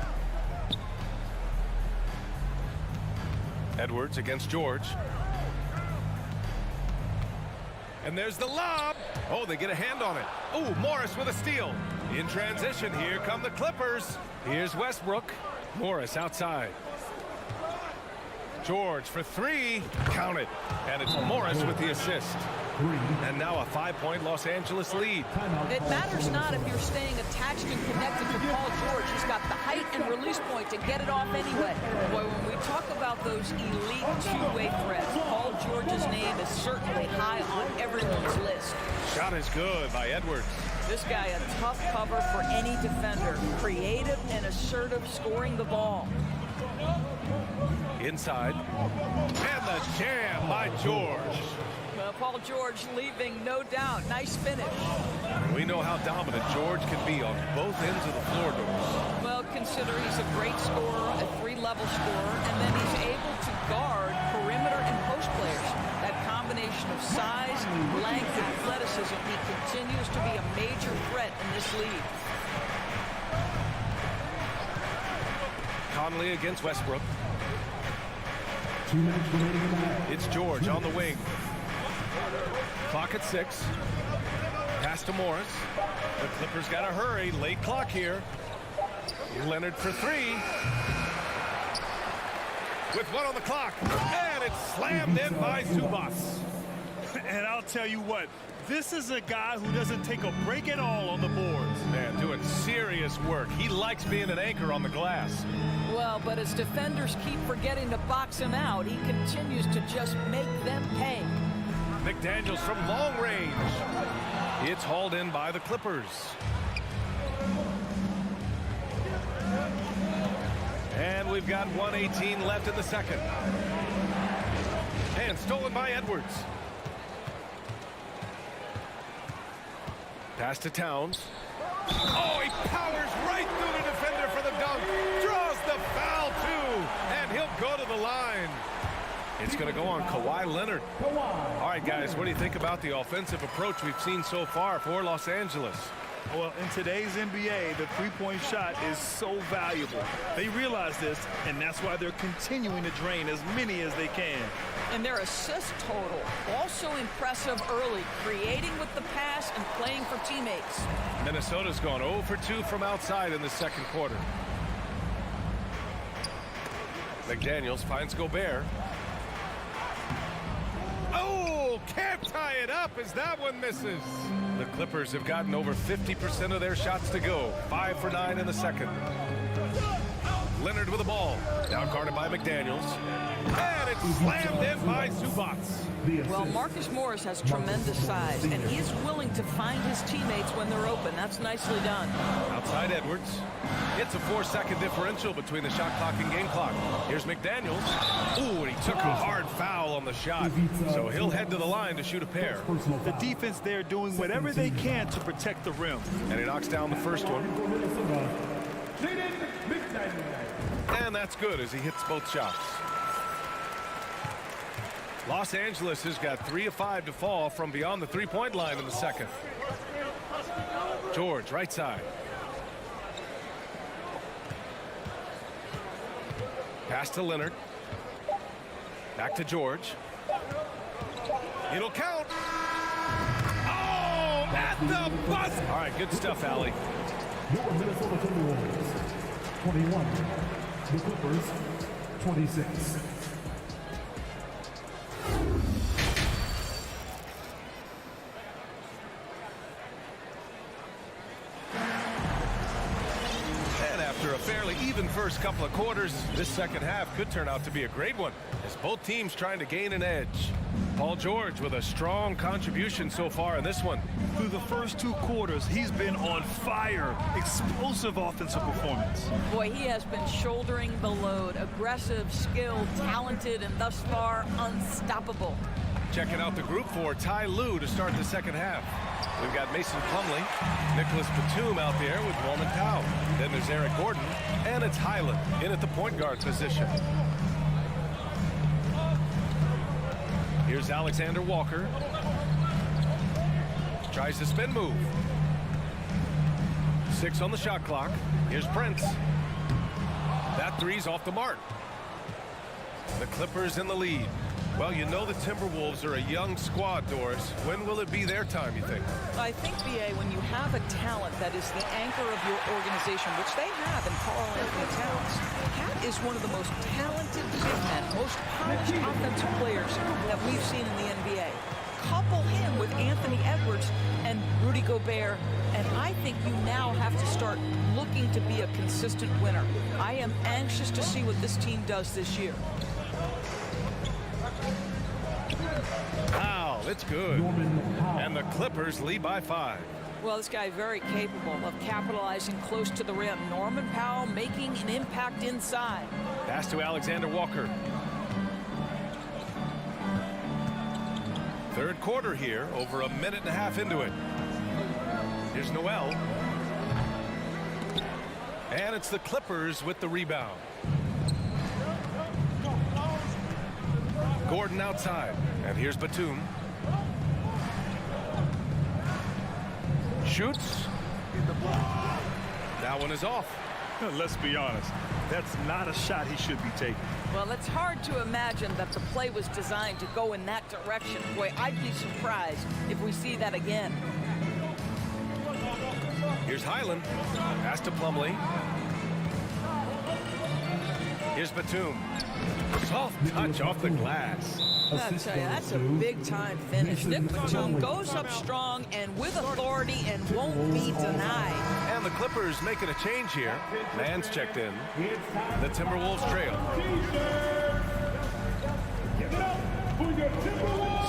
Edwards against George. And there's the lob. Oh, they get a hand on it. Oh, Morris with a steal. In transition, here come the Clippers. Here's Westbrook. Morris outside. George for 3. Count it. And it's Morris with the assist. And now a 5-point Los Angeles lead. It matters not if you're staying attached and connected to Paul George. He's got the height and release point to get it off anyway. Boy, when we talk about those elite two-way threats, Paul George's name is certainly high on everyone's list. Shot is good by Edwards. This guy a tough cover for any defender. Creative and assertive scoring the ball. Inside. And the jam by George. Well, Paul George leaving, no doubt. Nice finish. We know how dominant George can be on both ends of the floor, Doris. Well, consider he's a great scorer, a 3-level scorer, and then he's able to guard perimeter and post players. That combination of size, length, and athleticism, he continues to be a major threat in this league. Conley against Westbrook. It's George on the wing. Clock at 6. Pass to Morris. The Clippers got to hurry. Late clock here. Leonard for 3. With 1 on the clock. And it's slammed in by Zubats. And I'll tell you what, this is a guy who doesn't take a break at all on the boards. Man, doing serious work. He likes being an anchor on the glass. Well, but as defenders keep forgetting to box him out, he continues to just make them pay. McDaniels from long range. It's hauled in by the Clippers. And we've got 1:18 left in the second. And stolen by Edwards. Pass to Towns. Oh, he powers right through the defender for the dunk. Draws the foul, too. And he'll go to the line. It's going to go on Kawhi Leonard. All right, guys, what do you think about the offensive approach we've seen so far for Los Angeles? Well, in today's NBA, the three-point shot is so valuable. They realize this, and that's why they're continuing to drain as many as they can. And their assist total, also impressive early, creating with the pass and playing for teammates. Minnesota's gone 0 for 2 from outside in the second quarter. McDaniels finds Gobert. Oh, can't tie it up as that one misses. The Clippers have gotten over 50% of their shots to go. 5 for 9 in the second. Leonard with the ball. Now guarded by McDaniels. And it's slammed in by Zubac. Well, Marcus Morris has tremendous size, and he is willing to find his teammates when they're open. That's nicely done. Outside Edwards. It's a 4-second differential between the shot clock and game clock. Here's McDaniels. Ooh, and he took a hard foul on the shot. So he'll head to the line to shoot a pair. The defense there doing whatever they can to protect the rim. And he knocks down the first one. And that's good as he hits both shots. Los Angeles has got 3 of 5 to fall from beyond the three-point line in the second. George, right side. Pass to Leonard. Back to George. It'll count. Oh, at the buzzer. All right, good stuff, Allie. Your Minnesota Timberwolves, 21. The Clippers, 26. After a fairly even first couple of quarters, this second half could turn out to be a great one as both teams trying to gain an edge. Paul George with a strong contribution so far in this one. Through the first 2 quarters, he's been on fire. Explosive offensive performance. Boy, he has been shouldering the load. Aggressive, skilled, talented, and thus far unstoppable. Checking out the group for Ty Lue to start the second half. We've got Mason Plumlee, Nicholas Batum out there with Norman Powell. Then there's Eric Gordon, and it's Highland in at the point guard position. Here's Alexander Walker. Tries the spin move. 6 on the shot clock. Here's Prince. That three's off the mark. The Clippers in the lead. Well, you know the Timberwolves are a young squad, Doris. When will it be their time, you think? I think, B.A., when you have a talent that is the anchor of your organization, which they have in Karl Anthony Towns, Cat is one of the most talented big men, most polished offensive players that we've seen in the NBA. Couple him with Anthony Edwards and Rudy Gobert, and I think you now have to start looking to be a consistent winner. I am anxious to see what this team does this year. Wow, it's good. And the Clippers lead by 5. Well, this guy very capable of capitalizing close to the rim. Norman Powell making an impact inside. Pass to Alexander Walker. Third quarter here, over a minute and a half into it. Here's Noel. And it's the Clippers with the rebound. Gordon outside. And here's Batum. Shoots. That one is off. Let's be honest. That's not a shot he should be taking. Well, it's hard to imagine that the play was designed to go in that direction. Boy, I'd be surprised if we see that again. Here's Highland. Pass to Plumlee. Here's Batum. Soft touch off the glass. I'll tell you, that's a big-time finish. Nick Batum goes up strong and with authority and won't be denied. And the Clippers making a change here. Man's checked in. The Timberwolves trail.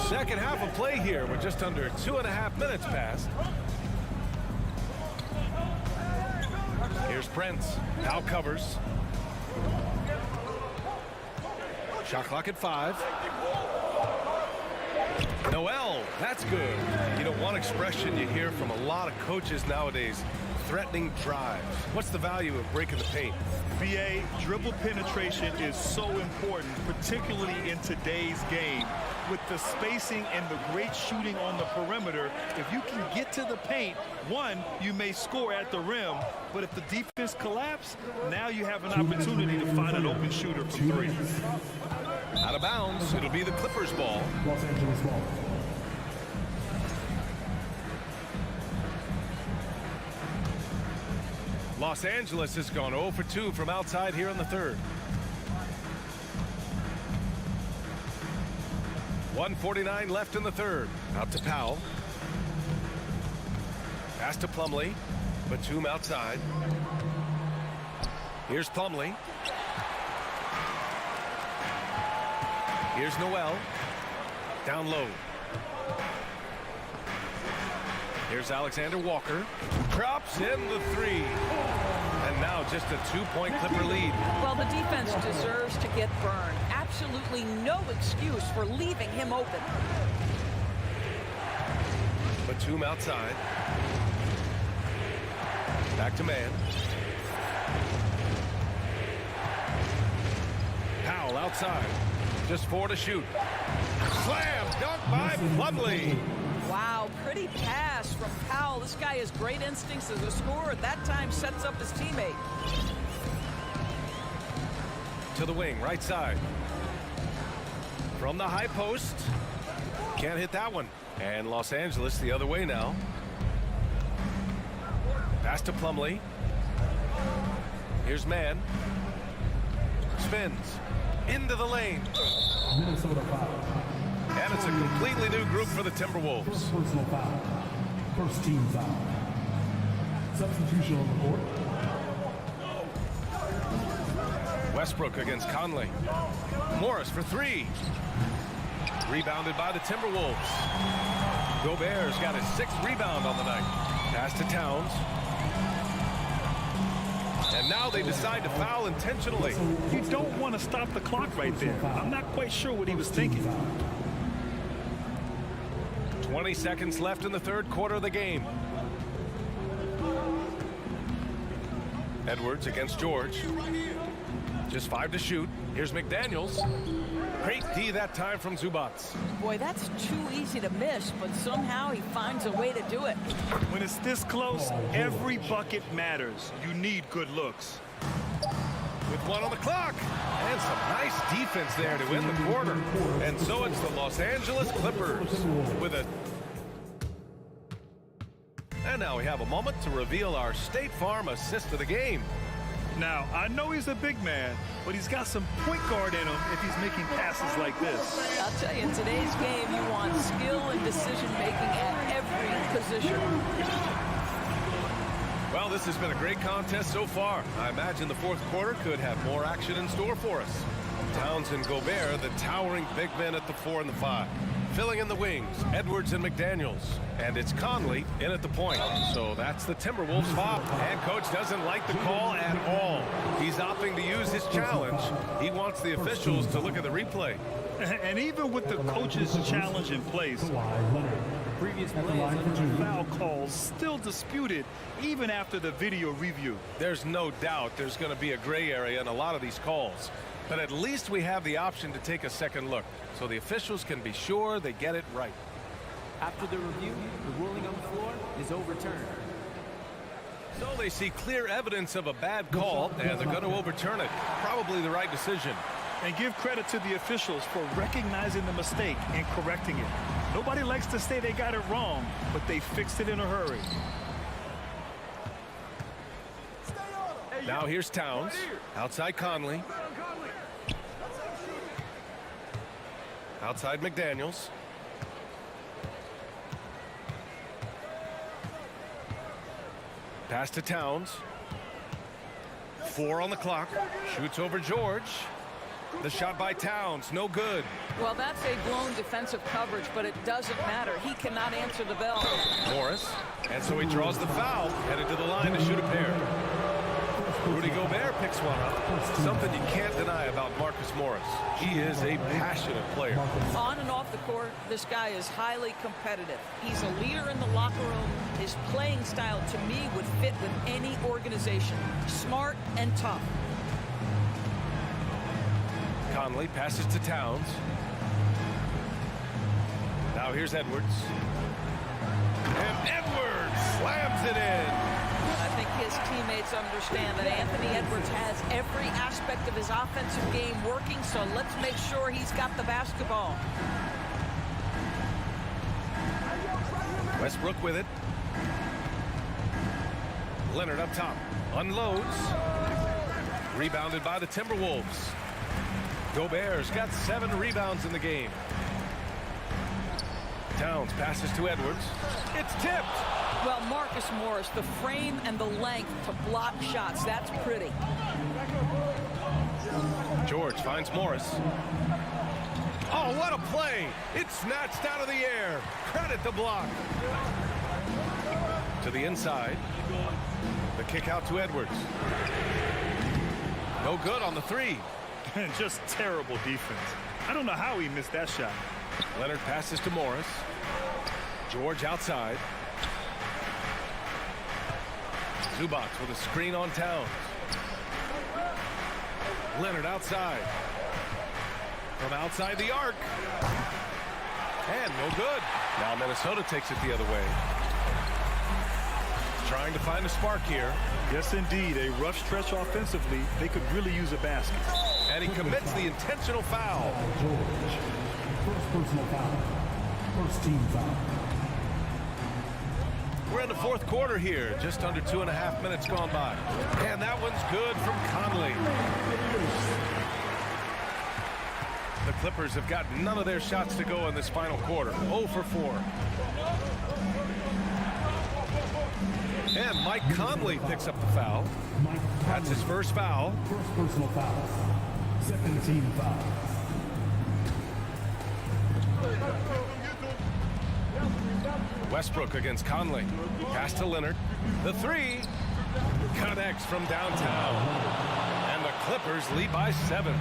Second half of play here. We're just under 2.5 minutes past. Here's Prince. Now covers. Shot clock at 5. Noel, that's good. You know, one expression you hear from a lot of coaches nowadays, threatening drives. What's the value of breaking the paint? BA, dribble penetration is so important, particularly in today's game. With the spacing and the great shooting on the perimeter, if you can get to the paint, one, you may score at the rim, but if the defense collapses, now you have an opportunity to find an open shooter from three. Out of bounds, it'll be the Clippers ball. Los Angeles ball. Los Angeles has gone 0 for 2 from outside here in the third. 1:49 left in the third. Out to Powell. Pass to Plumlee. Batum outside. Here's Plumlee. Here's Noel. Down low. Here's Alexander Walker. Drops in the three. And now just a 2-point Clipper lead. Well, the defense deserves to get burned. Absolutely no excuse for leaving him open. Batum outside. Back to man. Powell outside. Just 4 to shoot. Slam dunk by Plumlee. Wow, pretty pass from Powell. This guy has great instincts as a scorer. At that time, sets up his teammate. To the wing, right side. From the high post. Can't hit that one. And Los Angeles the other way now. Pass to Plumlee. Here's man. Spins. Into the lane. Minnesota foul. And it's a completely new group for the Timberwolves. First personal foul. First team foul. Substitution on the court. Westbrook against Conley. Morris for 3. Rebounded by the Timberwolves. Gobert's got his 6th rebound on the night. Pass to Towns. And now they decide to foul intentionally. You don't want to stop the clock right there. I'm not quite sure what he was thinking. 20 seconds left in the third quarter of the game. Edwards against George. Just 5 to shoot. Here's McDaniels. Great D that time from Zubats. Boy, that's too easy to miss, but somehow he finds a way to do it. When it's this close, every bucket matters. You need good looks. With 1 on the clock. And some nice defense there to win the quarter. And so it's the Los Angeles Clippers with a... And now we have a moment to reveal our State Farm assist of the game. Now, I know he's a big man, but he's got some point guard in him if he's making passes like this. I'll tell you, in today's game, you want skill and decision-making at every position. Well, this has been a great contest so far. I imagine the fourth quarter could have more action in store for us. Towns and Gobert, the towering big men at the 4 and the 5. Filling in the wings, Edwards and McDaniels. And it's Conley in at the point. So that's the Timberwolves foul. And coach doesn't like the call at all. He's opting to use his challenge. He wants the officials to look at the replay. And even with the coach's challenge in place, previous foul calls still disputed even after the video review. There's no doubt there's going to be a gray area in a lot of these calls. But at least we have the option to take a second look, so the officials can be sure they get it right. After the review, the ruling on the floor is overturned. So they see clear evidence of a bad call, and they're going to overturn it. Probably the right decision. And give credit to the officials for recognizing the mistake and correcting it. Nobody likes to say they got it wrong, but they fixed it in a hurry. Now here's Towns. Outside Conley. Outside McDaniels. Pass to Towns. 4 on the clock. Shoots over George. The shot by Towns, no good. Well, that's a blown defensive coverage, but it doesn't matter. He cannot answer the bell. Morris. And so he draws the foul, headed to the line to shoot a pair. Rudy Gobert picks one up. Something you can't deny about Marcus Morris. He is a passionate player. On and off the court, this guy is highly competitive. He's a leader in the locker room. His playing style, to me, would fit with any organization. Smart and tough. Conley passes to Towns. Now here's Edwards. And Edwards slams it in. I think his teammates understand that Anthony Edwards has every aspect of his offensive game working, so let's make sure he's got the basketball. Westbrook with it. Leonard up top. Unloads. Rebounded by the Timberwolves. Gobert's got 7 rebounds in the game. Towns passes to Edwards. It's tipped. Well, Marcus Morris, the frame and the length to block shots, that's pretty. George finds Morris. Oh, what a play. It's snatched out of the air. Credit the block. To the inside. The kick out to Edwards. No good on the 3. Just terrible defense. I don't know how he missed that shot. Leonard passes to Morris. George outside. Zubac with a screen on Towns. Leonard outside. From outside the arc. And no good. Now Minnesota takes it the other way. Trying to find a spark here. Yes, indeed. A rough stretch offensively. They could really use a basket. And he commits the intentional foul. George. First personal foul. First team foul. We're in the 4th quarter here. Just under 2.5 minutes gone by. And that one's good from Conley. The Clippers have got none of their shots to go in this final quarter. 0 for 4. And Mike Conley picks up the foul. That's his first foul. First personal foul. Second team foul. Westbrook against Conley. Pass to Leonard. The 3 connects from downtown. And the Clippers lead by 7.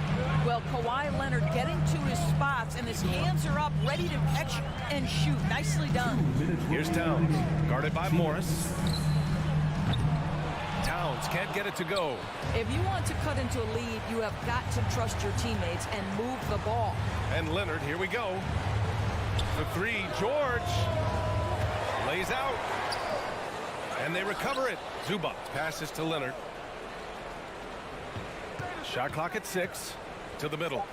Well, Kawhi Leonard getting to his spots, and his hands are up, ready to catch and shoot. Nicely done. Here's Towns, guarded by Morris. Towns can't get it to go. If you want to cut into a lead, you have got to trust your teammates and move the ball. And Leonard, here we go. The 3, George lays out. And they recover it. Zubac passes to Leonard. Shot clock at 6. To the middle.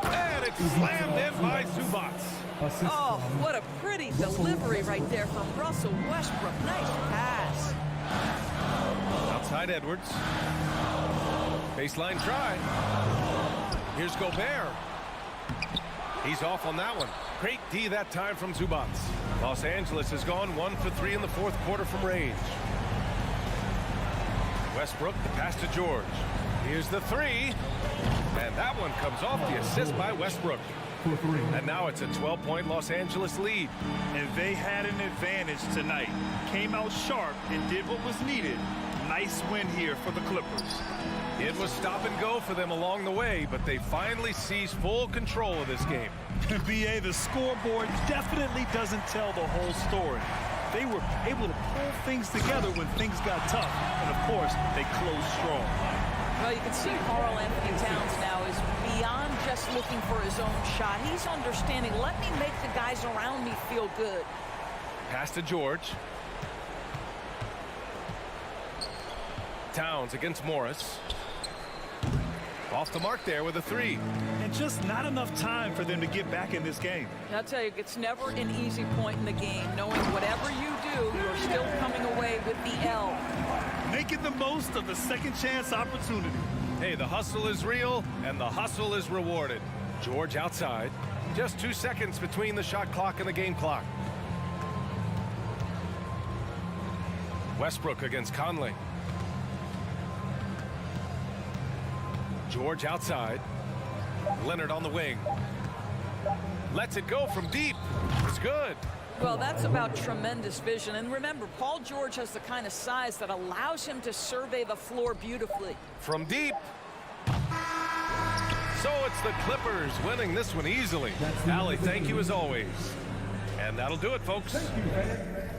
And it's slammed in by Zubac. Oh, what a pretty delivery right there from Russell Westbrook. Nice pass. Outside Edwards. Baseline try. Here's Gobert. He's off on that one. Great D that time from Zubac. Los Angeles has gone 1 for 3 in the 4th quarter from range. Westbrook, the pass to George. Here's the 3. And that one comes off the assist by Westbrook. And now it's a 12-point Los Angeles lead. And they had an advantage tonight. Came out sharp and did what was needed. Nice win here for the Clippers. It was stop and go for them along the way, but they finally seized full control of this game. BA, the scoreboard definitely doesn't tell the whole story. They were able to pull things together when things got tough. And, of course, they closed strong. Well, you can see Karl Anthony Towns now is beyond just looking for his own shot. He's understanding, let me make the guys around me feel good. Pass to George. Towns against Morris. Off the mark there with a 3. And just not enough time for them to get back in this game. I'll tell you, it's never an easy point in the game, knowing whatever you do, you're still coming away with the L. Making the most of the second chance opportunity. Hey, the hustle is real, and the hustle is rewarded. George outside. Just 2 seconds between the shot clock and the game clock. Westbrook against Conley. George outside. Leonard on the wing. Lets it go from deep. It's good. Well, that's about tremendous vision. And remember, Paul George has the kind of size that allows him to survey the floor beautifully. From deep. So it's the Clippers winning this one easily. Allie, thank you as always. And that'll do it, folks. Thank you, man.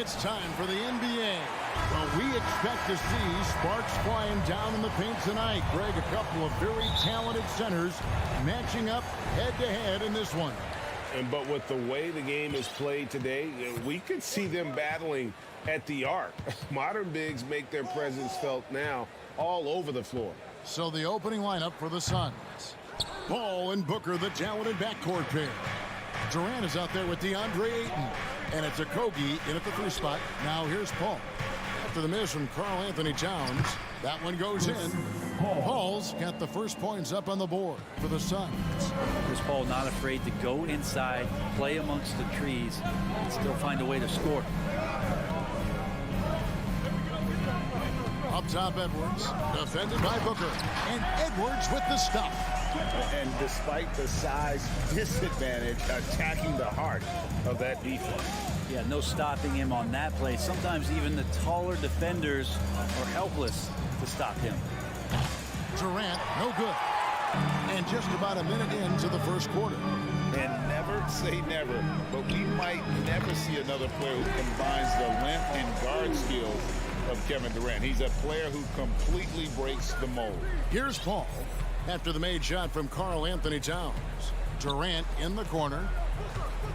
It's time for the NBA. Well, we expect to see sparks flying down in the paint tonight. Greg, a couple of very talented centers matching up head-to-head in this one. But with the way the game is played today, we could see them battling at the arc. Modern bigs make their presence felt now all over the floor. So the opening lineup for the Suns. Paul and Booker, the talented backcourt pair. Durant is out there with DeAndre Ayton. And it's Okogie in at the 3 spot. Now here's Paul. After the miss from Karl-Anthony Towns, that one goes in. Paul's got the first points up on the board for the Suns. Chris Paul not afraid to go inside, play amongst the trees, and still find a way to score. Up top, Edwards, defended by Booker. And Edwards with the stuff. And despite the size disadvantage, attacking the heart of that defense. Yeah, no stopping him on that play. Sometimes even the taller defenders are helpless to stop him. Durant, no good. And just about a minute into the first quarter. And never say never, but we might never see another player who combines the length and guard skills of Kevin Durant. He's a player who completely breaks the mold. Here's Paul after the made shot from Karl-Anthony Towns. Durant in the corner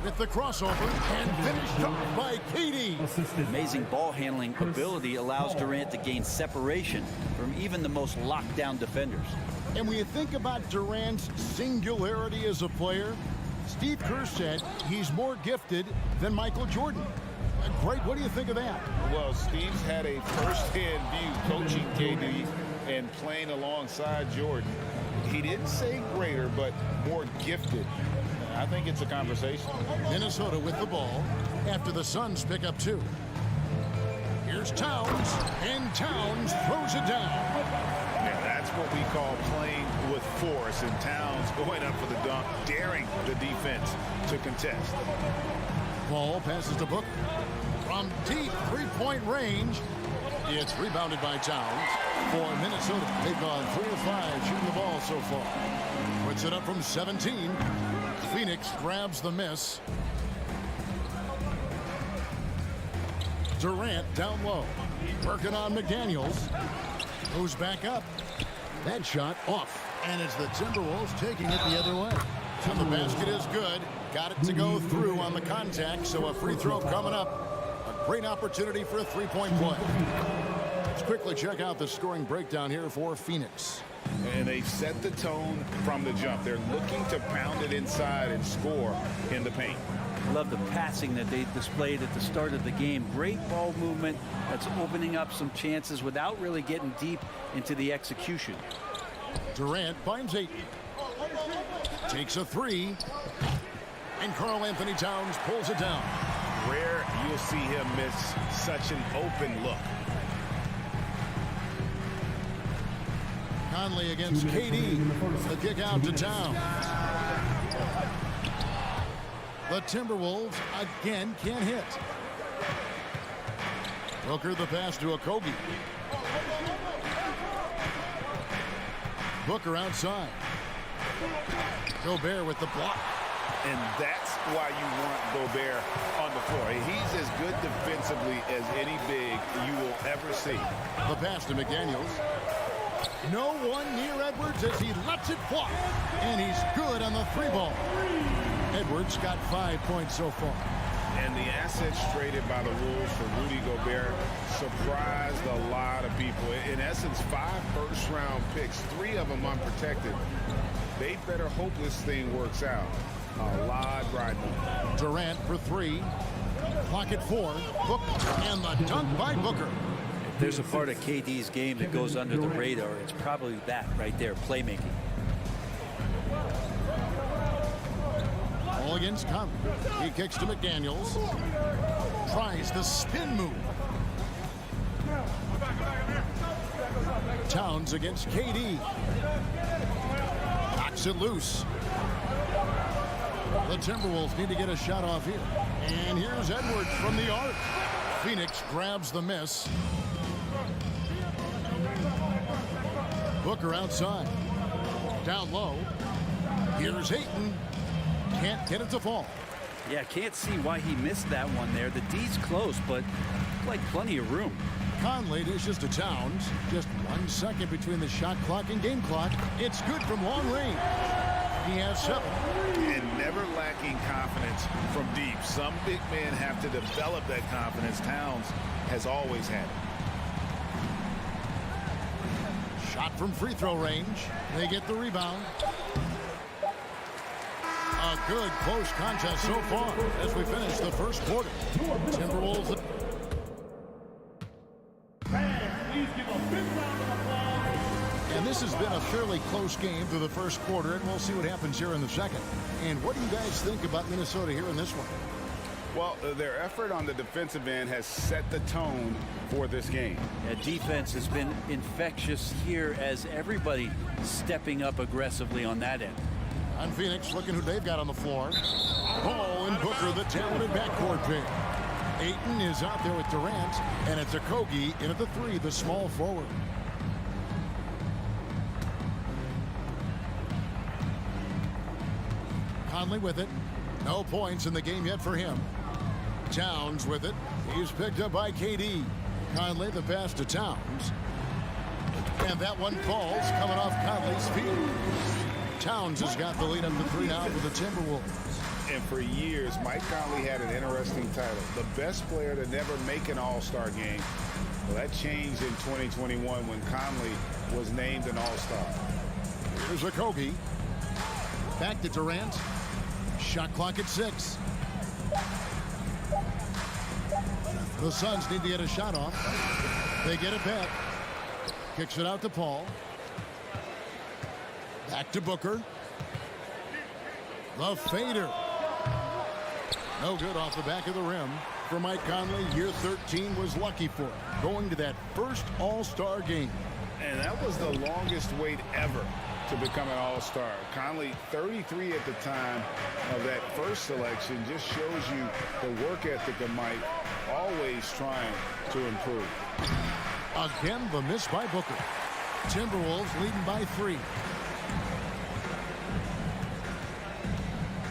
with the crossover and finished up by KD. Amazing ball handling ability allows Durant to gain separation from even the most locked down defenders. And when you think about Durant's singularity as a player, Steve Kerr said he's more gifted than Michael Jordan. Greg, what do you think of that? Well, Steve's had a first-hand view coaching KD and playing alongside Jordan. He didn't say greater, but more gifted. I think it's a conversation. Minnesota with the ball after the Suns pick up 2. Here's Towns, and Towns throws it down. Yeah, that's what we call playing with force, and Towns going up for the dunk, daring the defense to contest. Paul passes to Booker. From deep three-point range, it's rebounded by Towns. For Minnesota, they've gone 3 of 5 shooting the ball so far. Puts it up from 17. Phoenix grabs the miss. Durant down low. Working on McDaniels. Goes back up. That shot off. And it's the Timberwolves taking it the other way. So the basket is good. Got it to go through on the contact. So a free throw coming up. A great opportunity for a three-point play. Let's quickly check out the scoring breakdown here for Phoenix. And they've set the tone from the jump. They're looking to pound it inside and score in the paint. I love the passing that they displayed at the start of the game. Great ball movement that's opening up some chances without really getting deep into the execution. Durant finds Ayton. Takes a 3. And Karl-Anthony Towns pulls it down. Rare you'll see him miss such an open look. Conley against KD. The kick out to Towns. The Timberwolves again can't hit. Booker the pass to Okogie. Booker outside. Gobert with the block. And that's why you want Gobert on the floor. He's as good defensively as any big you will ever see. The pass to McDaniels. No one near Edwards as he lets it fly. And he's good on the 3-ball. Edwards got 5 points so far. And the assets traded by the Wolves for Rudy Gobert surprised a lot of people. In essence, 5 first-round picks, 3 of them unprotected. They better hope this thing works out. A lot riding on. Durant for 3. Clock at 4. Booker and the dunk by Booker. If there's a part of KD's game that goes under the radar, it's probably that right there, playmaking. All against Conley. He kicks to McDaniels. Tries the spin move. Towns against KD. Knocks it loose. The Timberwolves need to get a shot off here. And here's Edwards from the arc. Phoenix grabs the miss. Booker outside. Down low. Here's Ayton. Can't get it to fall. Yeah, can't see why he missed that one there. The D's close, but like plenty of room. Conley dishes to Towns. Just 1 second between the shot clock and game clock. It's good from long range. He has 7. And never lacking confidence from deep. Some big men have to develop that confidence. Towns has always had it. Shot from free throw range. They get the rebound. A good close contest so far as we finish the first quarter. Timberwolves. And this has been a fairly close game through the first quarter, and we'll see what happens here in the second. And what do you guys think about Minnesota here in this one? Well, their effort on the defensive end has set the tone for this game. Yeah, defense has been infectious here as everybody stepping up aggressively on that end. On Phoenix, looking who they've got on the floor. Ball and Booker, the talented backcourt pair. Ayton is out there with Durant, and it's Okogie in at the 3, the small forward. Conley with it. No points in the game yet for him. Towns with it. He's picked up by KD. Conley the pass to Towns. And that one falls coming off Conley's feet. Towns has got the lead up to 3 now for the Timberwolves. And for years, Mike Conley had an interesting title. The best player to never make an all-star game. Well, that changed in 2021 when Conley was named an all-star. Here's Okogie. Back to Durant. Shot clock at 6. The Suns need to get a shot off. They get it back. Kicks it out to Paul. Back to Booker. The fader. No good off the back of the rim. For Mike Conley, year 13 was lucky for him, going to that first All-Star game. And that was the longest wait ever to become an all-star. Conley, 33 at the time of that first selection, just shows you the work ethic of Mike, always trying to improve. Again, the miss by Booker. Timberwolves leading by 3.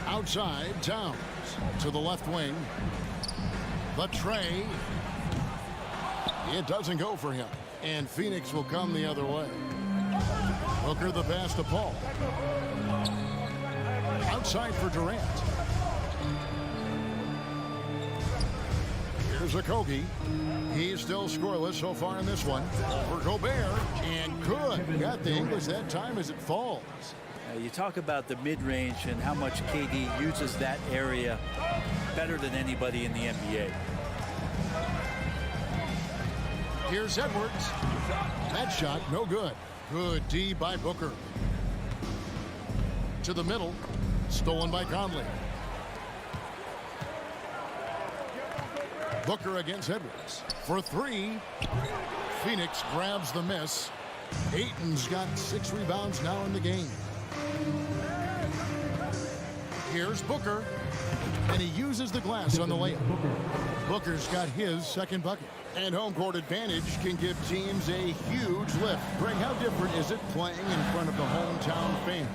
Outside, Towns to the left wing. The tray. It doesn't go for him. And Phoenix will come the other way. Booker the pass to Paul. Outside for Durant. Here's Okogie. He's still scoreless so far in this one. For Gobert. And good. Got the English that time as it falls. You talk about the mid-range and how much KD uses that area better than anybody in the NBA. Here's Edwards. That shot, no good. Good D by Booker. To the middle. Stolen by Conley. Booker against Edwards. For 3. Phoenix grabs the miss. Ayton's got 6 rebounds now in the game. Here's Booker. And he uses the glass on the layup. Booker's got his second bucket. And home court advantage can give teams a huge lift. Greg, how different is it playing in front of the hometown fans?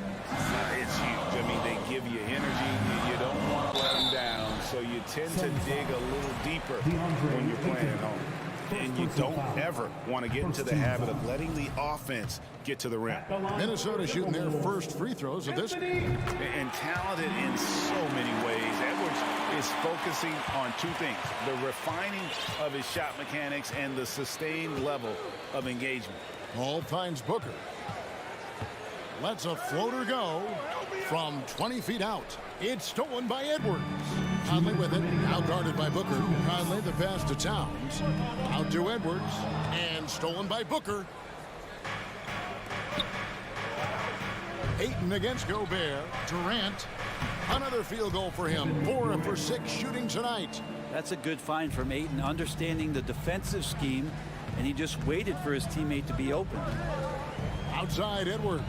It's huge. I mean, they give you energy. You don't want to let them down, so you tend to dig a little deeper when you're playing at home. And you don't ever want to get into the habit of letting the offense get to the rim. Minnesota shooting their first free throws of this game. And talented in so many ways. Edwards is focusing on 2 things: the refining of his shot mechanics and the sustained level of engagement. Paul finds Booker. Lets a floater go from 20 feet out. It's stolen by Edwards. Conley with it, out guarded by Booker. Conley the pass to Towns. Out to Edwards, and stolen by Booker. Ayton against Gobert. Durant, another field goal for him. 4 for 6 shooting tonight. That's a good find from Ayton, understanding the defensive scheme, and he just waited for his teammate to be open. Outside Edwards.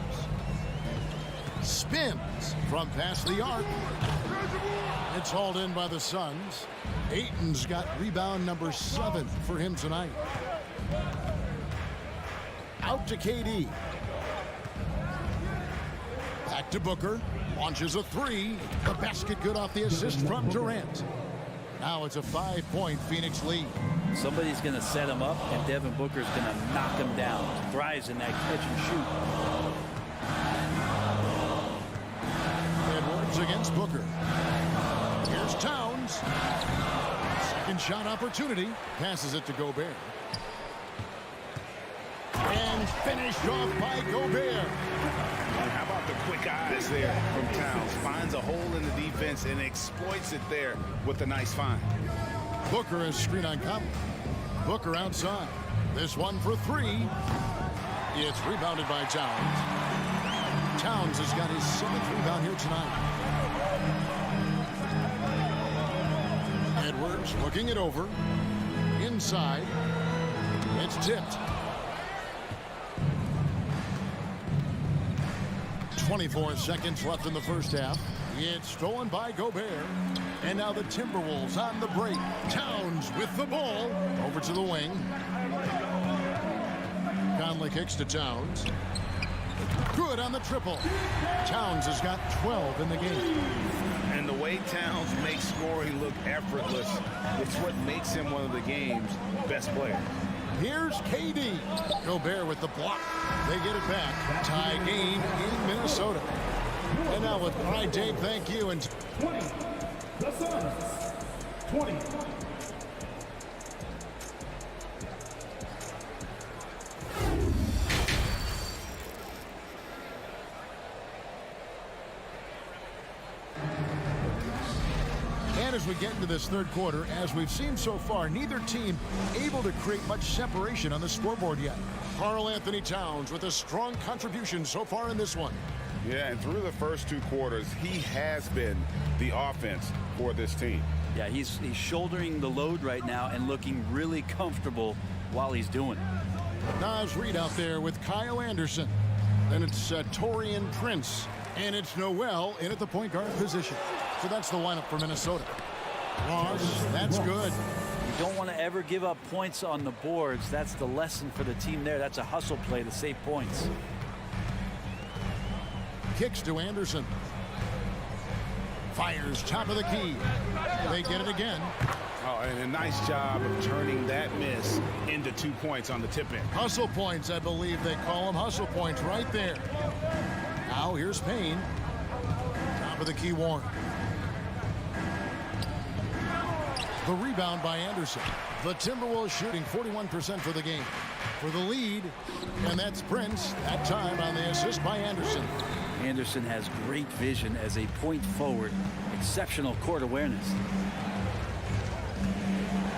Spins from past the arc. It's hauled in by the Suns. Ayton's got rebound number 7 for him tonight. Out to KD. Back to Booker. Launches a three. The basket good off the assist from Durant. Now it's a 5-point Phoenix lead. Somebody's going to set him up, and Devin Booker's going to knock him down. Thrives in that catch and shoot. Edwards against Booker. Here's Towns. Second shot opportunity. Passes it to Gobert. And finished off by Gobert. How about the quick eyes there from Towns? Finds a hole in the defense and exploits it there with a nice find. Booker is screen on Conley. Booker outside. This one for three. It's rebounded by Towns. Towns has got his 7th rebound here tonight. Edwards looking it over. Inside. It's tipped. 24 seconds left in the first half. It's stolen by Gobert. And now the Timberwolves on the break. Towns with the ball. Over to the wing. Conley kicks to Towns. Good on the triple. Towns has got 12 in the game. And the way Towns makes scoring look effortless, it's what makes him one of the game's best players. Here's KD. Gobert with the block. They get it back. Tie game in Minnesota. And now with Pride Dave, thank you. And 20. The Suns. 20. And as we get into this third quarter, as we've seen so far, neither team able to create much separation on the scoreboard yet. Karl Anthony Towns with a strong contribution so far in this one. Yeah, and through the first 2 quarters, he has been the offense for this team. Yeah, he's shouldering the load right now and looking really comfortable while he's doing it. Naz Reid out there with Kyle Anderson. Then it's Taurean Prince. And it's Noel in at the point guard position. So that's the lineup for Minnesota. Ross, that's good. You don't want to ever give up points on the boards. That's the lesson for the team there. That's a hustle play to save points. Kicks to Anderson. Fires top of the key. They get it again. Oh, and a nice job of turning that miss into 2 points on the tip in. Hustle points, I believe they call them. Hustle points right there. Now here's Payne. Top of the key, Warren. The rebound by Anderson. The Timberwolves shooting 41% for the game. For the lead, and that's Prince. That time on the assist by Anderson. Anderson has great vision as a point forward. Exceptional court awareness.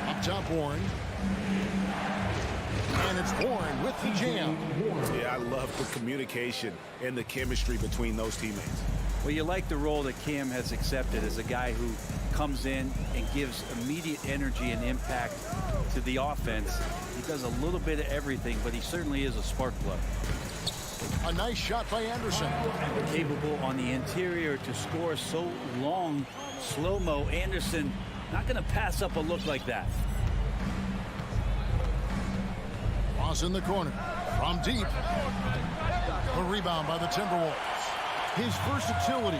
Up top, Warren. And it's Warren with the jam. Yeah, I love the communication and the chemistry between those teammates. Well, you like the role that Cam has accepted as a guy who comes in and gives immediate energy and impact to the offense. He does a little bit of everything, but he certainly is a spark plug. A nice shot by Anderson. Capable on the interior to score so long. Slow-mo. Anderson not going to pass up a look like that. Ross in the corner. From deep. A rebound by the Timberwolves. His versatility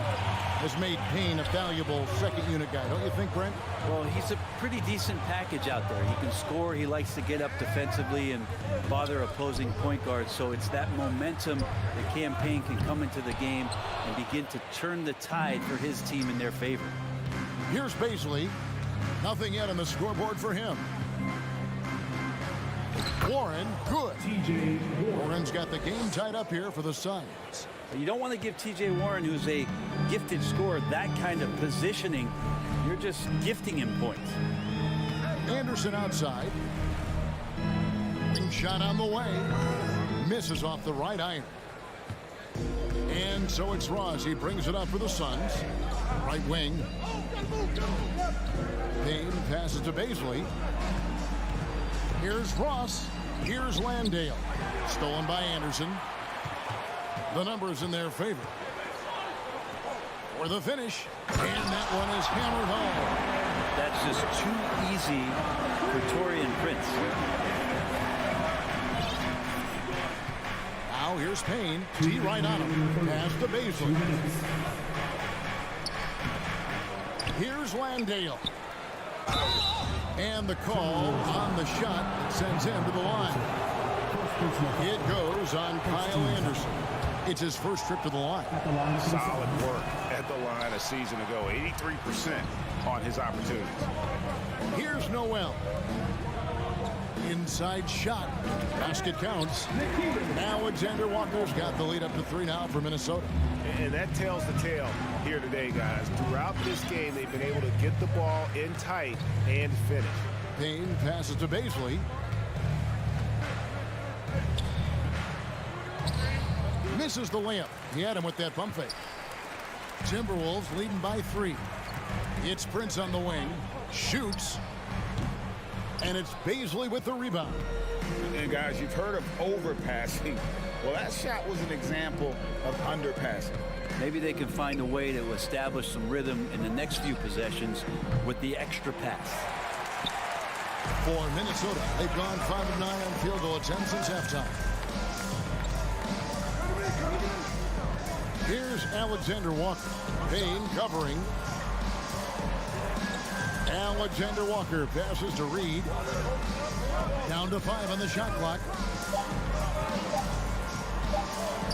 has made Payne a valuable second unit guy, don't you think, Brent? Well, he's a pretty decent package out there. He can score. He likes to get up defensively and bother opposing point guards. So it's that momentum that Cam Payne can come into the game and begin to turn the tide for his team in their favor. Here's Baisley. Nothing yet on the scoreboard for him. Warren, good. Warren's got the game tied up here for the Suns. You don't want to give T.J. Warren, who's a gifted scorer, that kind of positioning. You're just gifting him points. Anderson outside. Wing shot on the way. Misses off the right iron. And so it's Ross. He brings it up for the Suns. Right wing. Payne passes to Baisley. Here's Ross. Here's Landale. Stolen by Anderson. The numbers in their favor. For the finish. And that one is hammered home. That's just too easy for Taurean Prince. Now here's Payne. T right on him. Pass to Baisley. Here's Landale. And the call on the shot sends him to the line. It goes on Kyle Anderson. It's his first trip to the line. Solid work at the line a season ago. 83% on his opportunities. Here's Noel. Inside shot. Basket counts. Alexander Walker's got the lead up to 3 now for Minnesota. And that tells the tale here today, guys. Throughout this game, they've been able to get the ball in tight and finish. Payne passes to Baisley. Misses the layup. He had him with that pump fake. Timberwolves leading by 3. It's Prince on the wing. Shoots. And it's Baisley with the rebound. And guys, you've heard of overpassing. Well, that shot was an example of underpassing. Maybe they can find a way to establish some rhythm in the next few possessions with the extra pass. For Minnesota, they've gone 5 of 9 on field goal attempts since halftime. Here's Alexander Walker. Payne covering. Alexander Walker passes to Reed. Down to 5 on the shot clock.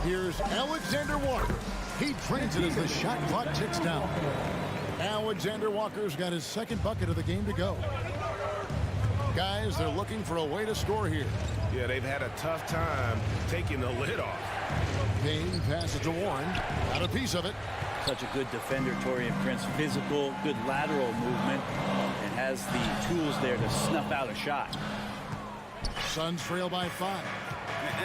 Here's Alexander Walker. He trains it as the shot clock ticks down. Alexander Walker's got his second bucket of the game to go. Guys, they're looking for a way to score here. Yeah, they've had a tough time taking the lid off. Payne passes to Warren. Got a piece of it. Such a good defender, Taurean Prince. Physical, good lateral movement, and has the tools there to snuff out a shot. Suns trail by 5.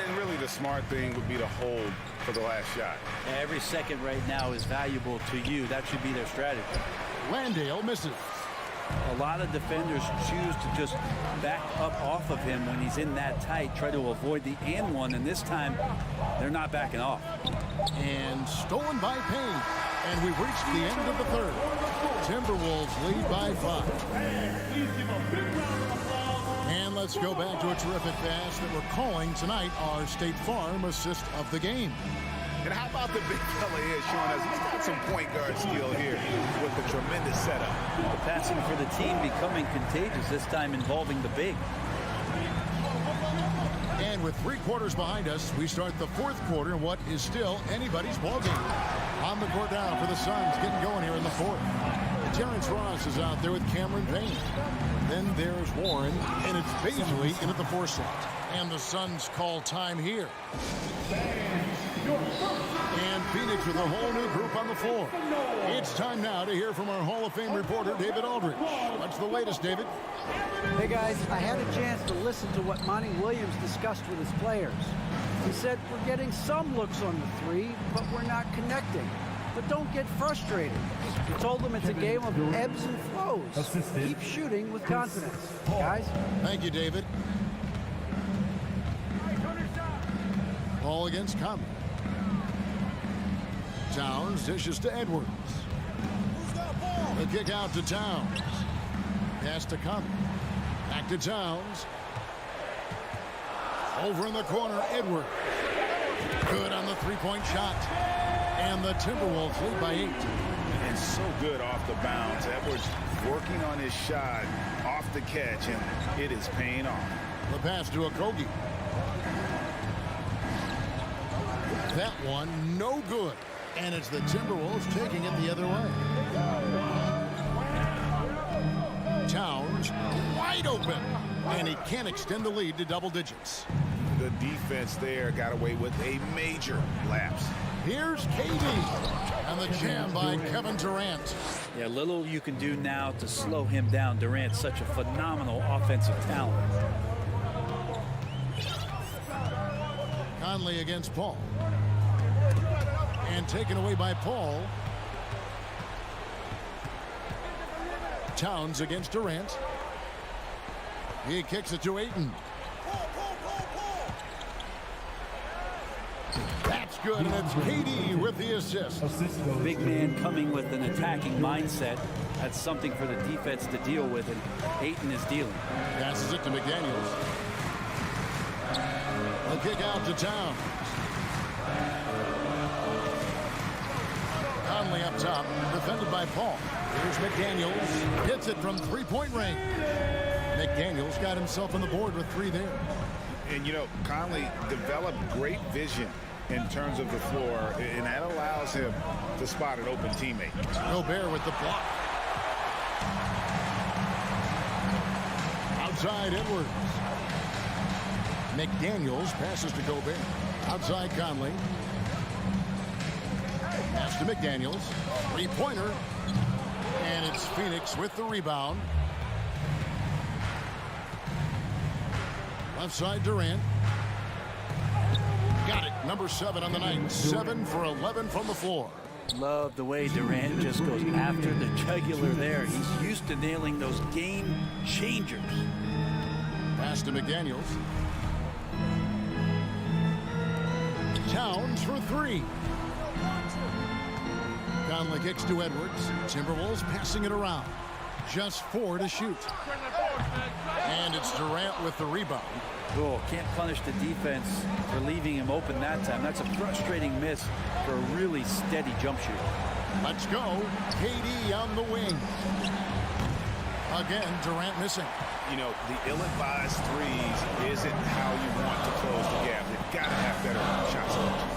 And really the smart thing would be to hold for the last shot. Every second right now is valuable to you. That should be their strategy. Landale misses. A lot of defenders choose to just back up off of him when he's in that tight, try to avoid the and one, and this time they're not backing off. And stolen by Payne. And we've reached the end of the third. Timberwolves lead by 5. And let's go back to a terrific pass that we're calling tonight our State Farm assist of the game. And how about the big fella here showing us he's got some point guard skill here with the tremendous setup. The passing for the team becoming contagious, this time involving the big. And with 3 quarters behind us, we start the 4th quarter in what is still anybody's ballgame. On the court now for the Suns, getting going here in the 4th. Terrence Ross is out there with Cameron Payne. Then there's Warren, and it's Baisley in at the 4 slot. And the Suns call time here. And Phoenix with a whole new group on the floor. It's time now to hear from our Hall of Fame reporter, David Aldridge. What's the latest, David? Hey, guys, I had a chance to listen to what Monty Williams discussed with his players. He said, we're getting some looks on the 3, but we're not connecting. But don't get frustrated. He told them it's a game of ebbs and flows. Keep shooting with confidence. Guys? Thank you, David. Ball against Conley. Towns dishes to Edwards. The kick out to Towns. Pass to Conley. Back to Towns. Over in the corner, Edwards. Good on the 3-point shot. And the Timberwolves lead by 8. And so good off the bounce. Edwards working on his shot off the catch, and it is paying off. The pass to Okogie. That one, no good. And it's the Timberwolves taking it the other way. Towns wide open. And he can't extend the lead to double digits. The defense there got away with a major lapse. Here's KD. And the jam by Kevin Durant. Yeah, little you can do now to slow him down. Durant's such a phenomenal offensive talent. Conley against Paul. And taken away by Paul. Towns against Durant. He kicks it to Ayton. That's good, and it's KD with the assist. Big man coming with an attacking mindset. That's something for the defense to deal with, and Ayton is dealing. Passes it to McDaniels. A kick out to Towns. Conley up top, defended by Paul. Here's McDaniels. Hits it from three-point range. McDaniels got himself on the board with 3 there. And, you know, Conley developed great vision in terms of the floor, and that allows him to spot an open teammate. Gobert with the block. Outside Edwards. McDaniels passes to Gobert. Outside Conley. Pass to McDaniels. Three-pointer. And it's Phoenix with the rebound. Left side Durant. Got it. Number 7 on the night. 7 for 11 from the floor. Love the way Durant just goes after the jugular there. He's used to nailing those game changers. Pass to McDaniels. Towns for 3. Conley kicks to Edwards. Timberwolves passing it around. Just 4 to shoot. And it's Durant with the rebound. Oh, can't punish the defense for leaving him open that time. That's a frustrating miss for a really steady jump shooter. Let's go. KD on the wing. Again, Durant missing. You know, the ill-advised threes isn't how you want to close the gap. They've got to have better shot selection.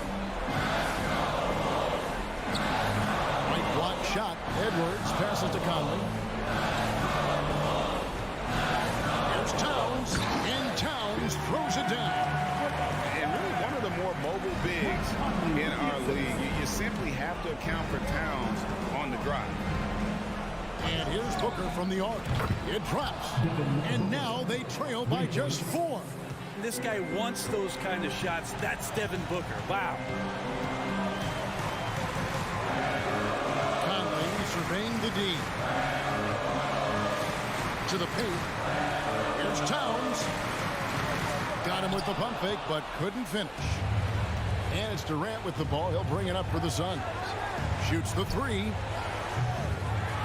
Right block shot. Edwards passes to Conley. Here's Towns. And Towns throws it down. And really one of the more mobile bigs in our league. You simply have to account for Towns on the drive. And here's Booker from the arc. It drops. And now they trail by just 4. This guy wants those kind of shots. That's Devin Booker. Wow. Conley surveying the D. To the paint. Here's Towns. Got him with the pump fake, but couldn't finish. And it's Durant with the ball. He'll bring it up for the Suns. Shoots the 3.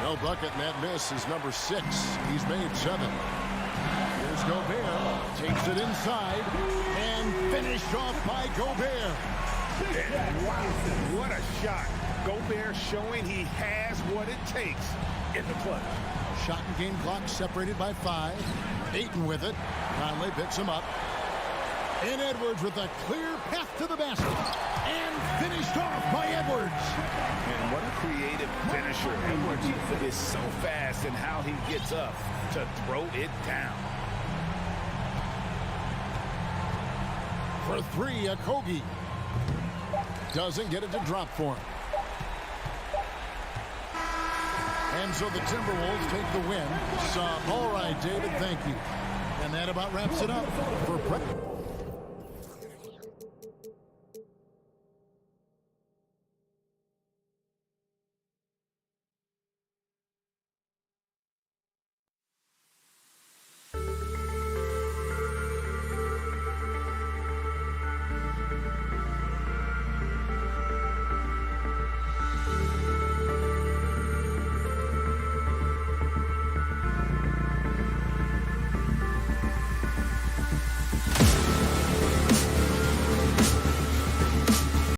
No bucket, and that miss is number 6. He's made 7. Here's Gobert. Takes it inside. And finished off by Gobert. What a shot. Gobert showing he has what it takes in the clutch. Shot and game clock separated by 5. Ayton with it. Conley picks him up. And Edwards with a clear path to the basket. And finished off by Edwards. And what a creative finisher. Edwards is so fast in how he gets up to throw it down. For 3, Okogie. Doesn't get it to drop for him. And so the Timberwolves take the win. All right, David, thank you. And that about wraps it up for